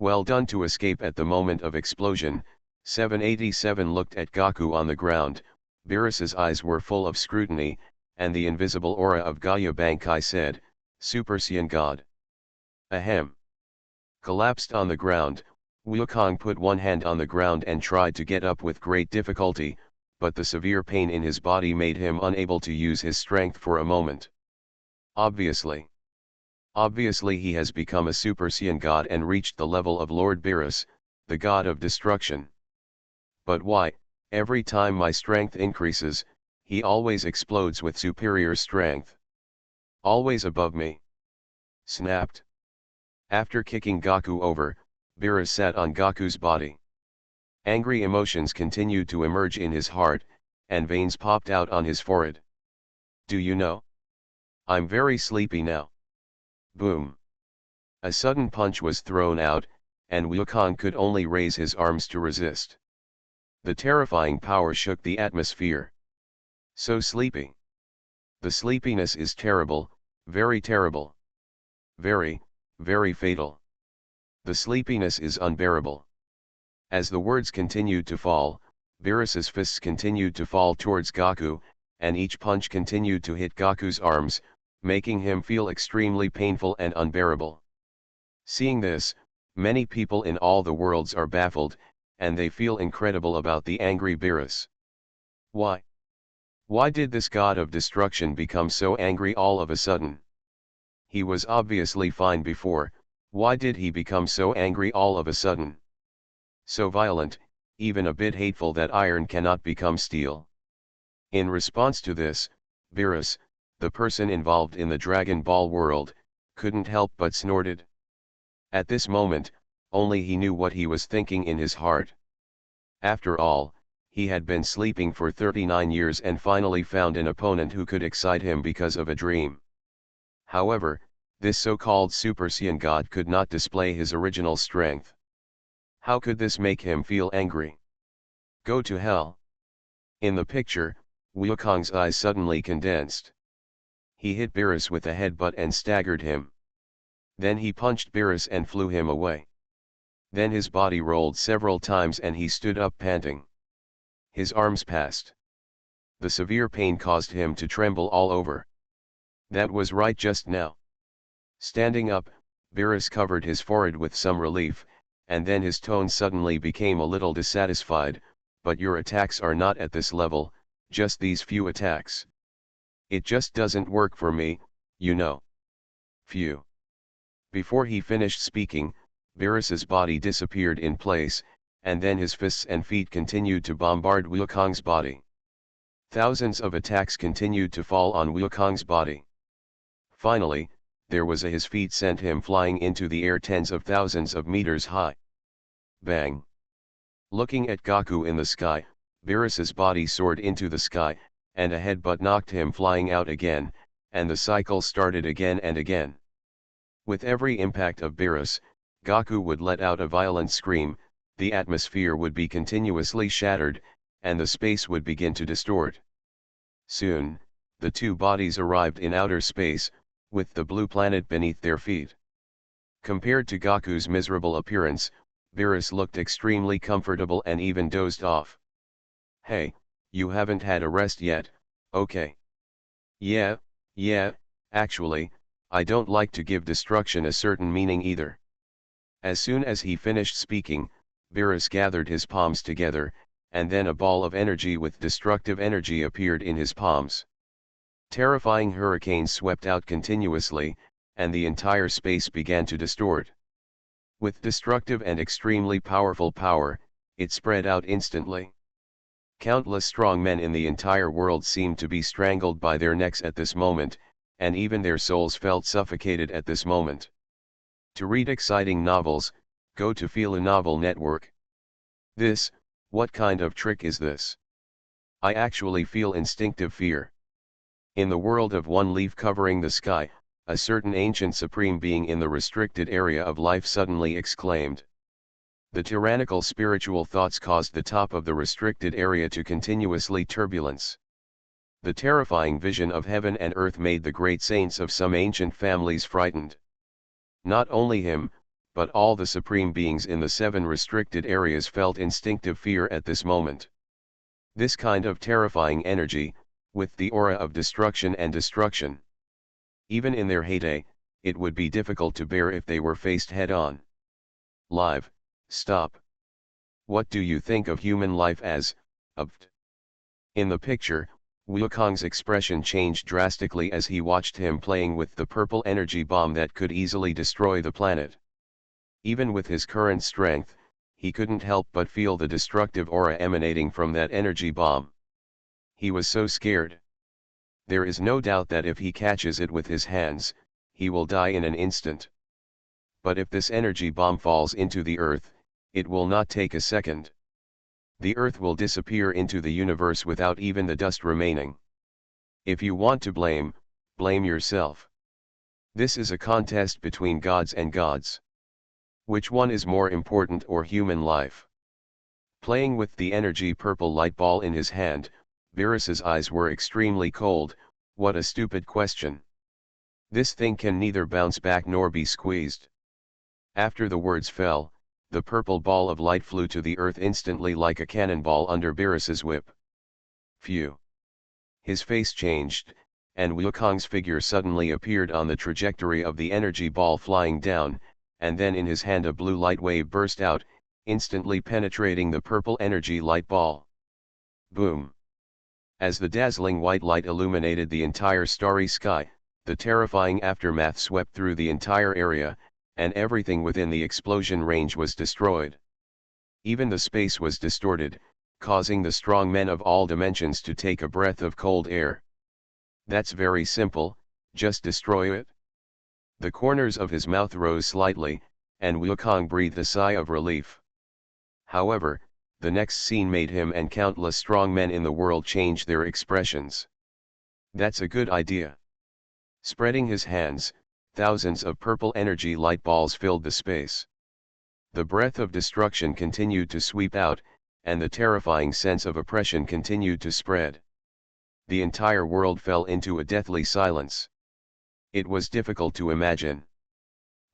Speaker 1: Well done to escape at the moment of explosion. 787 looked at Goku on the ground. Beerus's eyes were full of scrutiny, and the invisible aura of Gaya Bankai said, Super Saiyan God. Ahem. Collapsed on the ground, Wukong put one hand on the ground and tried to get up with great difficulty, but the severe pain in his body made him unable to use his strength for a moment. Obviously he has become a Super Saiyan God and reached the level of Lord Beerus, the God of Destruction. But why, every time my strength increases, he always explodes with superior strength? Always above me. Snapped. After kicking Goku over, Beerus sat on Goku's body. Angry emotions continued to emerge in his heart, and veins popped out on his forehead. Do you know? I'm very sleepy now. Boom. A sudden punch was thrown out, and Wukong could only raise his arms to resist. The terrifying power shook the atmosphere. So sleepy. The sleepiness is terrible, very terrible. Very, very fatal. The sleepiness is unbearable. As the words continued to fall, Beerus's fists continued to fall towards Goku, and each punch continued to hit Goku's arms, making him feel extremely painful and unbearable. Seeing this, many people in all the worlds are baffled, and they feel incredible about the angry Beerus. Why? Why did this God of destruction become so angry all of a sudden? He was obviously fine before, why did he become so angry all of a sudden? So violent, even a bit hateful that iron cannot become steel. In response to this, Beerus, the person involved in the Dragon Ball world, couldn't help but snorted. At this moment, only he knew what he was thinking in his heart. After all, he had been sleeping for 39 years and finally found an opponent who could excite him because of a dream. However, this so-called Super Saiyan God could not display his original strength. How could this make him feel angry? Go to hell. In the picture, Wukong's eyes suddenly condensed. He hit Beerus with a headbutt and staggered him. Then he punched Beerus and flew him away. Then his body rolled several times and he stood up panting. His arms passed. The severe pain caused him to tremble all over. That was right just now. Standing up, Virus covered his forehead with some relief, and then his tone suddenly became a little dissatisfied. But your attacks are not at this level, just these few attacks. It just doesn't work for me, you know. Phew. Before he finished speaking, Virus's body disappeared in place, and then his fists and feet continued to bombard Wukong's body. Thousands of attacks continued to fall on Wukong's body. Finally, there was his feet sent him flying into the air tens of thousands of meters high. Bang! Looking at Gaku in the sky, Virus's body soared into the sky, and a headbutt knocked him flying out again, and the cycle started again and again. With every impact of Virus, Gaku would let out a violent scream, the atmosphere would be continuously shattered, and the space would begin to distort. Soon, the two bodies arrived in outer space, with the blue planet beneath their feet. Compared to Gaku's miserable appearance, Virus looked extremely comfortable and even dozed off. Hey, you haven't had a rest yet, okay? Yeah, actually, I don't like to give destruction a certain meaning either. As soon as he finished speaking, Virus gathered his palms together, and then a ball of energy with destructive energy appeared in his palms. Terrifying hurricanes swept out continuously, and the entire space began to distort. With destructive and extremely powerful power, it spread out instantly. Countless strong men in the entire world seemed to be strangled by their necks at this moment, and even their souls felt suffocated at this moment. To read exciting novels, go to Feel a Novel Network. What kind of trick is this? I actually feel instinctive fear. In the world of one leaf covering the sky, a certain ancient supreme being in the restricted area of life suddenly exclaimed. The tyrannical spiritual thoughts caused the top of the restricted area to continuously turbulence. The terrifying vision of heaven and earth made the great saints of some ancient families frightened. Not only him, but all the supreme beings in the 7 restricted areas felt instinctive fear at this moment. This kind of terrifying energy, with the aura of destruction and destruction. Even in their heyday, it would be difficult to bear if they were faced head-on. Live, stop. What do you think of human life as, upd? In the picture, Wukong's expression changed drastically as he watched him playing with the purple energy bomb that could easily destroy the planet. Even with his current strength, he couldn't help but feel the destructive aura emanating from that energy bomb. He was so scared. There is no doubt that if he catches it with his hands, he will die in an instant. But if this energy bomb falls into the earth, it will not take a second. The earth will disappear into the universe without even the dust remaining. If you want to blame yourself. This is a contest between gods and gods. Which one is more important, or human life? Playing with the energy purple light ball in his hand, Virus's eyes were extremely cold. What a stupid question. This thing can neither bounce back nor be squeezed. After the words fell, the purple ball of light flew to the earth instantly like a cannonball under Virus's whip. Phew. His face changed, and Wukong's figure suddenly appeared on the trajectory of the energy ball flying down, and then in his hand a blue light wave burst out, instantly penetrating the purple energy light ball. Boom. As the dazzling white light illuminated the entire starry sky, the terrifying aftermath swept through the entire area, and everything within the explosion range was destroyed. Even the space was distorted, causing the strong men of all dimensions to take a breath of cold air. That's very simple, just destroy it. The corners of his mouth rose slightly, and Wukong breathed a sigh of relief. However, the next scene made him and countless strong men in the world change their expressions. That's a good idea. Spreading his hands, thousands of purple energy light balls filled the space. The breath of destruction continued to sweep out, and the terrifying sense of oppression continued to spread. The entire world fell into a deathly silence. It was difficult to imagine.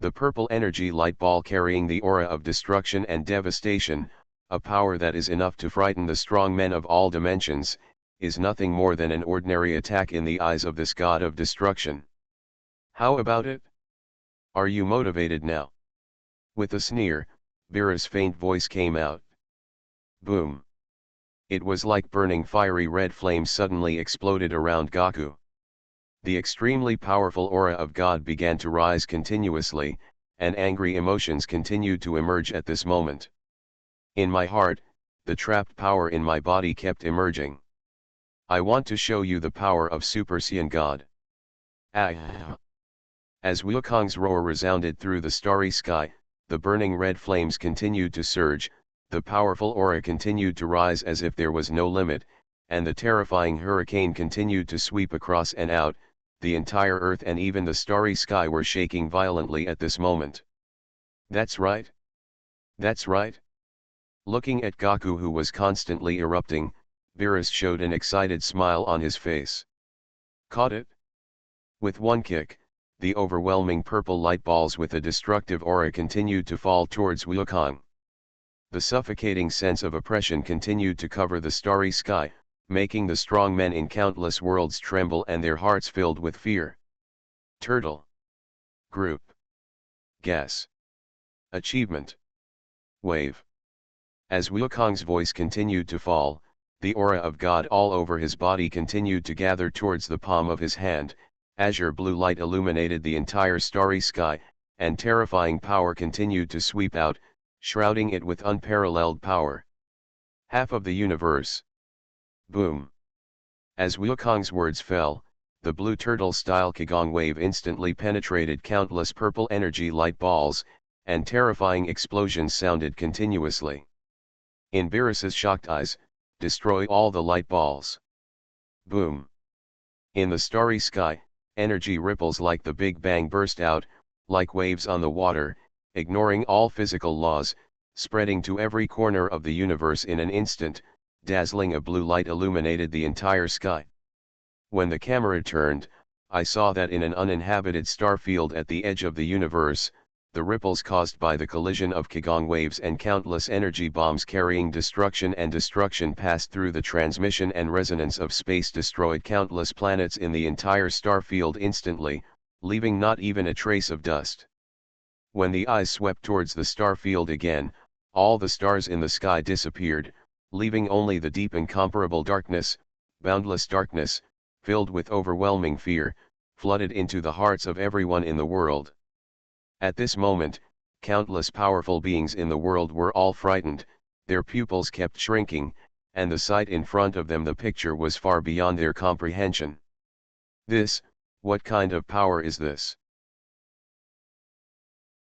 Speaker 1: The purple energy light ball carrying the aura of destruction and devastation, a power that is enough to frighten the strong men of all dimensions, is nothing more than an ordinary attack in the eyes of this god of destruction. How about it? Are you motivated now? With a sneer, Vera's faint voice came out. Boom. It was like burning fiery red flames suddenly exploded around Gaku. The extremely powerful aura of God began to rise continuously, and angry emotions continued to emerge at this moment. In my heart, the trapped power in my body kept emerging. I want to show you the power of Super Saiyan God. Ah! As Wukong's roar resounded through the starry sky, the burning red flames continued to surge, the powerful aura continued to rise as if there was no limit, and the terrifying hurricane continued to sweep across and out. The entire earth and even the starry sky were shaking violently at this moment. That's right. That's right. Looking at Gaku, who was constantly erupting, Beerus showed an excited smile on his face. Caught it? With one kick, the overwhelming purple light balls with a destructive aura continued to fall towards Wukong. The suffocating sense of oppression continued to cover the starry sky, making the strong men in countless worlds tremble and their hearts filled with fear. Turtle. Group. Guess. Achievement. Wave. As Wukong's voice continued to fall, the aura of God all over his body continued to gather towards the palm of his hand. Azure blue light illuminated the entire starry sky, and terrifying power continued to sweep out, shrouding it with unparalleled power. Half of the universe. Boom. As Wukong's words fell, the blue turtle-style Qigong wave instantly penetrated countless purple energy light balls, and terrifying explosions sounded continuously. In Beerus's shocked eyes, destroy all the light balls. Boom. In the starry sky, energy ripples like the Big Bang burst out, like waves on the water, ignoring all physical laws, spreading to every corner of the universe in an instant. Dazzling a blue light illuminated the entire sky. When the camera turned, I saw that in an uninhabited star field at the edge of the universe, the ripples caused by the collision of Qigong waves and countless energy bombs carrying destruction passed through the transmission and resonance of space, destroyed countless planets in the entire star field instantly, leaving not even a trace of dust. When the eyes swept towards the star field again, all the stars in the sky disappeared, leaving only the deep incomparable darkness, boundless darkness, filled with overwhelming fear, flooded into the hearts of everyone in the world. At this moment, countless powerful beings in the world were all frightened, their pupils kept shrinking, and the sight in front of them, the picture, was far beyond their comprehension. What kind of power is this?